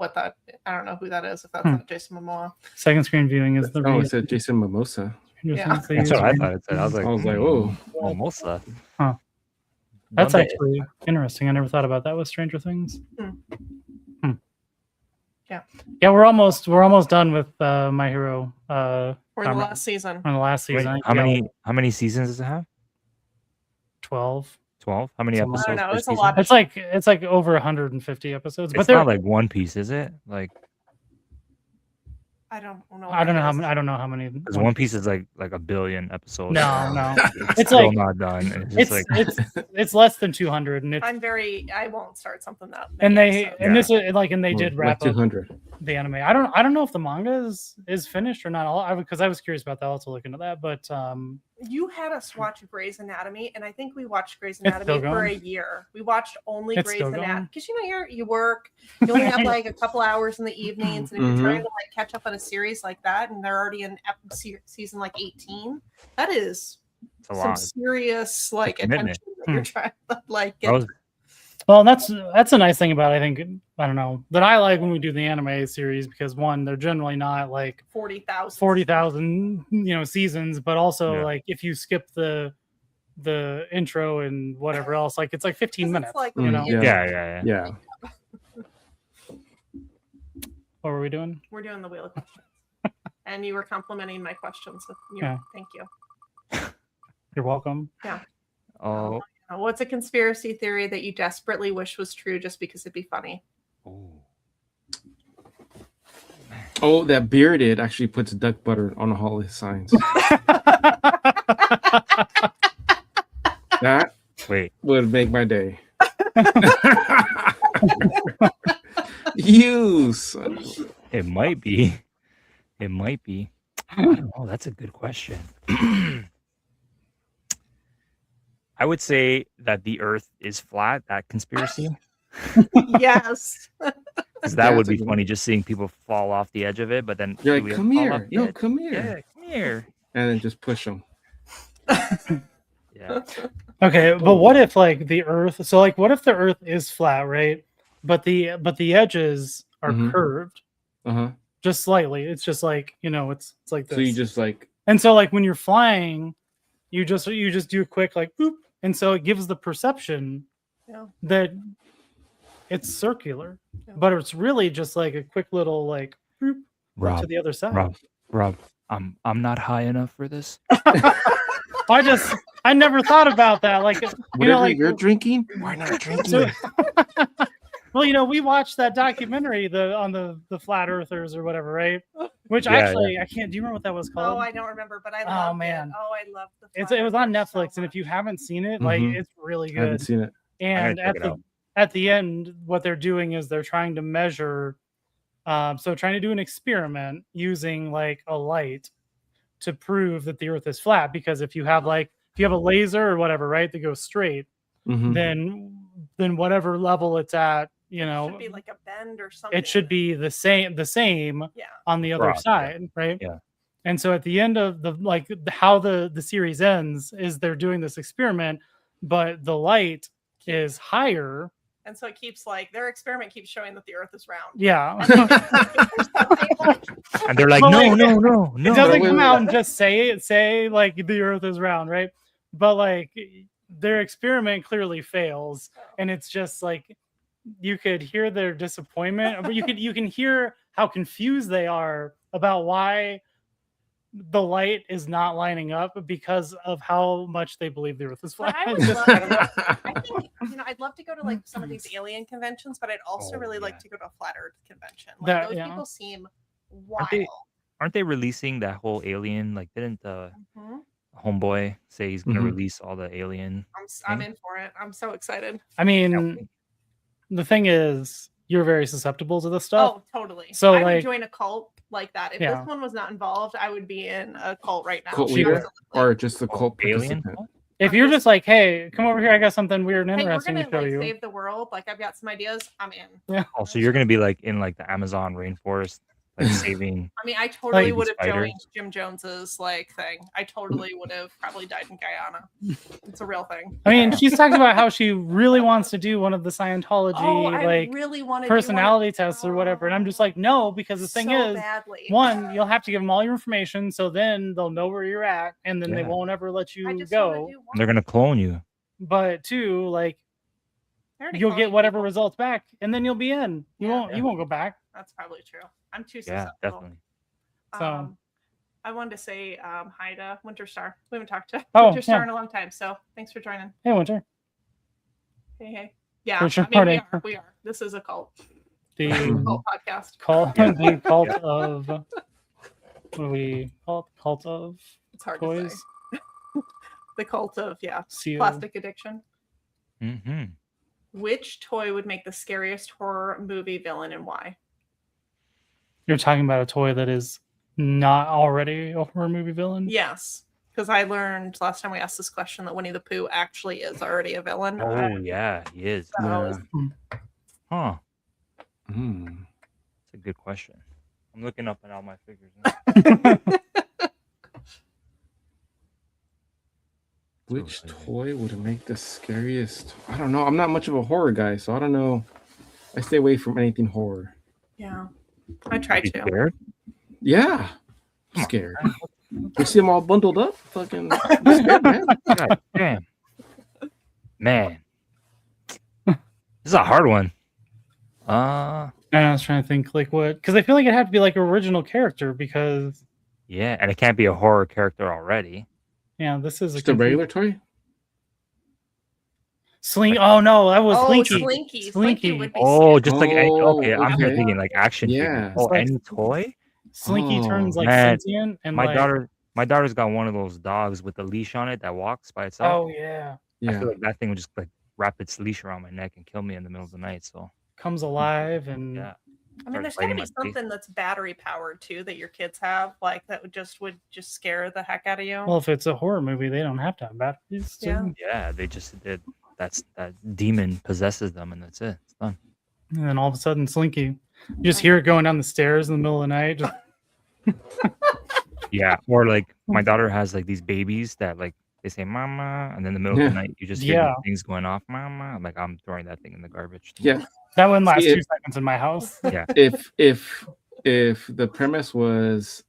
Speaker 2: I don't know who that is if that's not Jason Momoa.
Speaker 1: Second screen viewing is the
Speaker 3: Oh, it
Speaker 1: reason.
Speaker 3: said Jason Mimosa.
Speaker 2: Yeah.
Speaker 4: That's what I thought it said. I was like,
Speaker 3: I was like, oh,
Speaker 4: Mimosa.
Speaker 1: Huh. That's
Speaker 4: Monday.
Speaker 1: actually interesting. I never thought about that with Stranger Things.
Speaker 2: Yeah.
Speaker 1: Yeah, we're almost done with My Hero.
Speaker 2: Or the
Speaker 1: Comrade.
Speaker 2: last season.
Speaker 1: On the last
Speaker 4: Wait,
Speaker 1: season.
Speaker 4: how
Speaker 1: Yeah,
Speaker 4: many seasons does it have?
Speaker 1: 12.
Speaker 4: 12. How many
Speaker 1: Something like
Speaker 4: episodes?
Speaker 2: that.
Speaker 4: per
Speaker 2: It's a
Speaker 4: season?
Speaker 2: lot.
Speaker 1: It's like over 150 episodes, but
Speaker 4: It's
Speaker 1: they're
Speaker 4: not like One Piece, is it? Like,
Speaker 2: I don't know.
Speaker 1: I don't know how many.
Speaker 4: because One Piece is like a billion episodes.
Speaker 1: No.
Speaker 4: It's
Speaker 1: It's
Speaker 4: still
Speaker 1: like-
Speaker 4: not done. And it's just like
Speaker 1: It's less than 200 and it's
Speaker 2: I won't start something that
Speaker 1: and
Speaker 2: many
Speaker 1: they
Speaker 2: episodes.
Speaker 1: and this is like and they
Speaker 3: well,
Speaker 1: did
Speaker 3: like
Speaker 1: wrap up
Speaker 3: 200.
Speaker 1: the anime. I don't know if the manga is finished or not. Because I was curious about that. I'll also look into that. But
Speaker 2: You had us watch Grey's Anatomy, and I think we watched Grey's
Speaker 1: It's
Speaker 2: Anatomy
Speaker 1: still
Speaker 2: for a
Speaker 1: going?
Speaker 2: year. We watched only
Speaker 1: It's
Speaker 2: Grey's
Speaker 1: still going?
Speaker 2: Anatomy because you work, you only have like a couple hours in the evenings, and if you're trying to like catch up on a series like that, and they're already in season like 18, that is
Speaker 4: it's a
Speaker 2: some
Speaker 4: lot.
Speaker 2: serious like
Speaker 4: commitment.
Speaker 2: attention that you're trying to like
Speaker 4: That
Speaker 2: get.
Speaker 4: was-
Speaker 1: well, that's a nice thing about I think I don't know that I like when we do the anime series because one they're generally not like
Speaker 2: 40,000.
Speaker 1: seasons, but also
Speaker 4: Yeah.
Speaker 1: like if you skip the intro and whatever else, like it's like 15
Speaker 2: 'Cause it's
Speaker 1: minutes.
Speaker 2: like
Speaker 1: you know,
Speaker 3: Yeah.
Speaker 4: Yeah.
Speaker 3: Yeah.
Speaker 1: what were we doing?
Speaker 2: We're doing the wheel of questions, and you were complimenting my questions. With
Speaker 1: Yeah.
Speaker 2: Thank you.
Speaker 1: You're welcome.
Speaker 4: Oh,
Speaker 2: What's a conspiracy theory that you desperately wish was true just because it'd be funny?
Speaker 3: Oh, that Bearded actually puts duck butter on all his signs. That would make my day. You son.
Speaker 4: It might be. It might be. I don't know. That's a good question. I would say that the Earth is flat. That conspiracy.
Speaker 2: Yes.
Speaker 4: Because that would be funny, just seeing people fall off the edge of it. But then
Speaker 3: you're like, come here, no, come here,
Speaker 4: yeah, come here,
Speaker 3: and then just push them.
Speaker 4: Yeah.
Speaker 1: Okay, but what if like the Earth? So like, what if the Earth is flat, right? But the edges are curved, just slightly. It's just like it's like this.
Speaker 3: So you just like,
Speaker 1: and so like when you're flying, you just do a quick like boop, and so it gives the perception that it's circular, but it's really just like a quick little like boop to the other side.
Speaker 4: Rob, I'm not high enough for this.
Speaker 1: I never thought about that. Like,
Speaker 3: like you're drinking, we're not drinking.
Speaker 1: So, well, we watched that documentary on the flat earthers or whatever, right? Which I can't. Do you remember what that was called?
Speaker 2: Oh, I don't remember, but I love it. Oh, I love the.
Speaker 1: It was on Netflix, and if you haven't seen it, like it's really good.
Speaker 3: I haven't seen it.
Speaker 1: And at the end, what they're doing is they're trying to measure. So trying to do an experiment using like a light to prove that the Earth is flat, because if you have a laser or whatever, right, that goes straight, then whatever level it's at,
Speaker 2: it should be like a bend or something.
Speaker 1: it should be the same on the other side, right?
Speaker 4: Yeah.
Speaker 1: And so at the end of how the series ends is they're doing this experiment, but the light is higher.
Speaker 2: And so it keeps their experiment keeps showing that the Earth is round.
Speaker 1: Yeah.
Speaker 4: And they're like, no.
Speaker 1: It doesn't come out and just say like the Earth is round, right? But like their experiment clearly fails, and it's just like you could hear their disappointment, but you can hear how confused they are about why the light is not lining up because of how much they believe the Earth is flat.
Speaker 2: I think I'd love to go to some of these alien conventions, but I'd also really like to go to a flat Earth convention. Those people seem wild.
Speaker 4: Aren't they releasing that whole alien? Like, didn't homeboy say he's gonna release all the alien?
Speaker 2: I'm in for it. I'm so excited.
Speaker 1: I mean, the thing is, you're very susceptible to this stuff.
Speaker 2: Oh, totally.
Speaker 1: So
Speaker 2: I would join a cult like that. If this one was not involved, I would be in a cult right now.
Speaker 3: Cult leader or just the cult
Speaker 4: alien?
Speaker 1: If you're just like, hey, come over here, I got something weird and interesting to show you.
Speaker 2: Save the world. Like, I've got some ideas. I'm in.
Speaker 1: Yeah.
Speaker 4: Oh, so you're gonna be like in like the Amazon rainforest, like saving.
Speaker 2: I mean, I totally would have joined Jim Jones's thing. I totally would have probably died in Guyana. It's a real thing.
Speaker 1: I mean, she's talked about how she really wants to do one of the Scientology
Speaker 2: really
Speaker 1: personality tests or whatever, and I'm just like, no, because the thing is, one, you'll have to give them all your information, so then they'll know where you're at, and then they won't ever let you go.
Speaker 4: They're gonna clone you.
Speaker 1: But two, you'll get whatever results back, and then you'll be in. You won't go back.
Speaker 2: That's probably true. I'm too susceptible.
Speaker 4: Yeah, definitely.
Speaker 1: So
Speaker 2: I wanted to say hi to Winter Star. We haven't talked to Winter Star in a long time, so thanks for joining.
Speaker 1: Hey, Winter.
Speaker 2: Hey. Yeah, we are. This is a cult.
Speaker 1: The
Speaker 2: cult podcast.
Speaker 1: The cult of what do we call it? Cult of
Speaker 2: it's hard
Speaker 1: toys.
Speaker 2: To say. The cult of plastic addiction.
Speaker 4: Mm-hmm.
Speaker 2: Which toy would make the scariest horror movie villain and why?
Speaker 1: You're talking about a toy that is not already a horror movie villain?
Speaker 2: Yes. Because I learned last time we asked this question that Winnie the Pooh actually is already a villain.
Speaker 4: Oh, yeah, he is. Huh. That's a good question. I'm looking up at all my figures now.
Speaker 3: Which toy would make the scariest? I don't know. I'm not much of a horror guy, so I don't know. I stay away from anything horror.
Speaker 2: Yeah. I try to.
Speaker 4: Scared?
Speaker 3: Yeah. I'm scared. You see them all bundled up? Fucking scared, man.
Speaker 4: God damn. Man. This is a hard one.
Speaker 1: I was trying to think what, because I feel like it had to be like an original character because.
Speaker 4: Yeah, and it can't be a horror character already.
Speaker 1: Yeah, this is
Speaker 3: just a regular toy.
Speaker 1: Sling. Oh no, that was
Speaker 2: Oh,
Speaker 1: Slinky.
Speaker 2: Slinky.
Speaker 1: Slinky.
Speaker 2: Slinky would be
Speaker 4: Oh,
Speaker 2: sick.
Speaker 4: just like any, okay, I'm
Speaker 3: okay.
Speaker 4: thinking like action figure.
Speaker 3: Yeah.
Speaker 4: Oh,
Speaker 1: It's like-
Speaker 4: any toy?
Speaker 1: Slinky turns
Speaker 3: Oh,
Speaker 1: like
Speaker 4: man,
Speaker 1: sentient and
Speaker 4: My
Speaker 1: like.
Speaker 4: daughter's got one of those dogs with the leash on it that walks by itself.
Speaker 1: Oh yeah.
Speaker 4: I
Speaker 3: Yeah.
Speaker 4: feel like that thing would just like wrap its leash around my neck and kill me in the middle of the night. So
Speaker 1: Comes alive and
Speaker 4: yeah,
Speaker 2: I mean,
Speaker 4: starts
Speaker 2: there's
Speaker 4: biting
Speaker 2: gotta be
Speaker 4: my face.
Speaker 2: something that's battery powered too that your kids have, like that would just scare the heck out of you.
Speaker 1: well, if it's a horror movie, they don't have to have batteries. So.
Speaker 2: Yeah.
Speaker 4: Yeah, they just did. That demon possesses them, and that's it. It's done.
Speaker 1: And then all of a sudden, Slinky, you just hear it going down the stairs in the middle of the night. Just,
Speaker 4: Yeah, or like my daughter has like these babies that like they say "mama," and then in the middle of the night you just hear
Speaker 1: Yeah.
Speaker 4: these things going off, "mama." I'm like, I'm throwing that thing in the garbage.
Speaker 3: Yeah.
Speaker 1: that wouldn't last
Speaker 3: See,
Speaker 1: 2 seconds in my house.
Speaker 4: Yeah.
Speaker 3: If the premise was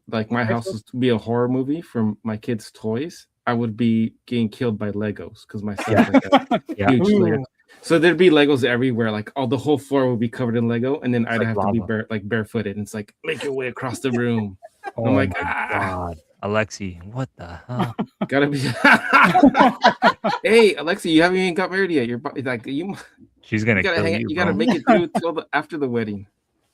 Speaker 3: like my house was to be a horror movie from my kids' toys, I would be getting killed by Legos because my son's like a
Speaker 4: Yeah.
Speaker 3: huge
Speaker 1: Ooh.
Speaker 3: Lego. So there'd be Legos everywhere, like the whole floor would be covered in Lego, and then I'd
Speaker 4: like
Speaker 3: have to be
Speaker 4: lava.
Speaker 3: barefooted, and it's like make your way across the room.
Speaker 4: Oh
Speaker 3: I'm like,
Speaker 4: my god, Alexi, what the hell?
Speaker 3: Gotta be. Hey, Alexi, you haven't even got married yet. You're like you
Speaker 4: She's gonna
Speaker 3: gotta
Speaker 4: kill
Speaker 3: hang.
Speaker 4: you.
Speaker 3: You gotta
Speaker 4: bro.
Speaker 3: make it through till after the wedding.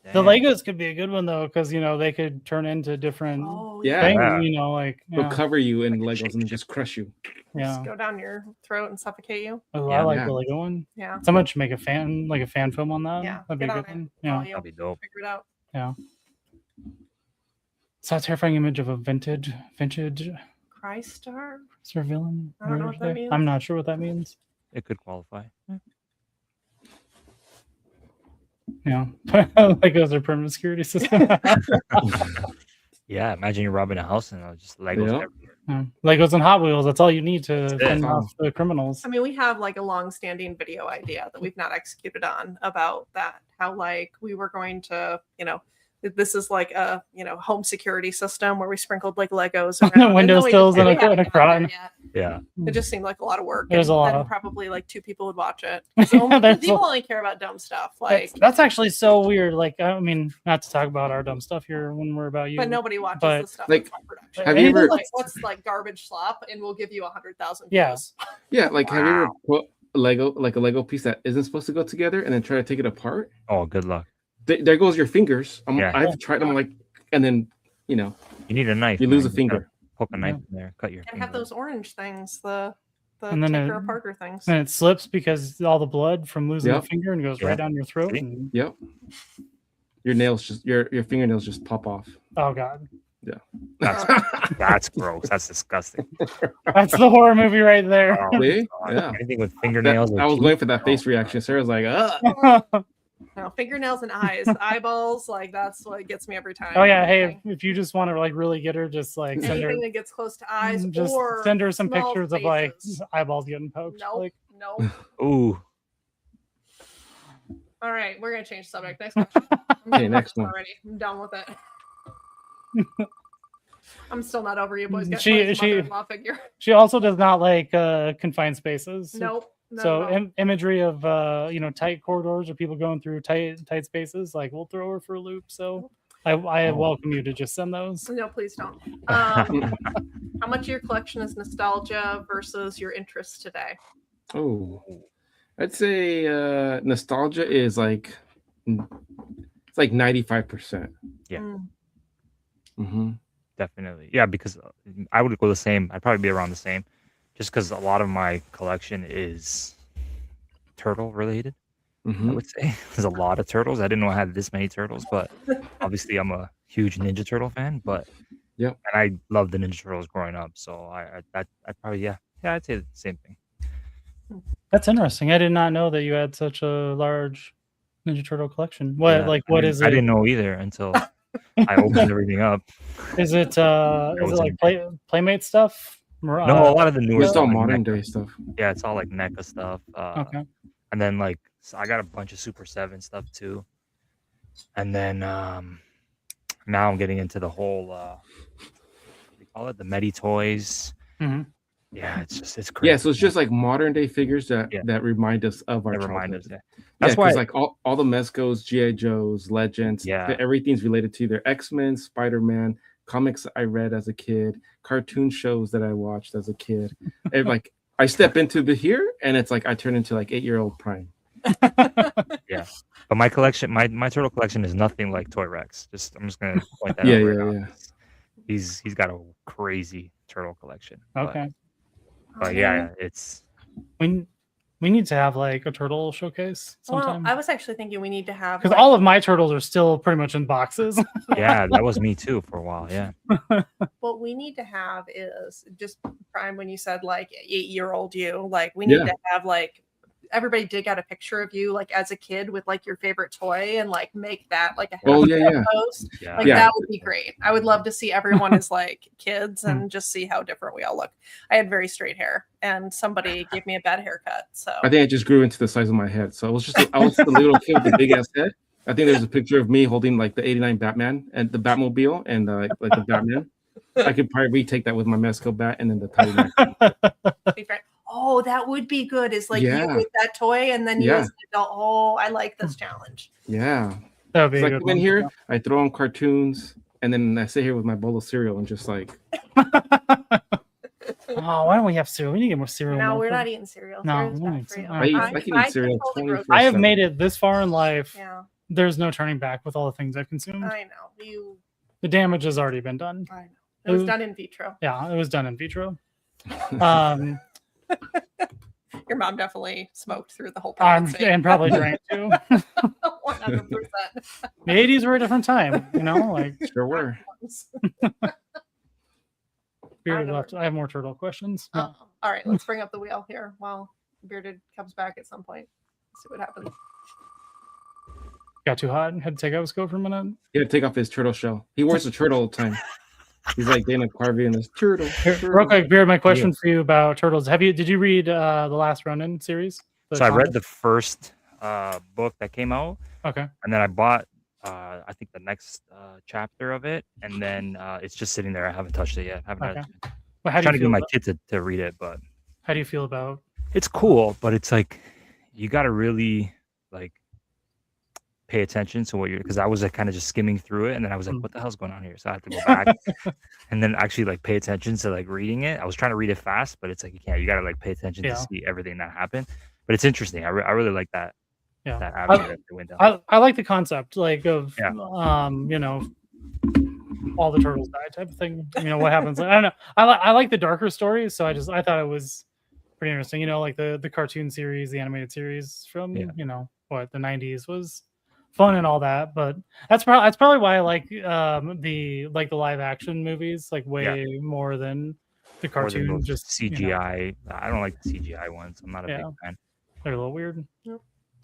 Speaker 1: The
Speaker 4: Damn.
Speaker 1: Legos could be a good one though, because they could turn into different
Speaker 2: Oh
Speaker 3: Yeah.
Speaker 1: things.
Speaker 4: Yeah.
Speaker 1: Like
Speaker 3: They'll cover you in Legos
Speaker 4: shake
Speaker 3: and then
Speaker 4: shit.
Speaker 3: just crush you.
Speaker 2: Just go down your throat and suffocate you.
Speaker 1: Oh,
Speaker 4: Yeah.
Speaker 1: I like
Speaker 3: Yeah.
Speaker 1: the Lego one.
Speaker 2: Yeah.
Speaker 1: Someone should make a fan film on that.
Speaker 2: Yeah,
Speaker 1: That'd be a
Speaker 2: get
Speaker 1: good
Speaker 2: on it.
Speaker 1: one.
Speaker 2: Oh,
Speaker 1: Yeah.
Speaker 2: you'll
Speaker 4: That'd be dope.
Speaker 2: figure it out.
Speaker 1: It's that terrifying image of a vintage
Speaker 2: Crystar?
Speaker 1: villain.
Speaker 2: I don't know what that means.
Speaker 1: I'm not sure what that means.
Speaker 4: It could qualify.
Speaker 1: Yeah. Legos are permanent security system.
Speaker 4: Yeah, imagine you're robbing a house and just Legos
Speaker 3: Yeah.
Speaker 4: everywhere.
Speaker 1: Yeah. Legos and Hot Wheels. That's all you need to
Speaker 4: it.
Speaker 1: fend off the criminals.
Speaker 2: I mean, we have like a long-standing video idea that we've not executed on about that. How like we were going to, this is like a home security system where we sprinkled like Legos
Speaker 1: On the
Speaker 2: around,
Speaker 1: windowsills
Speaker 2: and
Speaker 1: and
Speaker 2: we haven't
Speaker 1: a
Speaker 2: gotten
Speaker 1: crowd.
Speaker 2: there yet.
Speaker 4: Yeah.
Speaker 2: It just seemed like a lot of work.
Speaker 1: There's
Speaker 2: and
Speaker 1: a lot
Speaker 2: then
Speaker 1: of-
Speaker 2: probably like 2 people would watch it. So
Speaker 1: There's
Speaker 2: people
Speaker 1: a-
Speaker 2: only care about dumb stuff. Like,
Speaker 1: That's actually so weird. Like, I mean, not to talk about our dumb stuff here when we're about you.
Speaker 2: but nobody watches
Speaker 1: but,
Speaker 2: the stuff
Speaker 3: like,
Speaker 2: that's on production.
Speaker 3: have you ever-
Speaker 2: like, what's like garbage slop, and we'll give you 100,000 views.
Speaker 1: Yeah.
Speaker 3: Yeah, like have you ever put a Lego piece that isn't supposed to go together and then try to take it apart?
Speaker 4: Oh, good luck.
Speaker 3: There goes your fingers.
Speaker 4: Yeah.
Speaker 3: I've tried them like, and then
Speaker 4: You need a knife.
Speaker 3: you lose
Speaker 4: man.
Speaker 3: a finger.
Speaker 4: gotta Poke a knife in there, cut your
Speaker 2: And
Speaker 4: finger.
Speaker 2: have those orange things, the
Speaker 1: And then
Speaker 2: taker
Speaker 1: it-
Speaker 2: aparter things.
Speaker 1: And it slips because all the blood from losing
Speaker 3: Yep.
Speaker 1: the finger and goes
Speaker 4: Yeah.
Speaker 1: right down your throat.
Speaker 4: See?
Speaker 1: And,
Speaker 3: Yep. Your nails just your fingernails just pop off.
Speaker 1: oh god,
Speaker 4: That's gross. That's disgusting.
Speaker 1: that's the horror movie right there.
Speaker 4: Oh,
Speaker 3: See?
Speaker 4: God.
Speaker 3: Yeah.
Speaker 4: Anything with
Speaker 3: That-
Speaker 4: fingernails. or
Speaker 3: I was
Speaker 4: teeth?
Speaker 3: going for that
Speaker 4: Oh,
Speaker 3: face reaction. Sarah's like, ugh.
Speaker 2: No, fingernails and eyes, eyeballs, like that's what gets me every time.
Speaker 1: Oh yeah, hey,
Speaker 2: Anything-
Speaker 1: if you just want to like really get her, just like send her,
Speaker 2: anything that gets close to eyes,
Speaker 1: just
Speaker 2: or
Speaker 1: send her some
Speaker 2: small
Speaker 1: pictures of like
Speaker 2: faces.
Speaker 1: eyeballs getting poked.
Speaker 2: Nope,
Speaker 1: Like,
Speaker 2: nope.
Speaker 4: Ooh.
Speaker 2: All right, we're gonna change the subject. Next question. I'm
Speaker 3: Okay,
Speaker 2: done
Speaker 3: next
Speaker 2: with this
Speaker 3: one.
Speaker 2: already. I'm done with it. I'm still not over you boys. Get
Speaker 1: She-
Speaker 2: mother-in-law figure.
Speaker 1: she also does not like confined spaces.
Speaker 2: Nope. not
Speaker 1: So
Speaker 2: at all.
Speaker 1: imagery of tight corridors or people going through tight spaces, like we'll throw her for a loop. So I
Speaker 3: Oh.
Speaker 1: welcome you to just send those.
Speaker 2: No, please don't. How much of your collection is nostalgia versus your interests today?
Speaker 3: Oh, I'd say nostalgia is like it's like 95%.
Speaker 4: Yeah.
Speaker 2: Mm.
Speaker 3: Mm-hmm.
Speaker 4: Definitely. Yeah, because I would go the same. I'd probably be around the same. Just because a lot of my collection is turtle related, I
Speaker 3: Mm-hmm.
Speaker 4: would say. There's a lot of turtles. I didn't know I had this many turtles, but obviously I'm a huge Ninja Turtle fan. But
Speaker 3: Yep.
Speaker 4: and I loved the Ninja Turtles growing up. So I'd probably I'd say the same thing.
Speaker 1: That's interesting. I did not know that you had such a large Ninja Turtle collection. What
Speaker 4: Yeah,
Speaker 1: what
Speaker 4: I
Speaker 1: is
Speaker 4: I
Speaker 1: it?
Speaker 4: didn't know either until I opened everything up.
Speaker 1: Is it
Speaker 4: was
Speaker 1: like Playmate stuff?
Speaker 4: No, a lot of the newer
Speaker 3: It's all
Speaker 4: stuff, like
Speaker 3: modern
Speaker 4: NECA.
Speaker 3: day stuff.
Speaker 4: Yeah, it's all like NECA stuff.
Speaker 1: Okay.
Speaker 4: And then like so I got a bunch of Super 7 stuff too. And then now I'm getting into the whole what do you call it? The Medi toys.
Speaker 1: Mhm.
Speaker 4: Yeah, it's crazy.
Speaker 3: Yeah, so it's just like modern day figures that
Speaker 4: Yeah.
Speaker 3: that remind us of our
Speaker 4: That remind us.
Speaker 3: childhood.
Speaker 4: Yeah.
Speaker 3: That's
Speaker 4: That's why
Speaker 3: like all the Mezcos, GI Joes, Legends,
Speaker 4: Yeah.
Speaker 3: everything's related to either X-Men, Spider-Man, comics I read as a kid, cartoon shows that I watched as a kid. Like I step into the here, and it's like I turn into like 8-year-old Prime.
Speaker 4: Yeah, but my collection, my turtle collection is nothing like Toy Rex. I'm just gonna point that
Speaker 3: Yeah,
Speaker 4: out right
Speaker 3: yeah,
Speaker 4: now.
Speaker 3: yeah.
Speaker 4: He's got a crazy turtle collection.
Speaker 1: Okay.
Speaker 4: But yeah, it's
Speaker 1: We need to have like a turtle showcase
Speaker 2: Well,
Speaker 1: sometime.
Speaker 2: I was actually thinking we need to have
Speaker 1: Because
Speaker 2: like,
Speaker 1: all of my turtles are still pretty much in boxes.
Speaker 4: yeah, that was me too for a while. Yeah,
Speaker 2: what we need to have is just Prime when you said like 8-year-old you, like we need
Speaker 3: Yeah.
Speaker 2: to have like everybody dig out a picture of you like as a kid with like your favorite toy and like make that like a
Speaker 3: Oh,
Speaker 2: hashtag
Speaker 3: yeah.
Speaker 2: post.
Speaker 4: yeah.
Speaker 2: Like
Speaker 3: Yeah.
Speaker 2: that would be great. I would love to see everyone as like kids and just see how different we all look. I had very straight hair and somebody gave me a bad haircut. So
Speaker 3: I think I just grew into the size of my head. So I was the little kid with the big ass head. I think there's a picture of me holding like the '89 Batman and the Batmobile and like the Batman. I could probably retake that with my Mesco bat and then the tiny Mac.
Speaker 2: be frank. Oh, that would be good. Is like you
Speaker 3: Yeah.
Speaker 2: with that toy and then you
Speaker 3: Yeah.
Speaker 2: as an adult. Oh, I like this challenge.
Speaker 3: Yeah.
Speaker 1: That would be
Speaker 3: So
Speaker 1: a
Speaker 3: I
Speaker 1: good
Speaker 3: come in
Speaker 1: one.
Speaker 3: here, I throw on cartoons, and then I sit here with my bowl of cereal and just like,
Speaker 1: Oh, why don't we have cereal? We need to get more cereal.
Speaker 2: No,
Speaker 1: more
Speaker 2: we're
Speaker 1: for-
Speaker 2: not eating cereal.
Speaker 1: No,
Speaker 2: Cereal's
Speaker 1: we
Speaker 2: bad
Speaker 1: need
Speaker 2: for
Speaker 1: some-
Speaker 2: you.
Speaker 1: all right.
Speaker 3: I can eat cereal
Speaker 2: control the
Speaker 3: 24/7.
Speaker 1: I have made it this far in life.
Speaker 2: Yeah,
Speaker 1: There's no turning back with all the things I've consumed.
Speaker 2: I know. You.
Speaker 1: The damage has already been done.
Speaker 2: I know. It was
Speaker 1: Ooh.
Speaker 2: done in vitro.
Speaker 1: Yeah, it was done in vitro.
Speaker 2: Your mom definitely smoked through the whole
Speaker 1: And
Speaker 2: pregnancy.
Speaker 1: probably drank too.
Speaker 2: 100%.
Speaker 1: The 80s were a different time, you know, like
Speaker 3: Sure were.
Speaker 1: Bearded
Speaker 2: know.
Speaker 1: left. I have more turtle questions. No.
Speaker 2: All right, let's bring up the wheel here while Bearded comes back at some point. See what happens.
Speaker 1: Got too hot and had to take out his coat for a minute.
Speaker 3: He had to take off his turtle shell. He wears a turtle all the time. He's like Dana Carvey in this turtle.
Speaker 1: Real quick, Beard, my question for you about turtles. Did you read the last Ronin series?
Speaker 4: So I read the first book that came out,
Speaker 1: Okay.
Speaker 4: and then I bought I think the next chapter of it, and then it's just sitting there. I haven't touched it yet. Haven't had
Speaker 1: Okay.
Speaker 4: it.
Speaker 1: Well, how
Speaker 4: I'm
Speaker 1: do
Speaker 4: trying
Speaker 1: you
Speaker 4: to
Speaker 1: feel
Speaker 4: get my
Speaker 1: about,
Speaker 4: kid to read it, but
Speaker 1: how do you feel about
Speaker 4: it's cool. But it's like you got to really like pay attention to what you're, because I was like kind of just skimming through it, and then I was like, what the hell's going on here? So I had to go back and then actually like pay attention to like reading it. I was trying to read it fast, but it's like you can't. You got to like pay attention to see everything that happened. But it's interesting. I really like that.
Speaker 1: Yeah.
Speaker 4: That avenue that they went down.
Speaker 1: I like the concept like of
Speaker 4: Yeah.
Speaker 1: you know, all the turtles die type of thing. You know what happens? I don't know. I like the darker stories, so I thought it was pretty interesting. You know, like the cartoon series, the animated series from you know what the 90s was fun and all that. But that's probably why I like the live action movies like way more than the
Speaker 4: More than
Speaker 1: cartoon.
Speaker 4: those
Speaker 1: Just
Speaker 4: CGI.
Speaker 1: You know,
Speaker 4: I don't like the CGI ones. I'm not a big fan.
Speaker 1: they're a little weird.
Speaker 2: Yep.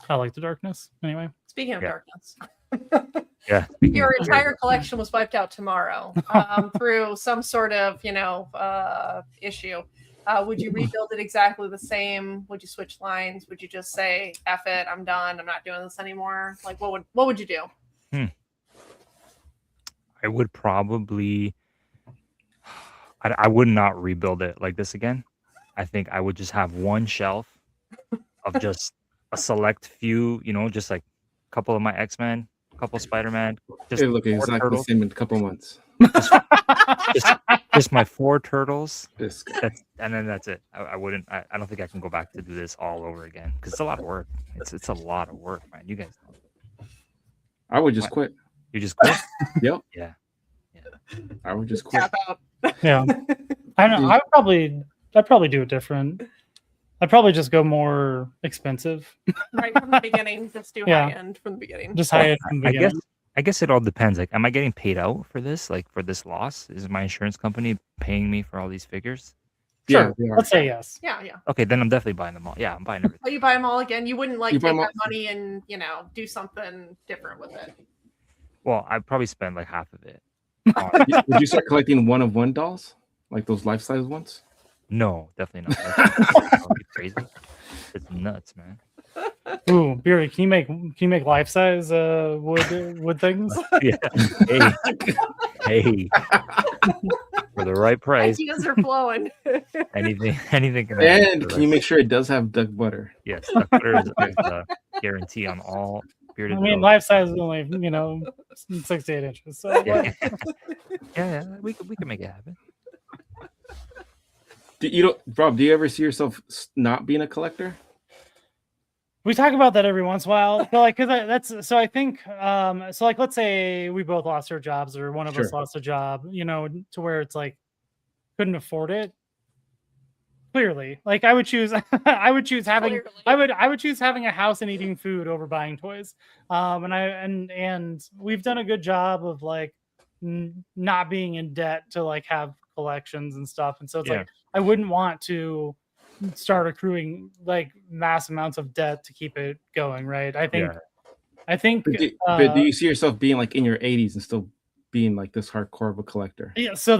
Speaker 1: I like the darkness anyway.
Speaker 2: Speaking of darkness,
Speaker 4: Yeah.
Speaker 2: your entire collection was wiped out tomorrow through some sort of, you know, issue. Would you rebuild it exactly the same? Would you switch lines? Would you just say, F it, I'm done, I'm not doing this anymore? Like, what would you do?
Speaker 4: I would probably, I would not rebuild it like this again. I think I would just have one shelf of just a select few, you know, just like a couple of my X-Men, a couple Spider-Man, just
Speaker 3: It look
Speaker 4: four
Speaker 3: exactly the
Speaker 4: turtles,
Speaker 3: same in a couple months.
Speaker 4: just my 4 turtles.
Speaker 3: This guy.
Speaker 4: And then that's it. I wouldn't. I don't think I can go back to do this all over again because it's a lot of work. It's a lot of work, man. You guys know.
Speaker 3: I would just quit.
Speaker 4: You just quit.
Speaker 3: Yep.
Speaker 4: Yeah.
Speaker 3: I would just quit.
Speaker 2: Tap out.
Speaker 1: Yeah, I don't know. I'd probably do it different. I'd probably just go more expensive.
Speaker 2: Right from the beginning, just do high end from the beginning.
Speaker 1: Just high end from the beginning.
Speaker 4: I guess it all depends. Like, am I getting paid out for this? Like, for this loss? Is my insurance company paying me for all these figures?
Speaker 1: Sure.
Speaker 3: Yeah,
Speaker 1: Let's say yes.
Speaker 2: Yeah.
Speaker 4: Okay, then I'm definitely buying them all. Yeah, I'm buying everything.
Speaker 2: But you buy them all again. You wouldn't like
Speaker 3: You
Speaker 2: take
Speaker 3: buy 'em
Speaker 2: that money and, you know, do something different with it.
Speaker 4: Well, I'd probably spend like half of it.
Speaker 3: Would you start collecting one-of-one dolls? Like those life-size ones?
Speaker 4: No, definitely not. That'd be crazy. It's nuts, man.
Speaker 1: Ooh, Beery, can you make life size wood things?
Speaker 4: Yeah. Hey. For the right price,
Speaker 2: Ideas are flowing.
Speaker 4: anything can happen.
Speaker 3: And can you make sure it does have duck butter?
Speaker 4: Yes, duck butter is a guarantee on all bearded.
Speaker 1: I mean,
Speaker 4: builds.
Speaker 1: life size is only 6 to 8 inches. So
Speaker 4: Yeah, we can make it happen.
Speaker 3: Rob, do you ever see yourself not being a collector?
Speaker 1: We talk about that every once in a while. So like, I think, so like, let's say we both lost our jobs or one of us
Speaker 3: Sure.
Speaker 1: lost a job, to where it's like, couldn't afford it. Clearly, like I would choose having, I would choose having a house and eating food over buying toys. And we've done a good job of like not being in debt to like have collections and stuff. And so it's like, I wouldn't want to start accruing like mass amounts of debt to keep it going, right? I think
Speaker 3: but do you see yourself being like in your 80s and still being like this hardcore of a collector?
Speaker 1: Yeah, so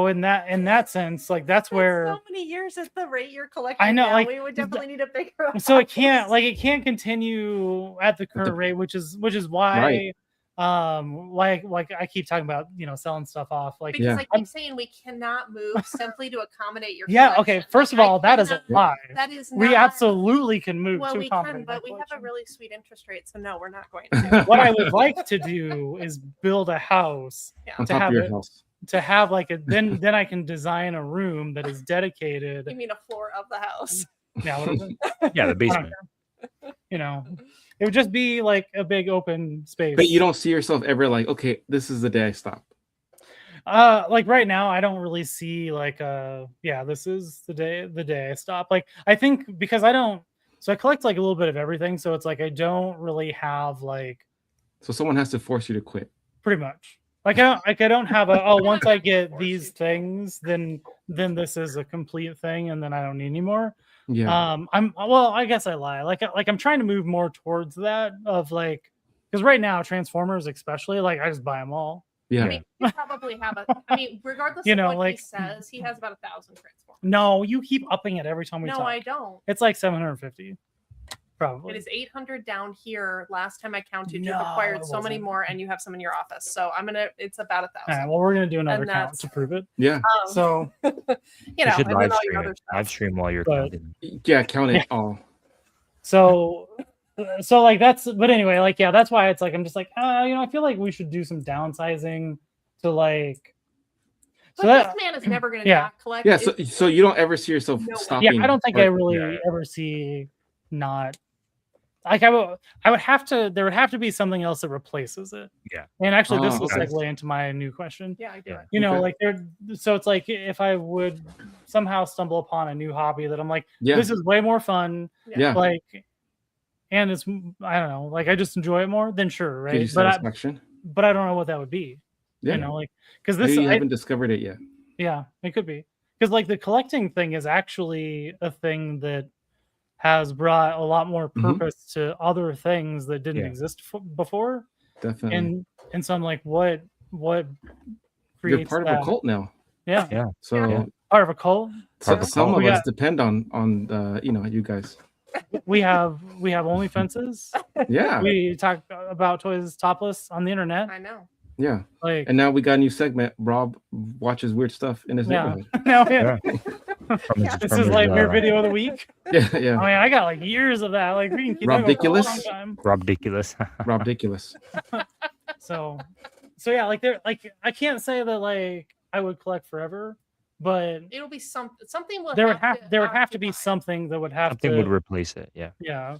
Speaker 1: in that sense, like that's where
Speaker 2: so many years at the rate you're collecting.
Speaker 1: I know,
Speaker 2: now,
Speaker 1: like
Speaker 2: we would definitely need a bigger house.
Speaker 1: so it can't continue at the current rate, which is why like I keep talking about selling stuff off, like
Speaker 2: because I keep saying we cannot move simply to accommodate your
Speaker 1: okay, first of all, that is a lie.
Speaker 2: That is not,
Speaker 1: we absolutely can move
Speaker 2: well,
Speaker 1: to
Speaker 2: we
Speaker 1: accommodate
Speaker 2: can, but we
Speaker 1: collection.
Speaker 2: have a really sweet interest rate, so no, we're not going to.
Speaker 1: What I would like to do is build a house
Speaker 3: on
Speaker 1: to
Speaker 3: top
Speaker 1: have
Speaker 3: of your house.
Speaker 1: to have like a then I can design a room that is dedicated.
Speaker 2: You mean a floor of the house?
Speaker 1: Yeah,
Speaker 4: the basement.
Speaker 1: It would just be like a big open space.
Speaker 3: But you don't see yourself ever like, okay, this is the day I stop.
Speaker 1: Like right now, I don't really see like this is the day I stop. Like I think because I collect like a little bit of everything, so it's like I don't really have like.
Speaker 3: So someone has to force you to quit.
Speaker 1: Pretty much. I don't have once I get these things, then this is a complete thing, and then I don't need any more.
Speaker 3: Yeah.
Speaker 1: I guess I lie. Like I'm trying to move more towards that of like, because right now Transformers especially, like I just buy them all.
Speaker 3: Yeah.
Speaker 2: I mean, you probably have regardless of what
Speaker 1: like,
Speaker 2: he says, he has about 1,000 Transformers.
Speaker 1: No, you keep upping it every time we talk.
Speaker 2: No, I don't.
Speaker 1: It's like 750. Probably.
Speaker 2: It is 800 down here. Last time I counted, you acquired so many more, and you have some in your office. So it's about 1,000.
Speaker 1: All right, well, we're gonna do another count to prove it.
Speaker 3: Yeah.
Speaker 1: So
Speaker 2: you should
Speaker 4: live stream while you're counting.
Speaker 3: Yeah, count it all.
Speaker 1: So like that's. But anyway, like that's why it's like I'm just like I feel like we should do some downsizing to like.
Speaker 2: But this man is never gonna not collect.
Speaker 3: Yeah. So you don't ever see yourself stopping.
Speaker 1: Yeah, I don't think I really ever see not. Like I would have to. There would have to be something else that replaces it.
Speaker 4: Yeah.
Speaker 1: And actually, this will segue into my new question.
Speaker 2: Yeah, I do.
Speaker 1: Like so it's like if I would somehow stumble upon a new hobby that I'm like, this is way more fun.
Speaker 3: Yeah.
Speaker 1: Like, and it's I don't know, like I just enjoy it more. Then sure, right?
Speaker 3: But
Speaker 1: I don't know what that would be.
Speaker 3: Yeah.
Speaker 1: Like because this
Speaker 3: you haven't discovered it yet.
Speaker 1: Yeah, it could be because like the collecting thing is actually a thing that has brought a lot more purpose to other things that didn't exist before.
Speaker 3: Definitely.
Speaker 1: And so I'm like, what
Speaker 3: you're part of a cult now.
Speaker 1: Yeah.
Speaker 3: So
Speaker 1: part of a cult.
Speaker 3: Some of us depend on you guys.
Speaker 1: We have OnlyFences.
Speaker 3: Yeah.
Speaker 1: We talk about toys topless on the internet.
Speaker 2: I know.
Speaker 3: Yeah.
Speaker 1: Like,
Speaker 3: and now we got a new segment. Rob watches weird stuff in his neighborhood.
Speaker 1: This is like weird video of the week.
Speaker 3: Yeah.
Speaker 1: I mean, I got like years of that. Like we can keep
Speaker 3: Robdiculous.
Speaker 4: Robdiculous.
Speaker 1: So yeah, like I can't say that like I would collect forever, but
Speaker 2: it'll be something will
Speaker 1: there would have to be something that would have
Speaker 4: would replace it.
Speaker 1: Yeah.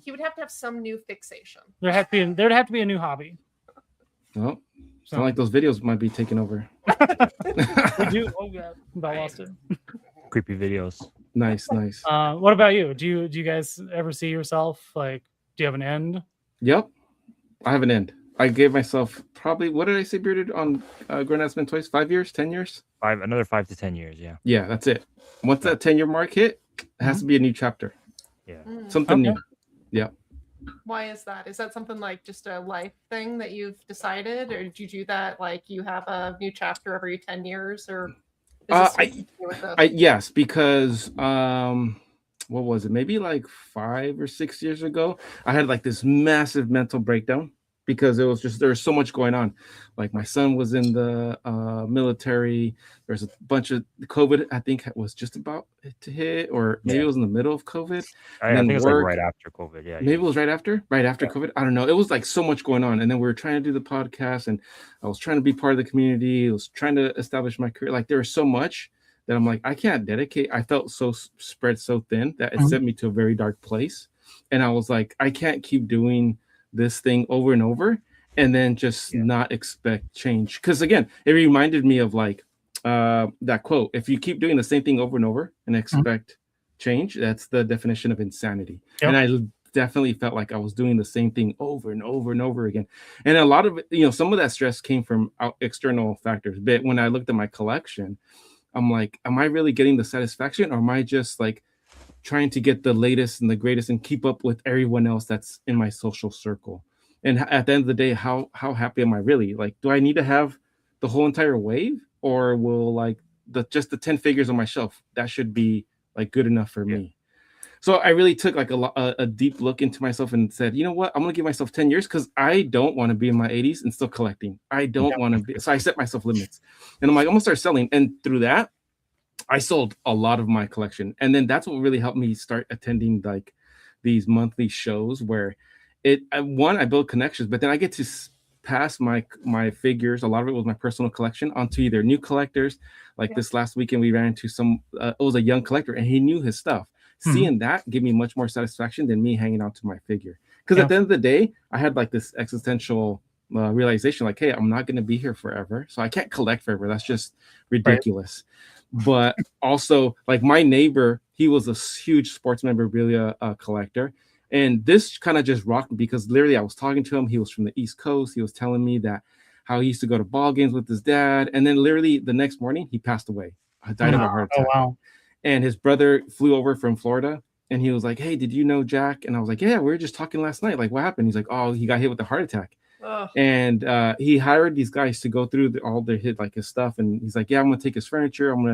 Speaker 2: He would have to have some new fixation.
Speaker 1: There'd have to be a new hobby.
Speaker 3: Well, sound like those videos might be taking over.
Speaker 1: We do. Oh god, I lost it.
Speaker 4: Creepy videos.
Speaker 3: Nice.
Speaker 1: What about you? Do you guys ever see yourself like? Do you have an end?
Speaker 3: Yep, I have an end. I gave myself probably, what did I say, Bearded, on Grown Ass Men Toys? 5 years, 10 years?
Speaker 4: Another 5 to 10 years. Yeah.
Speaker 3: Yeah, that's it. Once that 10-year mark hit, it has to be a new chapter.
Speaker 4: Yeah.
Speaker 3: Something new. Yeah.
Speaker 2: Why is that? Is that something like just a life thing that you've decided, or did you do that like you have a new chapter every 10 years, or?
Speaker 3: Yes, because what was it? Maybe like 5 or 6 years ago, I had like this massive mental breakdown because it was just there was so much going on. Like my son was in the military. There's a bunch of COVID. I think was just about to hit, or maybe it was in the middle of COVID.
Speaker 4: I think it was like right after COVID. Yeah,
Speaker 3: maybe it was right after COVID. I don't know. It was like so much going on, and then we were trying to do the podcast, and I was trying to be part of the community. I was trying to establish my career. Like there was so much that I'm like, I can't dedicate. I felt so spread so thin that it
Speaker 1: Mhm.
Speaker 3: sent me to a very dark place. And I was like, I can't keep doing this thing over and over and then just
Speaker 4: Yeah.
Speaker 3: not expect change. Because again, it reminded me of like that quote: if you keep doing the same thing over and over and expect change, that's the definition of insanity.
Speaker 1: Yep.
Speaker 3: And I definitely felt like I was doing the same thing over and over and over again. And a lot of it, some of that stress came from external factors. But when I looked at my collection, I'm like, am I really getting the satisfaction, or am I just like trying to get the latest and the greatest and keep up with everyone else that's in my social circle? And at the end of the day, how happy am I really? Like, do I need to have the whole entire wave, or will like just the 10 figures on my shelf that should be like good enough for me? So I really took like a deep look into myself and said, you know what, I'm gonna give myself 10 years because I don't want to be in my 80s and still collecting. I don't want to be. So I set myself limits, and I'm like, I'm gonna start selling. And through that, I sold a lot of my collection. And then that's what really helped me start attending like these monthly shows where I build connections, but then I get to pass my figures. A lot of it was my personal collection onto either new collectors. Like this last weekend, we ran into it was a young collector and he knew his stuff. Seeing that gave me much more satisfaction than me hanging on to my figure. Because at the end of the day, I had like this existential realization, like, hey, I'm not going to be here forever, so I can't collect forever. That's just ridiculous. But also, like my neighbor, he was a huge sports memorabilia collector, and this kind of just rocked me because literally I was talking to him. He was from the East Coast. He was telling me that how he used to go to ball games with his dad, and then literally the next morning he passed away. Died of a heart attack.
Speaker 1: Oh wow.
Speaker 3: And his brother flew over from Florida, and he was like, hey, did you know Jack? And I was like, yeah, we were just talking last night. Like, what happened? He's like, oh, he got hit with a heart attack.
Speaker 2: Ugh.
Speaker 3: And he hired these guys to go through all their his stuff. And he's like, yeah, I'm gonna take his furniture. I'm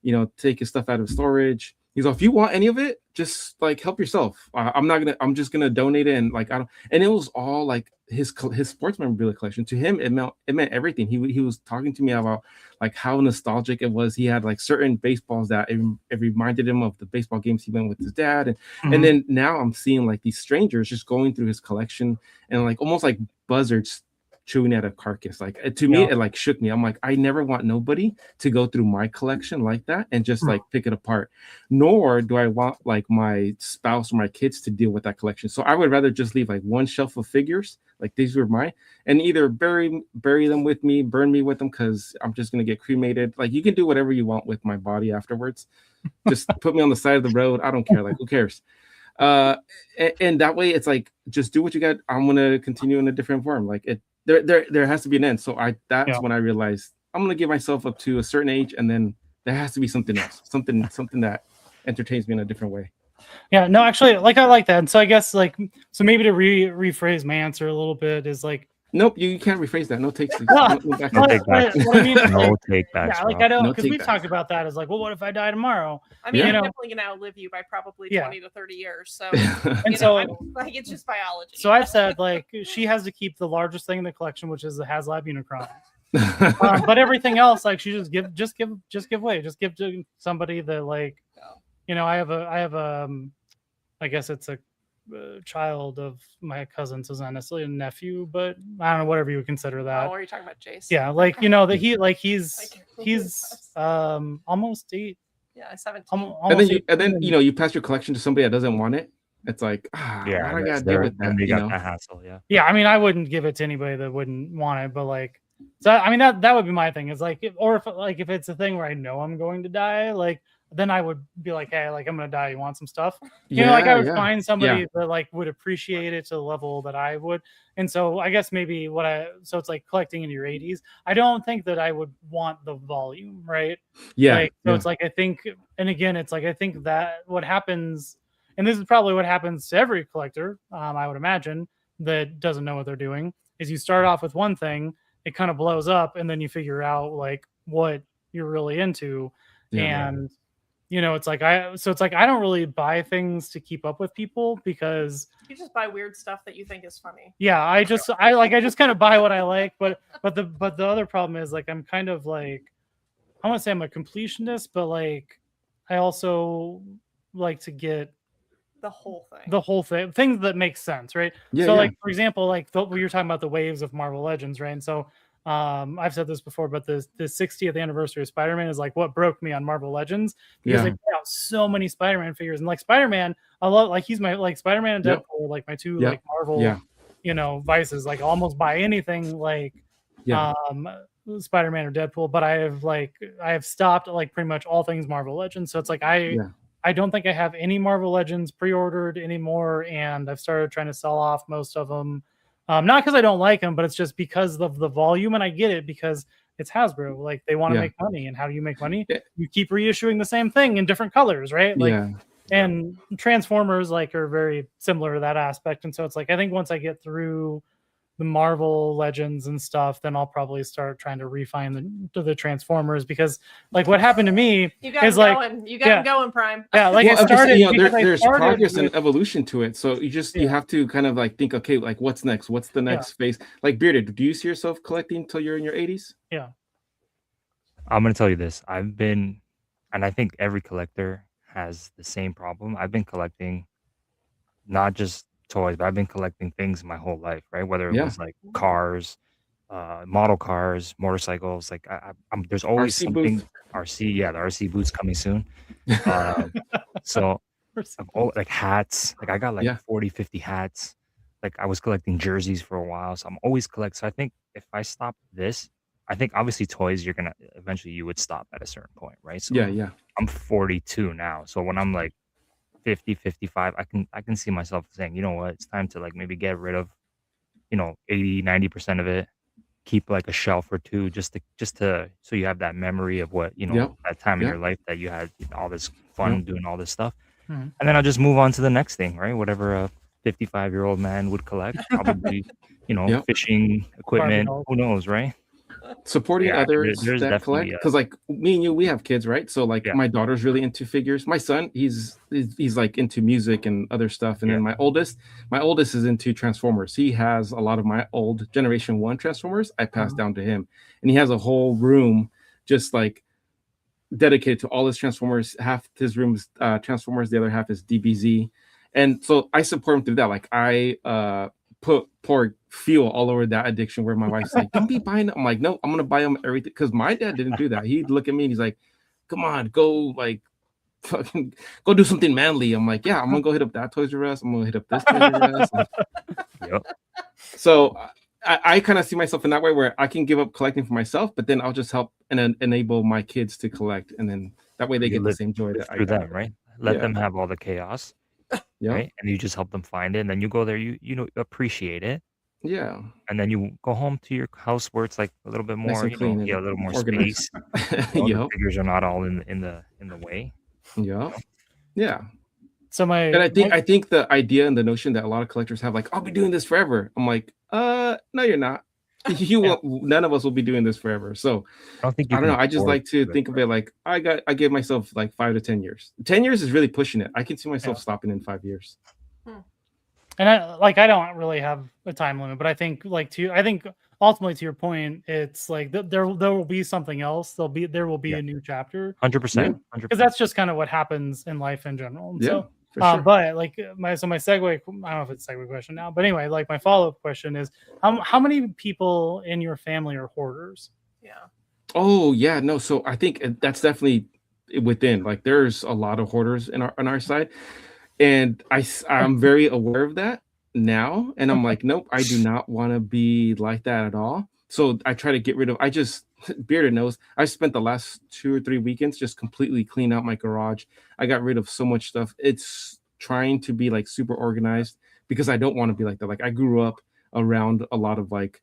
Speaker 3: gonna, take his stuff out of storage. He's like, if you want any of it, just like help yourself. I'm just gonna donate it. And like, I don't. And it was all like his sports memorabilia collection. To him, it meant everything. He was talking to me about like how nostalgic it was. He had like certain baseballs that it reminded him of the baseball games he went with his dad. And then now I'm seeing like these strangers just going through his collection and like almost like buzzards chewing at a carcass. Like to me, it like shook me. I'm like, I never want nobody to go through my collection like that and just like pick it apart. Nor do I want like my spouse or my kids to deal with that collection. So I would rather just leave like one shelf of figures, like these were mine, and either bury them with me, burn me with them, because I'm just gonna get cremated. Like you can do whatever you want with my body afterwards. Just put me on the side of the road. I don't care. Like who cares? And that way it's like just do what you got. I'm gonna continue in a different form. Like there has to be an end. So that's when I realized I'm gonna give myself up to a certain age, and then there has to be something else, something that entertains me in a different way.
Speaker 1: Yeah, no, actually, like I like that. And so I guess like maybe to rephrase my answer a little bit is like,
Speaker 3: nope, you can't rephrase that. No takes.
Speaker 4: No take backs.
Speaker 1: What I mean is,
Speaker 4: No take backs.
Speaker 1: yeah, like I don't,
Speaker 3: No
Speaker 1: because we've
Speaker 3: take
Speaker 1: talked about that as like, well, what if I die tomorrow?
Speaker 2: I mean,
Speaker 3: Yeah.
Speaker 2: I'm definitely gonna outlive you by probably 20 to 30 years. So,
Speaker 1: And so,
Speaker 2: like, it's just biology.
Speaker 1: so I've said like she has to keep the largest thing in the collection, which is the HasLab Unicron. But everything else, like she just give away, just give to somebody that like, I have I guess it's a child of my cousin, so it's not necessarily a nephew, but I don't know, whatever you would consider that.
Speaker 2: Oh, are you talking about Jace?
Speaker 1: Yeah, like that he's almost 8.
Speaker 2: Yeah, 17.
Speaker 3: And then you pass your collection to somebody that doesn't want it. It's like, why do I gotta deal with that?
Speaker 4: And they got that hassle,
Speaker 1: Yeah, I mean, I wouldn't give it to anybody that wouldn't want it, but like, so I mean that would be my thing. Is like, if it's a thing where I know I'm going to die, like then I would be like, hey, like I'm gonna die. You want some stuff? Like I would find somebody that like would appreciate it to the level that I would. And so I guess maybe so it's like collecting in your 80s. I don't think that I would want the volume, right?
Speaker 3: Yeah.
Speaker 1: It's like I think, and again, it's like I think that what happens, and this is probably what happens to every collector, I would imagine, that doesn't know what they're doing, is you start off with one thing, it kind of blows up, and then you figure out like what you're really into, and it's like I don't really buy things to keep up with people, because
Speaker 2: you just buy weird stuff that you think is funny.
Speaker 1: Yeah, I just kind of buy what I like, but the other problem is like I'm kind of like, I want to say I'm a completionist, but like I also like to get
Speaker 2: the whole thing,
Speaker 1: things that make sense, right? For example, like we were talking about the waves of Marvel Legends, right? And so I've said this before, but the 60th anniversary of Spider-Man is like what broke me on Marvel Legends because
Speaker 3: Yeah.
Speaker 1: they put out so many Spider-Man figures, and like Spider-Man, I love like he's my like Spider-Man and
Speaker 3: Yep.
Speaker 1: Deadpool, like my two
Speaker 3: Yep.
Speaker 1: like Marvel,
Speaker 3: Yeah.
Speaker 1: you know, vices. Like almost buy anything like
Speaker 3: Yeah.
Speaker 1: Spider-Man or Deadpool, but I have stopped like pretty much all things Marvel Legends. So it's like
Speaker 3: Yeah.
Speaker 1: I don't think I have any Marvel Legends pre-ordered anymore, and I've started trying to sell off most of them. Not because I don't like them, but it's just because of the volume, and I get it because it's Hasbro. Like they want to
Speaker 3: Yeah.
Speaker 1: make money, and how do you make money?
Speaker 3: Yeah.
Speaker 1: You keep reissuing the same thing in different colors, right? Like,
Speaker 3: Yeah.
Speaker 1: and Transformers like are very similar to that aspect, and so it's like I think once I get through the Marvel Legends and stuff, then I'll probably start trying to refine the Transformers because like what happened to me
Speaker 2: You got
Speaker 1: is
Speaker 2: him
Speaker 1: like
Speaker 2: going. You got him going, Prime.
Speaker 1: yeah, like
Speaker 3: Well,
Speaker 1: it started.
Speaker 3: you know,
Speaker 1: because I
Speaker 3: there's
Speaker 1: started
Speaker 3: progress
Speaker 1: with-
Speaker 3: and evolution to it. So you just you
Speaker 1: Yeah.
Speaker 3: have to kind of like think, okay, like what's next? What's the next phase? Like Bearded, do you see yourself collecting till you're in your 80s?
Speaker 1: yeah.
Speaker 4: I'm gonna tell you this. I've been, and I think every collector has the same problem. I've been collecting not just toys, but I've been collecting things my whole life, right? Whether it
Speaker 3: Yeah.
Speaker 4: was like cars, model cars, motorcycles. Like I'm there's always
Speaker 3: RC
Speaker 4: something.
Speaker 3: booth.
Speaker 4: RC, yeah, the RC booth's coming soon. So like hats. Like I got like
Speaker 3: Yeah.
Speaker 4: 40, 50 hats. Like I was collecting jerseys for a while, so I'm always collecting. So I think if I stop this, I think obviously toys, you're gonna eventually you would stop at a certain point, right? So
Speaker 3: Yeah.
Speaker 4: I'm 42 now. So when I'm like 50, 55, I can see myself saying, you know what, it's time to like maybe get rid of, 80, 90% of it, keep like a shelf or two just to so you have that memory of what,
Speaker 3: Yep.
Speaker 4: that time in
Speaker 3: Yep.
Speaker 4: your life that you had all this fun doing all this stuff.
Speaker 1: Mhm.
Speaker 4: And then I'll just move on to the next thing, right? Whatever a 55-year-old man would collect, probably,
Speaker 3: Yep.
Speaker 4: fishing equipment,
Speaker 1: dolls.
Speaker 4: who knows, right?
Speaker 3: Supporting
Speaker 4: Yeah,
Speaker 3: others
Speaker 4: there's
Speaker 3: that
Speaker 4: definitely
Speaker 3: collect, because like me and you, we have kids, right? So like
Speaker 4: Yeah.
Speaker 3: my daughter's really into figures. My son, he's like into music and other stuff, and then my oldest is into Transformers. He has a lot of my old Generation 1 Transformers I passed down to him, and he has a whole room just like dedicated to all his Transformers. Half his room is Transformers, the other half is DBZ, and so I support him through that. Like I pour fuel all over that addiction where my wife's like, don't be buying them. I'm like, no, I'm gonna buy them everything, because my dad didn't do that. He'd look at me and he's like, come on, go like fucking go do something manly. I'm like, yeah, I'm gonna go hit up that Toys R Us, I'm gonna hit up this Toys R Us.
Speaker 4: Yep.
Speaker 3: So I kind of see myself in that way where I can give up collecting for myself, but then I'll just help and enable my kids to collect, and then that way they get the same joy that I
Speaker 4: through
Speaker 3: got.
Speaker 4: them, right? Let
Speaker 3: Yeah.
Speaker 4: them have all the chaos,
Speaker 3: Yeah.
Speaker 4: right? And you just help them find it, and then you go there, you appreciate it,
Speaker 3: Yeah.
Speaker 4: and then you go home to your house where it's like a little bit
Speaker 3: Nice
Speaker 4: more,
Speaker 3: and clean and
Speaker 4: a little more
Speaker 3: organized.
Speaker 4: space. The
Speaker 3: Yep.
Speaker 4: figures are not all in the way.
Speaker 3: Yeah. Yeah.
Speaker 1: So
Speaker 3: And I think the idea and the notion that a lot of collectors have, like, I'll be doing this forever. I'm like, no, you're not. None of us will be doing this forever. So
Speaker 4: I don't think
Speaker 3: I don't know. I just like to think of it like I gave myself like 5 to 10 years. 10 years is really pushing it. I can see myself stopping in 5 years.
Speaker 1: And I don't really have a time limit, but I think ultimately to your point, it's like there will be something else. There will be a new chapter.
Speaker 4: 100%.
Speaker 1: Because that's just kind of what happens in life in general. And so,
Speaker 3: for sure.
Speaker 1: but like my segue, I don't know if it's a segue question now, but anyway, like my follow-up question is how many people in your family are hoarders?
Speaker 2: Yeah.
Speaker 3: Oh yeah, no. So I think that's definitely within. Like, there's a lot of hoarders on our side, and I'm very aware of that now. And I'm like, nope, I do not want to be like that at all. So I try to get rid of. Bearded knows. I spent the last 2 or 3 weekends just completely clean out my garage. I got rid of so much stuff. It's trying to be like super organized because I don't want to be like that. Like, I grew up around a lot of like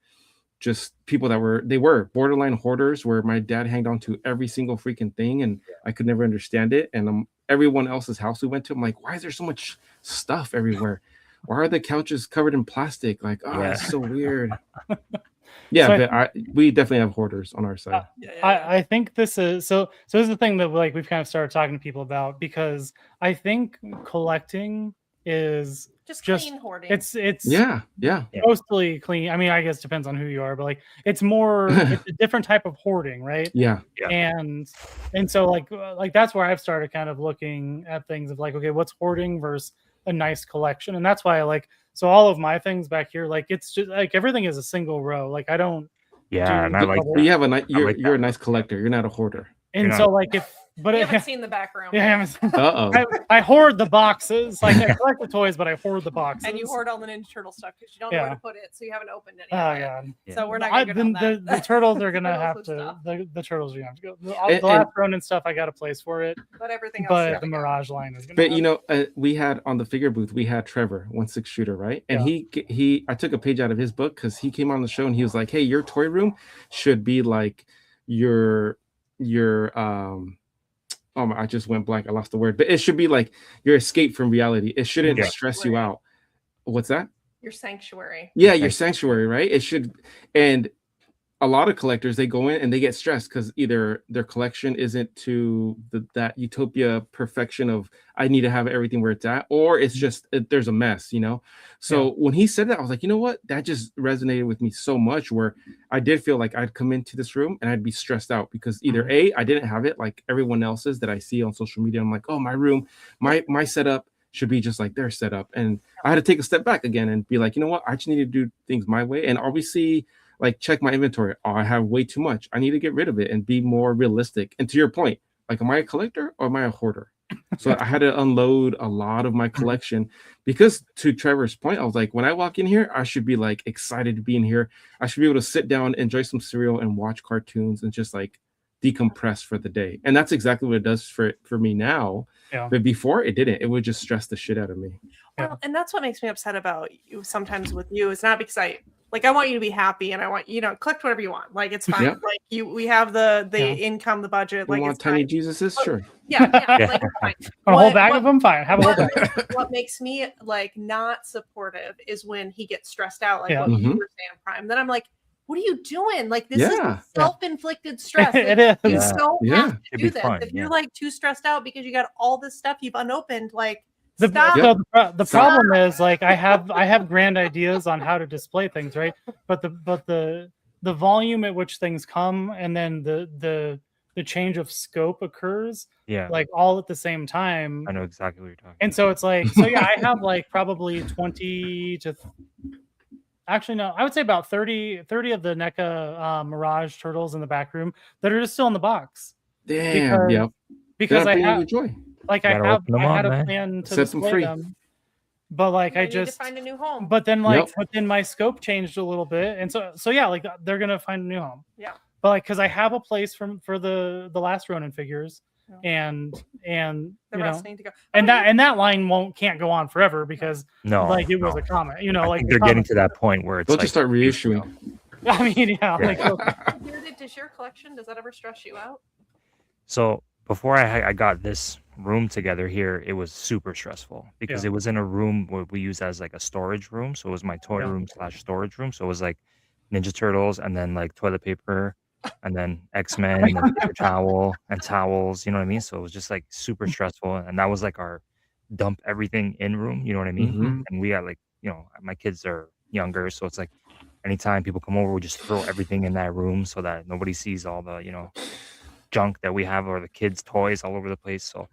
Speaker 3: just people that were borderline hoarders, where my dad hanged on to every single freaking thing, and I could never understand it. And everyone else's house we went to, I'm like, why is there so much stuff everywhere? Why are the couches covered in plastic? Like, it's so weird. Yeah,
Speaker 1: So
Speaker 3: but we definitely have hoarders on our side.
Speaker 1: I think this is so this is the thing that like we've kind of started talking to people about, because I think collecting is
Speaker 2: just clean hoarding.
Speaker 1: It's
Speaker 3: yeah.
Speaker 1: mostly clean. I mean, I guess it depends on who you are, but like it's a different type of hoarding, right?
Speaker 3: Yeah.
Speaker 1: And so like that's where I've started kind of looking at things of like, okay, what's hoarding versus a nice collection. And that's why so all of my things back here, like it's just like everything is a single row. Like I don't
Speaker 4: Yeah, and I like
Speaker 3: But you have a nice.
Speaker 4: I like
Speaker 3: You're a
Speaker 4: that.
Speaker 3: nice collector. You're not a hoarder.
Speaker 1: And
Speaker 4: You're
Speaker 1: so
Speaker 4: not-
Speaker 1: like but
Speaker 2: We
Speaker 1: it,
Speaker 2: haven't seen the back room.
Speaker 1: yeah, I haven't-
Speaker 3: Uh-oh.
Speaker 1: I hoard the boxes. Like I collect the toys, but I hoard the boxes.
Speaker 2: And you hoard all the Ninja Turtle stuff because you don't know
Speaker 1: Yeah.
Speaker 2: where to put it, so you haven't opened any.
Speaker 1: Oh
Speaker 2: of it.
Speaker 1: yeah.
Speaker 4: Yeah.
Speaker 2: So we're not
Speaker 1: I,
Speaker 2: gonna go down that.
Speaker 1: the turtles are gonna
Speaker 2: Turtles
Speaker 1: have
Speaker 2: and
Speaker 1: to.
Speaker 2: stuff.
Speaker 1: The turtles are gonna have to go. The
Speaker 3: And-
Speaker 1: last Ronin stuff, I got a place for it,
Speaker 2: But everything else.
Speaker 1: but
Speaker 2: is
Speaker 1: the
Speaker 2: gonna go.
Speaker 1: Mirage line is gonna.
Speaker 3: But
Speaker 1: have
Speaker 3: you know, we had on the figure booth, we had Trevor, 1/6 shooter, right? And
Speaker 1: Yeah.
Speaker 3: I took a page out of his book because he came on the show and he was like, "Hey, your toy room should be like your I just went blank. I lost the word, but it should be like your escape from reality. It shouldn't
Speaker 4: Yeah.
Speaker 3: stress you out." What's that?
Speaker 2: Your sanctuary.
Speaker 3: Yeah, your sanctuary, right? It should. And a lot of collectors, they go in and they get stressed because either their collection isn't to that utopia perfection of I need to have everything where it's at, or it's just there's a mess, you know. So when he said that, I was like, you know what, that just resonated with me so much, where I did feel like I'd come into this room and I'd be stressed out because either I didn't have it like everyone else's that I see on social media. I'm like, oh, my room, my setup should be just like their setup, and I had to take a step back again and be like, you know what, I just need to do things my way and obviously like check my inventory. Oh, I have way too much. I need to get rid of it and be more realistic. And to your point, like, am I a collector or am I a hoarder? So I had to unload a lot of my collection because to Trevor's point, I was like, when I walk in here, I should be like excited to be in here. I should be able to sit down, enjoy some cereal and watch cartoons and just like decompress for the day. And that's exactly what it does for me now.
Speaker 1: Yeah.
Speaker 3: But before it didn't. It would just stress the shit out of me.
Speaker 2: Well, and that's what makes me upset about you sometimes with you. It's not because I want you to be happy and I want collect whatever you want. Like it's fine.
Speaker 3: Yeah.
Speaker 2: Like we have the income, the budget.
Speaker 3: You
Speaker 2: like
Speaker 3: want
Speaker 2: it's
Speaker 3: tiny
Speaker 2: fine.
Speaker 3: Jesuses? Sure.
Speaker 2: Yeah, like it's fine.
Speaker 1: a whole
Speaker 2: What-
Speaker 1: bag
Speaker 2: what-
Speaker 1: of them. Fine, have a whole bag.
Speaker 2: What makes me like not supportive is when he gets stressed out, like
Speaker 1: Yeah.
Speaker 2: what you
Speaker 3: Mhm.
Speaker 2: were saying, Prime. Then I'm like, what are you doing? Like this
Speaker 3: Yeah.
Speaker 2: is self-inflicted stress.
Speaker 1: It
Speaker 2: Like,
Speaker 1: is.
Speaker 2: you
Speaker 4: Yeah.
Speaker 2: don't
Speaker 3: Yeah.
Speaker 2: have to
Speaker 4: It'd
Speaker 2: do
Speaker 4: be
Speaker 2: this.
Speaker 4: fun,
Speaker 2: If
Speaker 4: yeah.
Speaker 2: you're like too stressed out because you got all this stuff you've unopened, like
Speaker 1: The,
Speaker 2: stop.
Speaker 1: so the
Speaker 3: Stop.
Speaker 1: problem is like I have grand ideas on how to display things, right? But the volume at which things come and then the change of scope occurs
Speaker 4: Yeah,
Speaker 1: like all at the same time.
Speaker 4: I know exactly what you're talking.
Speaker 1: And so it's like, so yeah, I have like probably 20 to actually no, I would say about 30 of the NECA Mirage turtles in the back room that are just still in the box
Speaker 3: Damn.
Speaker 1: Because-
Speaker 3: Yeah.
Speaker 1: because I
Speaker 3: bringing you
Speaker 1: have
Speaker 3: joy.
Speaker 1: like
Speaker 4: Gotta open them
Speaker 1: I had
Speaker 4: up,
Speaker 1: a
Speaker 4: man.
Speaker 1: plan to
Speaker 3: Set them
Speaker 1: display
Speaker 3: free.
Speaker 1: them, but like
Speaker 2: You
Speaker 1: I
Speaker 2: need to
Speaker 1: just
Speaker 2: find a new home.
Speaker 1: but then like
Speaker 3: Yep.
Speaker 1: but then my scope changed a little bit, and so yeah, like they're gonna find a new home.
Speaker 2: Yeah.
Speaker 1: But like because I have a place for the last Ronin figures,
Speaker 2: Yeah.
Speaker 1: and
Speaker 2: the
Speaker 1: you
Speaker 2: rest
Speaker 1: know,
Speaker 2: need to go.
Speaker 1: and
Speaker 2: Oh,
Speaker 1: that line can't go on forever because
Speaker 4: No,
Speaker 1: like it was
Speaker 4: no.
Speaker 1: a comment, you know,
Speaker 4: I
Speaker 1: like
Speaker 4: think
Speaker 1: the
Speaker 4: they're getting
Speaker 1: comment-
Speaker 4: to that point where it's
Speaker 3: They'll
Speaker 4: like
Speaker 3: just start reissuing.
Speaker 1: I mean, yeah,
Speaker 4: Yeah.
Speaker 1: like
Speaker 2: Bearded, does your collection, does that ever stress you out?
Speaker 4: So before I got this room together here, it was super stressful because
Speaker 1: Yeah.
Speaker 4: it was in a room where we use as like a storage room. So it was my toy
Speaker 1: Yeah.
Speaker 4: room / storage room. So it was like Ninja Turtles and then like toilet paper and then X-Men and then paper towel and towels, you know what I mean? So it was just like super stressful. And that was like our dump everything in room, you know what I mean?
Speaker 3: Mhm.
Speaker 4: And we got like, my kids are younger. So it's like anytime people come over, we just throw everything in that room so that nobody sees all the, junk that we have or the kids' toys all over the place. So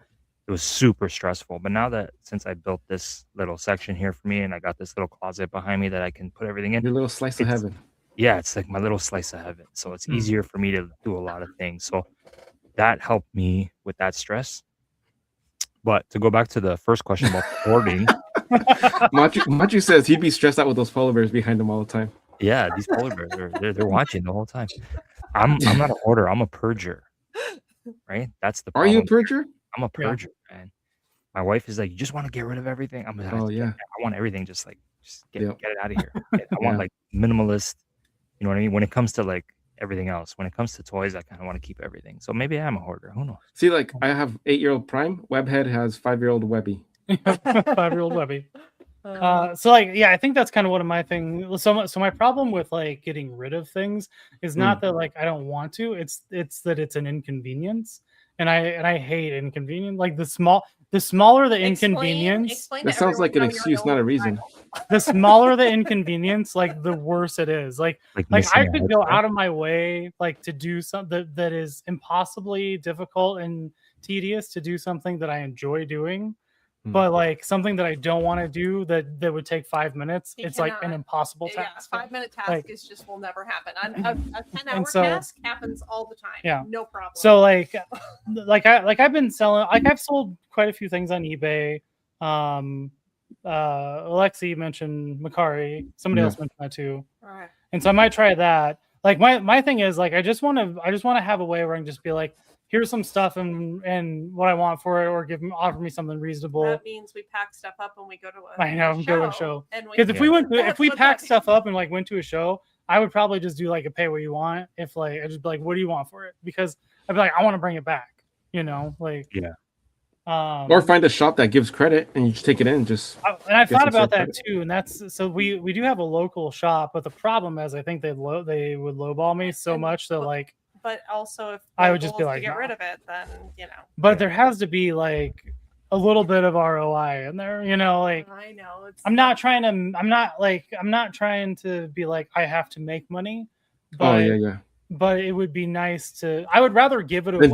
Speaker 4: it was super stressful. But now that since I built this little section here for me and I got this little closet behind me that I can put everything in,
Speaker 3: Your little slice of
Speaker 4: It's-
Speaker 3: heaven.
Speaker 4: yeah, it's like my little slice of heaven. So it's
Speaker 1: Mm.
Speaker 4: easier for me to do a lot of things. So that helped me with that stress. But to go back to the first question about hoarding,
Speaker 3: Machu says he'd be stressed out with those polar bears behind him all the time.
Speaker 4: yeah, these polar bears they're watching the whole time. I'm not a hoarder. I'm a purger. Right? That's the
Speaker 3: Are
Speaker 4: problem.
Speaker 3: you a purger?
Speaker 4: I'm a
Speaker 1: Yeah.
Speaker 4: purger, man. My wife is like, you just want to get rid of everything. I'm like,
Speaker 3: Oh, yeah.
Speaker 4: I want everything just get
Speaker 3: Yep.
Speaker 4: it out of here. I want
Speaker 3: Yeah.
Speaker 4: like minimalist, you know what I mean? When it comes to like everything else, when it comes to toys, I kind of want to keep everything. So maybe I am a hoarder. Who knows?
Speaker 3: See, like I have 8-year-old Prime. Webhead has 5-year-old Webby.
Speaker 1: 5-year-old Webby. So like yeah, I think that's kind of one of my thing. So my problem with like getting rid of things is not that like I don't want to. It's that it's an inconvenience, and I hate inconvenience. Like the smaller the inconvenience,
Speaker 2: Explain
Speaker 3: That
Speaker 2: to
Speaker 3: sounds like an
Speaker 2: everyone how
Speaker 3: excuse,
Speaker 2: you're
Speaker 3: not a
Speaker 2: an
Speaker 3: reason.
Speaker 1: the smaller the inconvenience, like the worse it is. Like
Speaker 4: Missing
Speaker 1: I
Speaker 4: a
Speaker 1: could go
Speaker 4: headset.
Speaker 1: out of my way like to do something that is impossibly difficult and tedious to do something that I enjoy doing. but like something that I don't want to do that would take 5 minutes,
Speaker 2: You
Speaker 1: it's like an
Speaker 2: cannot.
Speaker 1: impossible
Speaker 2: Yeah,
Speaker 1: task.
Speaker 2: 5-minute task
Speaker 1: Like-
Speaker 2: is just will never happen. A 10-hour
Speaker 1: so-
Speaker 2: task happens all the time.
Speaker 1: Yeah.
Speaker 2: No problem.
Speaker 1: So I've been selling, like I've sold quite a few things on eBay. Alexi mentioned Macari. Somebody else mentioned that too.
Speaker 2: All right.
Speaker 1: And so I might try that. Like my thing is like I just want to have a way where I can just be like, here's some stuff and what I want for it, or offer me something reasonable.
Speaker 2: That means we pack stuff up and we go to a
Speaker 1: I know, go to a show. Because if we
Speaker 2: That's
Speaker 1: packed
Speaker 2: what
Speaker 1: stuff up and like went to a show, I would probably just do like a pay what you want. If like I just be like, what do you want for it? Because I'd be like, I want to bring it back. Like
Speaker 4: Yeah.
Speaker 3: Or find a shop that gives credit and you just take it in. And
Speaker 1: I
Speaker 3: get
Speaker 1: thought
Speaker 3: some
Speaker 1: about that
Speaker 3: credit.
Speaker 1: too, and that's so we do have a local shop, but the problem is I think they would lowball me so much that like.
Speaker 2: But also, if
Speaker 1: I
Speaker 2: the
Speaker 1: would just
Speaker 2: goal
Speaker 1: be
Speaker 2: is
Speaker 1: like,
Speaker 2: to get
Speaker 1: no.
Speaker 2: rid of it, then
Speaker 1: But there has to be like a little bit of ROI in there, like
Speaker 2: I know it's.
Speaker 1: I'm not trying to be like I have to make money. But,
Speaker 3: yeah.
Speaker 1: But it would be nice to. I would rather give it away.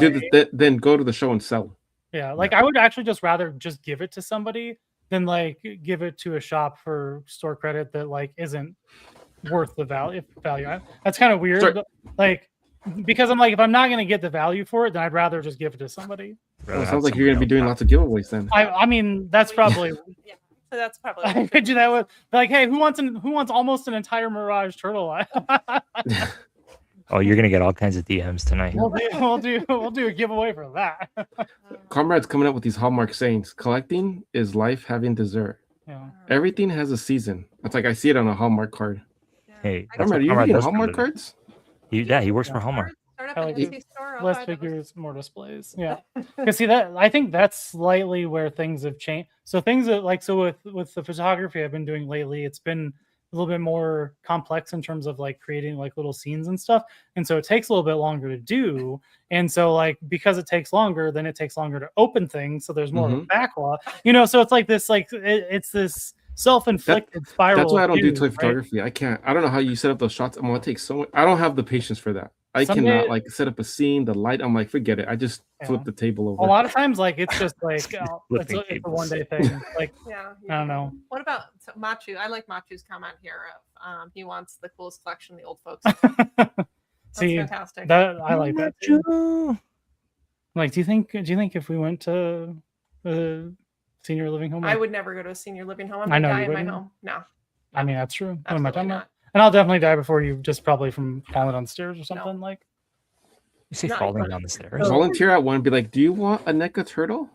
Speaker 3: Then go to the show and sell.
Speaker 1: Yeah, like I would actually just rather just give it to somebody than like give it to a shop for store credit that like isn't worth the value. That's kind of weird.
Speaker 3: Sorry.
Speaker 1: But, like because I'm like if I'm not gonna get the value for it, then I'd rather just give it to somebody.
Speaker 3: Well, it sounds like you're gonna be doing lots of giveaways then.
Speaker 1: I mean that's probably.
Speaker 2: Yeah, so that's probably.
Speaker 1: I could do that with like, hey, who wants almost an entire Mirage turtle?
Speaker 4: Oh, you're gonna get all kinds of DMs tonight.
Speaker 1: We'll do a giveaway for that.
Speaker 3: Comrade's coming up with these hallmark sayings. Collecting is life having dessert.
Speaker 1: Yeah.
Speaker 3: Everything has a season. It's like I see it on a Hallmark card.
Speaker 4: Hey, that's
Speaker 3: Comrade,
Speaker 4: what
Speaker 3: you
Speaker 4: Comrade
Speaker 3: reading
Speaker 4: does for a
Speaker 3: Hallmark
Speaker 4: living.
Speaker 3: cards?
Speaker 4: He works for Hallmark.
Speaker 2: Start up
Speaker 1: I
Speaker 2: an
Speaker 1: like
Speaker 2: Etsy store. I'll
Speaker 1: Less
Speaker 2: buy those.
Speaker 1: figures, more displays. Yeah, because see that I think that's slightly where things have changed. So things that like with the photography I've been doing lately, it's been a little bit more complex in terms of like creating like little scenes and stuff, and so it takes a little bit longer to do. And so like because it takes longer, then it takes longer to open things. So there's more of a backlog. So it's like this it's this self-inflicted spiral.
Speaker 3: That's why I don't do
Speaker 1: of
Speaker 3: toy
Speaker 1: doom, right?
Speaker 3: photography. I can't. I don't know how you set up those shots. I'm gonna take so much. I don't have the patience for that. I
Speaker 1: Someday-
Speaker 3: cannot like set up a scene, the light. I'm like, forget it. I just flip
Speaker 1: Yeah.
Speaker 3: the table over.
Speaker 1: A lot of times, like it's just like it's
Speaker 4: Flipping
Speaker 1: a
Speaker 4: tables.
Speaker 1: one-day thing. Like
Speaker 2: Yeah.
Speaker 1: I don't know.
Speaker 2: What about Machu? I like Machu's comment here of he wants the coolest collection the old folks. That's
Speaker 1: See,
Speaker 2: fantastic.
Speaker 1: that I like that too. Like, do you think if we went to the senior living home,
Speaker 2: I would never go to a senior living home. I'm
Speaker 1: I
Speaker 2: gonna
Speaker 1: know
Speaker 2: die
Speaker 1: you
Speaker 2: in my
Speaker 1: wouldn't.
Speaker 2: home. No,
Speaker 1: I mean, that's true. What am I
Speaker 2: absolutely
Speaker 1: talking about?
Speaker 2: not.
Speaker 1: And I'll definitely die before you, just probably from falling down the stairs or something. Like,
Speaker 4: You say
Speaker 2: Not
Speaker 4: falling
Speaker 2: funny.
Speaker 4: down the stairs?
Speaker 3: Volunteer at one. Be like, do you want a NECA turtle?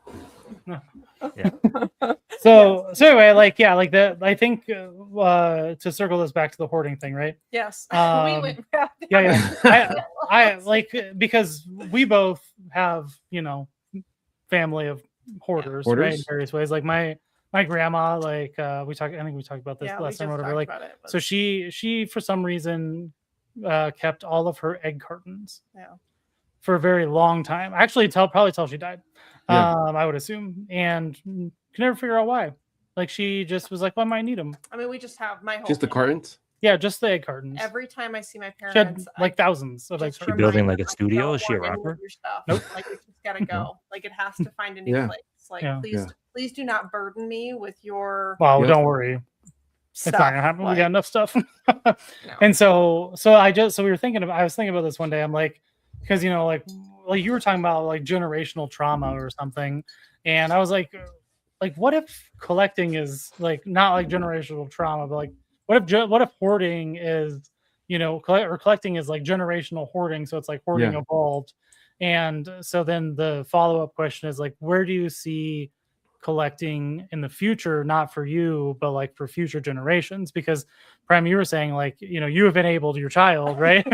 Speaker 1: so anyway, like yeah, like that. I think to circle this back to the hoarding thing, right?
Speaker 2: Yes.
Speaker 1: Um,
Speaker 2: we went.
Speaker 1: Yeah. I like because we both have family of hoarders, right, in
Speaker 3: Hoarders?
Speaker 1: various ways. Like my grandma, like I think we talked about this
Speaker 2: Yeah, we
Speaker 1: last
Speaker 2: just
Speaker 1: time, or whatever.
Speaker 2: talked
Speaker 1: Like
Speaker 2: about it, but-
Speaker 1: so she for some reason kept all of her egg cartons
Speaker 2: Yeah.
Speaker 1: for a very long time. Actually, probably till she died.
Speaker 3: Yeah.
Speaker 1: I would assume, and could never figure out why. Like she just was like, "Why might I need them?"
Speaker 2: I mean, we just have my whole.
Speaker 3: Just the
Speaker 2: family.
Speaker 3: cartons?
Speaker 1: Yeah, just the egg cartons.
Speaker 2: Every time I see my
Speaker 1: She had
Speaker 2: parents,
Speaker 1: like thousands of egg
Speaker 2: just
Speaker 4: She
Speaker 1: cartons.
Speaker 4: building
Speaker 2: remind
Speaker 4: like a
Speaker 2: them,
Speaker 4: studio?
Speaker 2: don't
Speaker 4: Is she a
Speaker 2: want any of
Speaker 4: rapper?
Speaker 2: your stuff.
Speaker 1: Nope.
Speaker 2: Like it just gotta go. Like it has to find a new
Speaker 3: Yeah.
Speaker 2: place. Like
Speaker 1: Yeah.
Speaker 2: please do not burden me with your
Speaker 1: Well,
Speaker 3: Yep.
Speaker 1: don't worry.
Speaker 2: stuff.
Speaker 1: It's not gonna happen. We
Speaker 2: Like,
Speaker 1: got enough stuff.
Speaker 2: no.
Speaker 1: And so I was thinking about this one day. I'm like, because like you were talking about like generational trauma or something, and I was like what if collecting is like not like generational trauma, but like what if hoarding is or collecting is like generational hoarding, so it's like hoarding
Speaker 3: Yeah.
Speaker 1: evolved. And so then the follow-up question is like, where do you see collecting in the future, not for you, but like for future generations? Because Prime, you were saying like, you have enabled your child, right?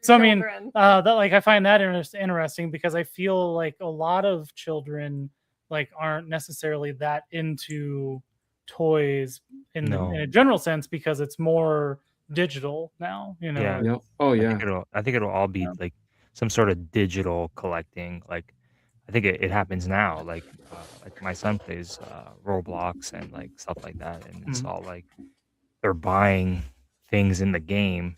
Speaker 1: So I mean,
Speaker 2: Children.
Speaker 1: that like I find that interesting because I feel like a lot of children like aren't necessarily that into toys in a general sense because it's more digital now.
Speaker 4: Yeah.
Speaker 3: Yep. Oh yeah.
Speaker 4: I think it'll all be like some sort of digital collecting. Like I think it happens now. Like my son plays Roblox and like stuff like that, and it's all like they're buying things in the game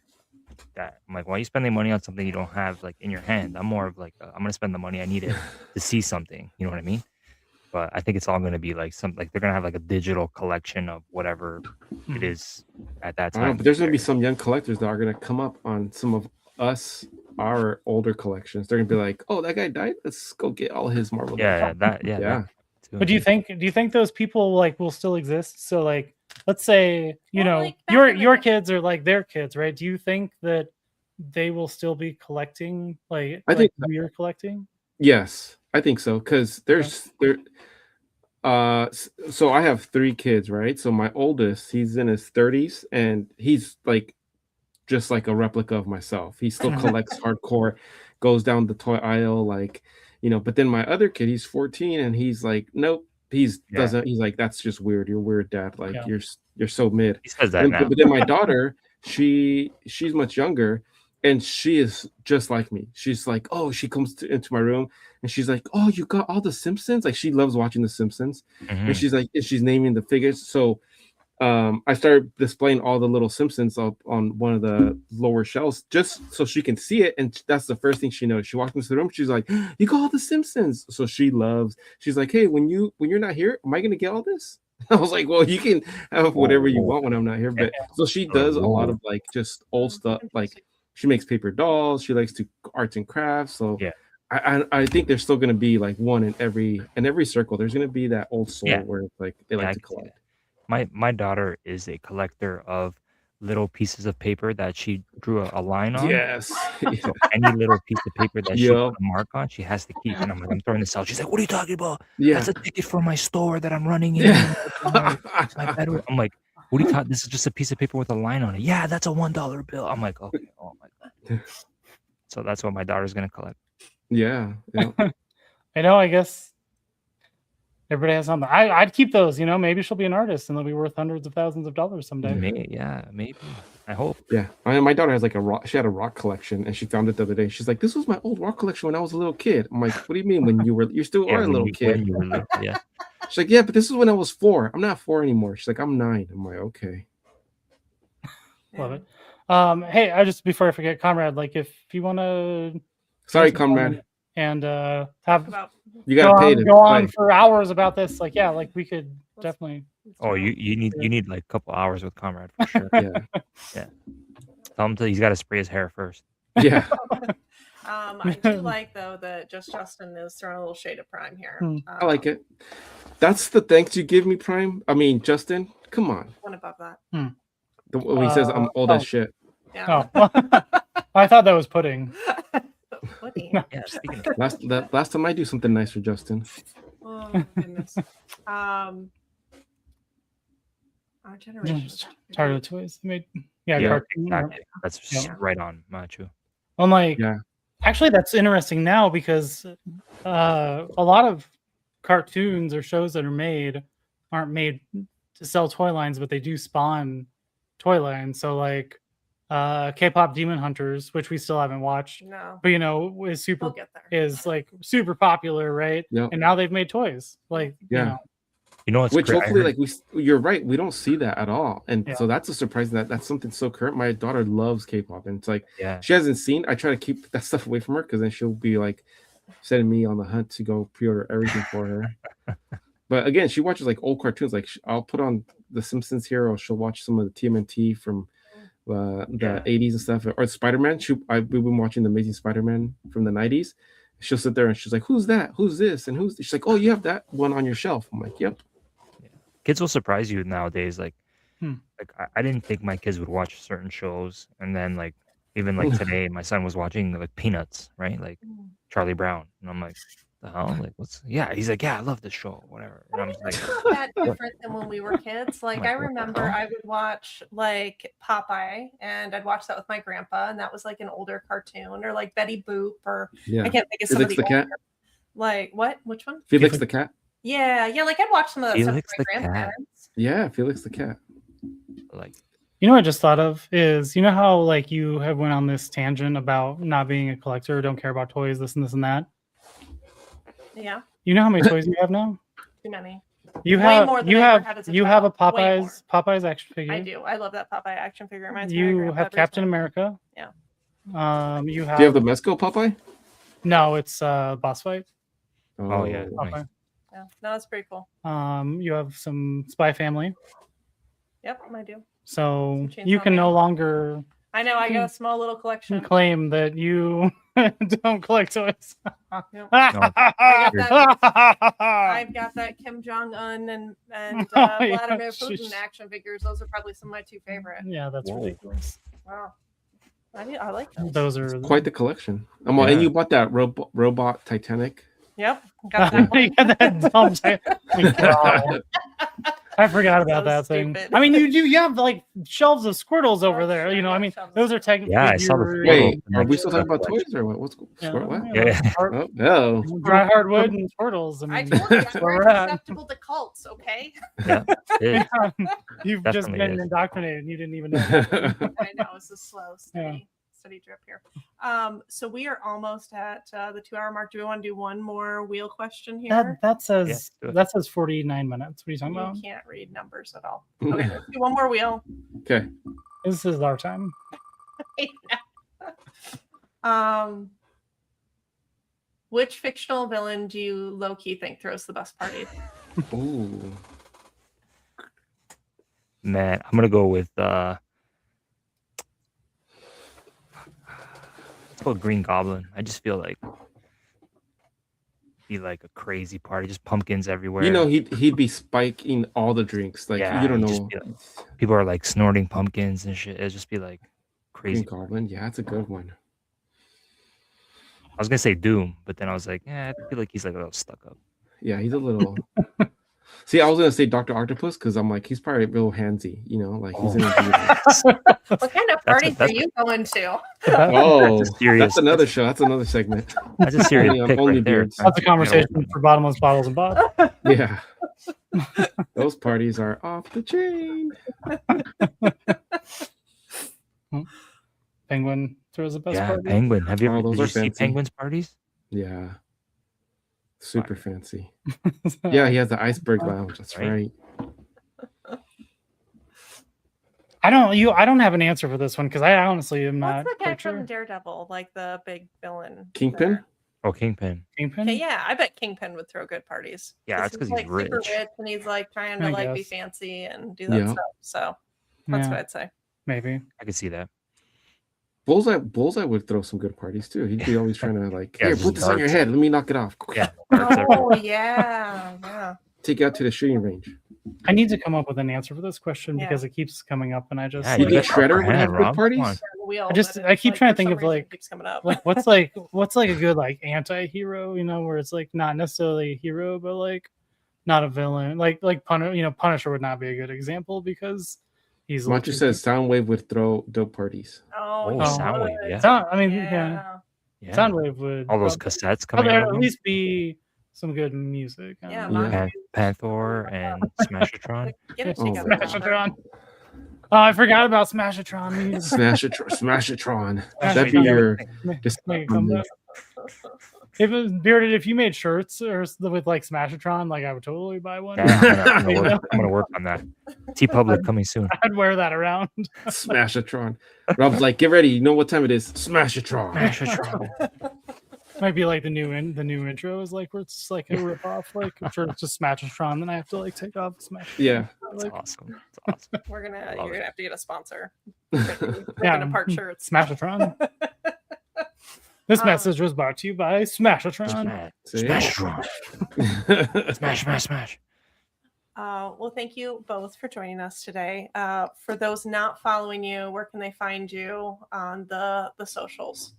Speaker 4: that I'm like, why are you spending money on something you don't have like in your hand? I'm more of like I'm gonna spend the money I need it to see something. You know what I mean? but I think it's all going to be like they're going to have like a digital collection of whatever it is at that
Speaker 3: I don't know,
Speaker 4: time.
Speaker 3: but there's gonna be some young collectors that are gonna come up on some of our older collections. They're gonna be like, "Oh, that guy died. Let's go get all his Marvel."
Speaker 4: Yeah,
Speaker 3: guys."
Speaker 4: yeah,
Speaker 3: Yeah.
Speaker 4: too.
Speaker 1: But do you think those people like will still exist? So like, let's say
Speaker 2: Well, like, back in the
Speaker 1: your
Speaker 2: day-
Speaker 1: kids are like their kids, right? Do you think that they will still be collecting
Speaker 3: I
Speaker 1: like
Speaker 3: think
Speaker 1: who you're collecting?
Speaker 3: Yes, I think so. Because so I have 3 kids, right? So my oldest, he's in his 30s, and he's like just like a replica of myself. He still collects hardcore, goes down the toy aisle, like, but then my other kid, he's 14, and he's like, nope, he's like, that's just weird. You're weird, dad. Like,
Speaker 1: Yeah.
Speaker 3: you're so mid.
Speaker 4: He says that now.
Speaker 3: But then my daughter, she's much younger, and she is just like me. She's like, oh, she comes into my room, and she's like, oh, you got all the Simpsons? Like, she loves watching the Simpsons.
Speaker 4: Mhm.
Speaker 3: And she's like, she's naming the figures. So I started displaying all the little Simpsons up on one of the lower shelves just so she can see it. And that's the first thing she noticed. She walked into the room. She's like, you got all the Simpsons. So she's like, hey, when you're not here, am I going to get all this? I was like, well, you can have whatever you want when I'm not here. But so she does a lot of like just old stuff. Like, she makes paper dolls. She likes to arts and crafts. So
Speaker 4: Yeah.
Speaker 3: I think there's still going to be like one in every circle. There's going to be that old soul where it's like they like
Speaker 4: I
Speaker 3: to
Speaker 4: can see
Speaker 3: collect.
Speaker 4: that. My daughter is a collector of little pieces of paper that she drew a line on.
Speaker 3: Yes.
Speaker 4: So any little piece of paper that she
Speaker 3: Yup.
Speaker 4: put a mark on, she has to keep. And I'm like, I'm throwing this out. She's like, what are you talking about?
Speaker 3: Yeah.
Speaker 4: That's a ticket for my store that I'm running in.
Speaker 3: Yeah.
Speaker 4: My bedroom. I'm like, what are you talking? This is just a piece of paper with a line on it. Yeah, that's a $1 bill. I'm like, okay. Oh my god. So that's what my daughter's gonna collect.
Speaker 3: Yeah.
Speaker 1: I know. I guess everybody has something. I'd keep those. Maybe she'll be an artist and they'll be worth hundreds of thousands of dollars someday.
Speaker 4: Maybe. I hope.
Speaker 3: Yeah. My daughter has like she had a rock collection, and she found it the other day. She's like, this was my old rock collection when I was a little kid. I'm like, what do you mean when you still are a little kid?
Speaker 4: When you were little, yeah.
Speaker 3: She's like, yeah, but this is when I was 4. I'm not 4 anymore. She's like, I'm 9. I'm like, okay.
Speaker 1: Love it. Hey, before I forget, Comrade, like if you want to,
Speaker 3: Sorry, comrade.
Speaker 1: and have
Speaker 3: You gotta pay to
Speaker 1: go on
Speaker 3: play.
Speaker 1: for hours about this, like like we could definitely.
Speaker 4: Oh, you need like a couple hours with Comrade for sure.
Speaker 3: Yeah.
Speaker 4: Tell him he's got to spray his hair first.
Speaker 3: Yeah.
Speaker 2: I do like though that Justin is throwing a little shade of Prime here.
Speaker 3: I like it. That's the thanks you give me, Prime. I mean, Justin, come on.
Speaker 2: One above that.
Speaker 3: When he says I'm old as shit.
Speaker 2: Yeah.
Speaker 1: Oh, I thought that was pudding.
Speaker 2: Pudding.
Speaker 4: Yeah, speaking of
Speaker 3: Last time I do something nice for Justin.
Speaker 2: Oh my goodness. Our generation.
Speaker 1: Tired of toys. Cartoon.
Speaker 4: exactly. That's
Speaker 1: Yeah.
Speaker 4: right on, Machu.
Speaker 1: I'm like,
Speaker 3: Yeah.
Speaker 1: actually, that's interesting now because a lot of cartoons or shows that are made aren't made to sell toy lines, but they do spawn toy lines. So like K-pop Demon Hunters, which we still haven't watched,
Speaker 2: No.
Speaker 1: but is super
Speaker 2: We'll get there.
Speaker 1: is like super popular, right?
Speaker 3: Yep.
Speaker 1: And now they've made toys. Like
Speaker 3: Yeah.
Speaker 4: You know what's
Speaker 3: Which
Speaker 4: great?
Speaker 3: hopefully, like you're right, we don't see that at all, and
Speaker 1: Yeah.
Speaker 3: so that's a surprise. That's something so current. My daughter loves K-pop, and it's like
Speaker 4: Yeah.
Speaker 3: she hasn't seen. I try to keep that stuff away from her because then she'll be like setting me on the hunt to go pre-order everything for her. But again, she watches like old cartoons. Like I'll put on The Simpsons here, or she'll watch some of the TMNT from the 80s and stuff, or Spider-Man. We've been watching the Amazing Spider-Man from the 90s. She'll sit there and she's like, "Who's that? Who's this? And who's?" She's like, "Oh, you have that one on your shelf." I'm like, "Yep."
Speaker 4: Kids will surprise you nowadays. Like
Speaker 1: Hmm.
Speaker 4: I didn't think my kids would watch certain shows, and then like even like today, my son was watching like Peanuts, right? Like Charlie Brown, and I'm like, the hell? Like what's? Yeah, he's like, yeah, I love this show, whatever. And I'm just like,
Speaker 2: It's not that different than when we were kids. Like
Speaker 4: Like,
Speaker 2: I
Speaker 4: what the
Speaker 2: remember
Speaker 4: hell?
Speaker 2: I would watch like Popeye, and I'd watch that with my grandpa, and that was like an older cartoon, or like Betty Boop, or
Speaker 3: Yeah.
Speaker 2: I can't think of some of
Speaker 3: Felix
Speaker 2: the
Speaker 3: the cat.
Speaker 2: older. Like what? Which one?
Speaker 3: Felix the cat.
Speaker 2: Yeah, like I'd watch some of that stuff with
Speaker 4: Felix
Speaker 2: my
Speaker 4: the cat.
Speaker 2: grandparents.
Speaker 3: Yeah, Felix the cat.
Speaker 4: like
Speaker 1: You know what I just thought of is how like you have went on this tangent about not being a collector, don't care about toys, this and this and that.
Speaker 2: Yeah,
Speaker 1: You know how many toys you have now?
Speaker 2: too many.
Speaker 1: You
Speaker 2: Way
Speaker 1: have
Speaker 2: more than
Speaker 1: you
Speaker 2: I ever
Speaker 1: have
Speaker 2: had as a
Speaker 1: you have a
Speaker 2: child. Way more.
Speaker 1: Popeyes action figure.
Speaker 2: I do. I love that Popeye action figure. It reminds me of my
Speaker 1: You
Speaker 2: grandpa
Speaker 1: have
Speaker 2: every
Speaker 1: Captain
Speaker 2: time.
Speaker 1: America.
Speaker 2: Yeah.
Speaker 1: You have
Speaker 3: Do you have the Mezco Popeye?
Speaker 1: no, it's boss fight.
Speaker 4: oh yeah,
Speaker 1: Popeye.
Speaker 4: nice.
Speaker 2: Yeah. No, that's pretty cool.
Speaker 1: You have some Spy Family,
Speaker 2: Yep, I do.
Speaker 1: so
Speaker 2: Some
Speaker 1: you
Speaker 2: Chainsaw
Speaker 1: can no
Speaker 2: Man.
Speaker 1: longer
Speaker 2: I know. I got a small little collection.
Speaker 1: claim that you don't collect toys.
Speaker 2: Yep.
Speaker 4: No.
Speaker 2: I've got that Kim Jong Un and
Speaker 1: Oh, yeah,
Speaker 2: Vladimir
Speaker 1: sheesh.
Speaker 2: Putin action figures. Those are probably some of my two favorite.
Speaker 1: Yeah, that's
Speaker 4: Whoa.
Speaker 1: ridiculous.
Speaker 2: Wow. I like those.
Speaker 1: Those are
Speaker 3: Quite the collection. And
Speaker 4: Yeah.
Speaker 3: you bought that robot Titanic.
Speaker 2: Yep. Got that one.
Speaker 1: You got that dumb shit. Wow. I forgot about
Speaker 2: So
Speaker 1: that thing.
Speaker 2: stupid.
Speaker 1: I mean, you have like shelves of Squirtles over
Speaker 2: Oh,
Speaker 1: there.
Speaker 2: sure,
Speaker 1: You know,
Speaker 2: yeah,
Speaker 1: I mean,
Speaker 2: shelves of
Speaker 1: those are technically.
Speaker 4: Yeah, I saw the
Speaker 1: your-
Speaker 4: photo.
Speaker 3: Wait, are we still talking about toys or what? What's
Speaker 1: Yeah,
Speaker 3: what?
Speaker 4: Yeah.
Speaker 3: Oh no.
Speaker 1: Dry hardwood and Squirtles. I
Speaker 2: I
Speaker 1: mean,
Speaker 2: told you
Speaker 1: that's
Speaker 2: I'm
Speaker 1: where
Speaker 2: very
Speaker 1: we're at.
Speaker 2: susceptible to cults. Okay.
Speaker 4: Yeah, it is.
Speaker 1: You've just
Speaker 4: Definitely
Speaker 1: been
Speaker 4: is.
Speaker 1: indoctrinated. And you didn't even know.
Speaker 2: I know it's a slow,
Speaker 1: Yeah.
Speaker 2: steady drip here. So we are almost at the 2-hour mark. Do we want to do one more wheel question here?
Speaker 1: That says
Speaker 4: Yeah, do it.
Speaker 1: that says 49 minutes. What are you talking
Speaker 2: You
Speaker 1: about?
Speaker 2: can't read numbers at all. Okay, let's do one more wheel.
Speaker 3: Okay.
Speaker 1: This is our time.
Speaker 2: Which fictional villain do you low-key think throws the best party?
Speaker 3: Ooh.
Speaker 4: Man, I'm gonna go with let's go Green Goblin. I just feel like be like a crazy party, just pumpkins everywhere.
Speaker 3: You know, he'd be spiking all the drinks. Like
Speaker 4: Yeah,
Speaker 3: you don't
Speaker 4: he'd just
Speaker 3: know.
Speaker 4: be people are like snorting pumpkins and shit. It'd just be like
Speaker 3: Green
Speaker 4: crazy.
Speaker 3: Goblin. Yeah, that's a good one.
Speaker 4: I was gonna say Doom, but then I was like, I feel like he's like a little stuck up.
Speaker 3: Yeah, he's a little. See, I was gonna say Dr. Octopus because I'm like he's probably real handsy. You know, like he's in a
Speaker 2: What kind of parties are you going to?
Speaker 3: Oh,
Speaker 4: That's a serious.
Speaker 3: that's another show. That's another segment.
Speaker 4: That's a serious
Speaker 3: Only-
Speaker 4: pick
Speaker 3: only
Speaker 4: right there.
Speaker 3: beards.
Speaker 1: That's a conversation for bottomless bottles and bob.
Speaker 3: Yeah. Those parties are off the chain.
Speaker 1: Penguin throws the best
Speaker 4: Yeah,
Speaker 1: party.
Speaker 4: Penguin. Have you
Speaker 3: Oh,
Speaker 4: ever
Speaker 3: those
Speaker 4: did
Speaker 3: are
Speaker 4: you see
Speaker 3: fancy.
Speaker 4: Penguin's parties?
Speaker 3: Yeah. Super fancy. Yeah, he has the iceberg lounge. That's
Speaker 4: Right.
Speaker 3: right.
Speaker 1: I don't have an answer for this one because I honestly am not
Speaker 2: What's the guy
Speaker 1: quite
Speaker 2: from
Speaker 1: sure.
Speaker 2: Daredevil, like the big villain?
Speaker 3: Kingpin?
Speaker 2: there?
Speaker 4: Oh, Kingpin.
Speaker 1: Kingpin?
Speaker 2: Okay, yeah, I bet Kingpin would throw good parties.
Speaker 4: Yeah, that's 'cause he's
Speaker 2: like super
Speaker 4: rich.
Speaker 2: rich and he's like trying to
Speaker 1: I
Speaker 2: like be
Speaker 1: guess.
Speaker 2: fancy and do that
Speaker 3: Yeah.
Speaker 2: stuff. So that's
Speaker 1: Yeah,
Speaker 2: what I'd say.
Speaker 1: maybe.
Speaker 4: I could see that.
Speaker 3: Bullseye would throw some good parties too. He'd be always trying to like,
Speaker 4: Yeah,
Speaker 3: here,
Speaker 4: just
Speaker 3: put this on your
Speaker 4: darts.
Speaker 3: head. Let me knock it off.
Speaker 4: Yeah. darts everywhere.
Speaker 2: Oh yeah, yeah.
Speaker 3: Take it out to the shooting range.
Speaker 1: I need to come up with an answer for this question
Speaker 2: Yeah.
Speaker 1: because it keeps coming up, and I just
Speaker 4: Yeah,
Speaker 3: You
Speaker 4: you
Speaker 3: think
Speaker 4: got
Speaker 3: Shredder
Speaker 4: upper
Speaker 3: would have
Speaker 4: hand,
Speaker 3: good
Speaker 4: Rob. Come
Speaker 3: parties?
Speaker 4: on.
Speaker 2: The wheel,
Speaker 1: I just-
Speaker 2: but
Speaker 1: I
Speaker 2: it's
Speaker 1: keep
Speaker 2: like,
Speaker 1: trying to
Speaker 2: for
Speaker 1: think
Speaker 2: some
Speaker 1: of,
Speaker 2: reason
Speaker 1: like-
Speaker 2: it keeps coming up.
Speaker 1: like what's like a good like anti-hero, you know, where it's like not necessarily a hero, but like not a villain. Like Punisher would not be a good example because he's
Speaker 3: Macho says Soundwave would throw dope parties.
Speaker 2: Oh,
Speaker 4: Oh,
Speaker 2: he
Speaker 4: Soundwave,
Speaker 2: would.
Speaker 4: yeah.
Speaker 1: yeah.
Speaker 4: Yeah.
Speaker 1: Soundwave would
Speaker 4: All those
Speaker 1: probably-
Speaker 4: cassettes
Speaker 1: Oh,
Speaker 4: coming
Speaker 1: there
Speaker 4: out.
Speaker 1: at
Speaker 4: of them.
Speaker 1: least be some good music. I
Speaker 2: Yeah,
Speaker 1: don't know.
Speaker 2: Macho.
Speaker 4: Panther and Smashatron.
Speaker 2: Get it
Speaker 3: Oh,
Speaker 2: together.
Speaker 1: Smashatron. Oh, I forgot about Smashatron. We need to
Speaker 3: Smashatron.
Speaker 1: Smash
Speaker 3: That'd be
Speaker 1: it.
Speaker 3: your
Speaker 1: make it come back. If it was Bearded, if you made shirts or with like Smashatron, like I would totally buy one.
Speaker 4: Yeah, I'm gonna work on that. T Public coming soon.
Speaker 1: I'd wear that around.
Speaker 3: Smashatron. Rob's like, get ready. You know what time it is? Smashatron.
Speaker 4: Smashatron.
Speaker 1: Might be like the new intro is like where it's just like a rip off, like sure it's just Smashatron, then I have to like take off Smash.
Speaker 3: Yeah.
Speaker 4: That's
Speaker 1: Like,
Speaker 4: awesome. That's awesome.
Speaker 2: You're
Speaker 4: Love
Speaker 2: gonna
Speaker 4: it.
Speaker 2: have to get a sponsor.
Speaker 1: Yeah.
Speaker 2: Ripping apart shirts.
Speaker 1: Smashatron. This
Speaker 2: Um,
Speaker 1: message was brought to you by Smashatron.
Speaker 4: Smash.
Speaker 3: See?
Speaker 4: Smashatron. Smash.
Speaker 2: Well, thank you both for joining us today. For those not following you, where can they find you on the socials?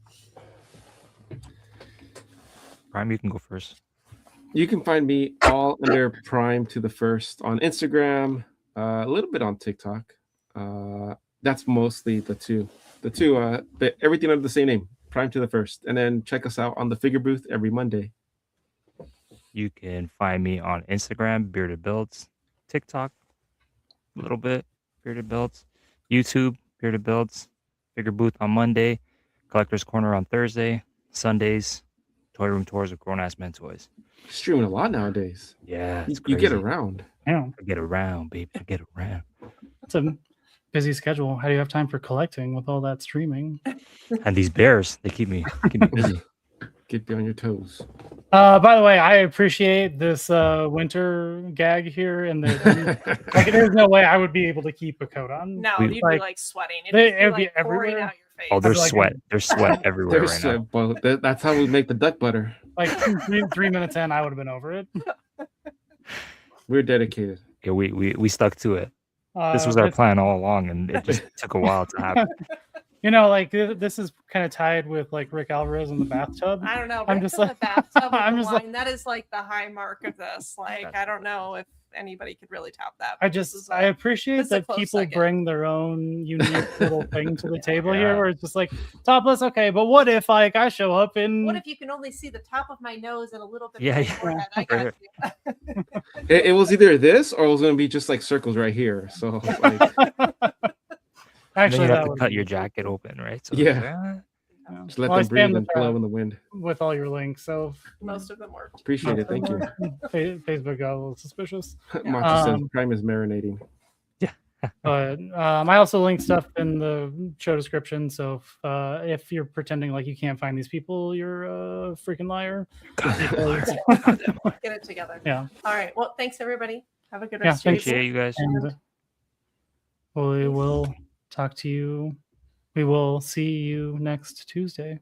Speaker 4: Prime, you can go first.
Speaker 3: You can find me all under Prime2Da1st on Instagram, a little bit on TikTok. That's mostly the two, but everything under the same name, Prime2Da1st. And then check us out on the Figure Booth every Monday.
Speaker 4: You can find me on Instagram, Bearded Builds, TikTok, a little bit, Bearded Builds, YouTube, Bearded Builds, Figure Booth on Monday, Collector's Corner on Thursday, Sundays, Toy Room Tours with Grown Ass Men Toys.
Speaker 3: Streaming a lot nowadays.
Speaker 4: Yeah, it's
Speaker 3: You get
Speaker 4: crazy.
Speaker 3: around.
Speaker 1: Yeah,
Speaker 4: I get around, baby. I get around.
Speaker 1: it's a busy schedule. How do you have time for collecting with all that streaming?
Speaker 4: And these bears, they keep me busy.
Speaker 3: Get you on your toes.
Speaker 1: By the way, I appreciate this winter gag here, and like there's no way I would be able to keep a coat on.
Speaker 2: No,
Speaker 4: We-
Speaker 2: you'd
Speaker 1: like,
Speaker 2: be like sweating.
Speaker 1: it would be
Speaker 2: like pouring
Speaker 1: everywhere.
Speaker 2: out your face.
Speaker 4: Oh,
Speaker 1: I'd
Speaker 4: there's
Speaker 1: be like,
Speaker 4: sweat. There's sweat everywhere
Speaker 3: There's
Speaker 4: right now.
Speaker 3: sweat, but that's how we make the duck butter.
Speaker 1: Like 3 minutes in, I would have been over it.
Speaker 3: We're dedicated.
Speaker 4: Yeah, we stuck to it. This was our plan all along, and it just took a while to happen.
Speaker 1: You know, like this is kind of tied with like Rick Alvarez in the bathtub.
Speaker 2: I don't know.
Speaker 1: I'm
Speaker 2: Rick's
Speaker 1: just
Speaker 2: in
Speaker 1: like-
Speaker 2: the bathtub with
Speaker 1: I'm
Speaker 2: the
Speaker 1: just like-
Speaker 2: wine. That is like the high mark of this. Like, I don't know if anybody could really top that.
Speaker 1: I
Speaker 2: but this
Speaker 1: just
Speaker 2: is
Speaker 1: I
Speaker 2: a-
Speaker 1: appreciate
Speaker 2: this is a
Speaker 1: that
Speaker 2: close
Speaker 1: people
Speaker 2: second.
Speaker 1: bring their own unique little thing to the table
Speaker 4: Yeah.
Speaker 1: here, where it's just like topless, okay, but what if like I show up in
Speaker 2: What if you can only see the top of my nose and a little bit
Speaker 4: Yeah,
Speaker 2: of my
Speaker 4: yeah.
Speaker 2: forehead? I got you.
Speaker 3: It was either this or it was gonna be just like circles right here. So like,
Speaker 4: And then
Speaker 1: actually
Speaker 4: you
Speaker 1: that
Speaker 4: have to
Speaker 1: would
Speaker 4: cut
Speaker 1: be
Speaker 4: your
Speaker 1: cool.
Speaker 4: jacket open, right? So
Speaker 3: Yeah.
Speaker 1: Yeah.
Speaker 3: just let
Speaker 1: Well, I
Speaker 3: them breathe
Speaker 1: spammed the
Speaker 3: and blow
Speaker 1: chat
Speaker 3: in the wind.
Speaker 1: with all your links, so
Speaker 2: Most of them worked.
Speaker 3: Appreciate it. Thank you.
Speaker 1: Facebook got a little suspicious.
Speaker 3: Monty says
Speaker 1: Um,
Speaker 3: Prime is marinating.
Speaker 1: But I also link stuff in the show description. So if you're pretending like you can't find these people, you're a freaking liar.
Speaker 2: Get it together.
Speaker 1: Yeah.
Speaker 2: All right. Well, thanks everybody. Have a good
Speaker 1: Yeah,
Speaker 2: rest of your
Speaker 1: thanks.
Speaker 4: Appreciate
Speaker 2: evening.
Speaker 4: you guys.
Speaker 1: And we will talk to you. We will see you next Tuesday.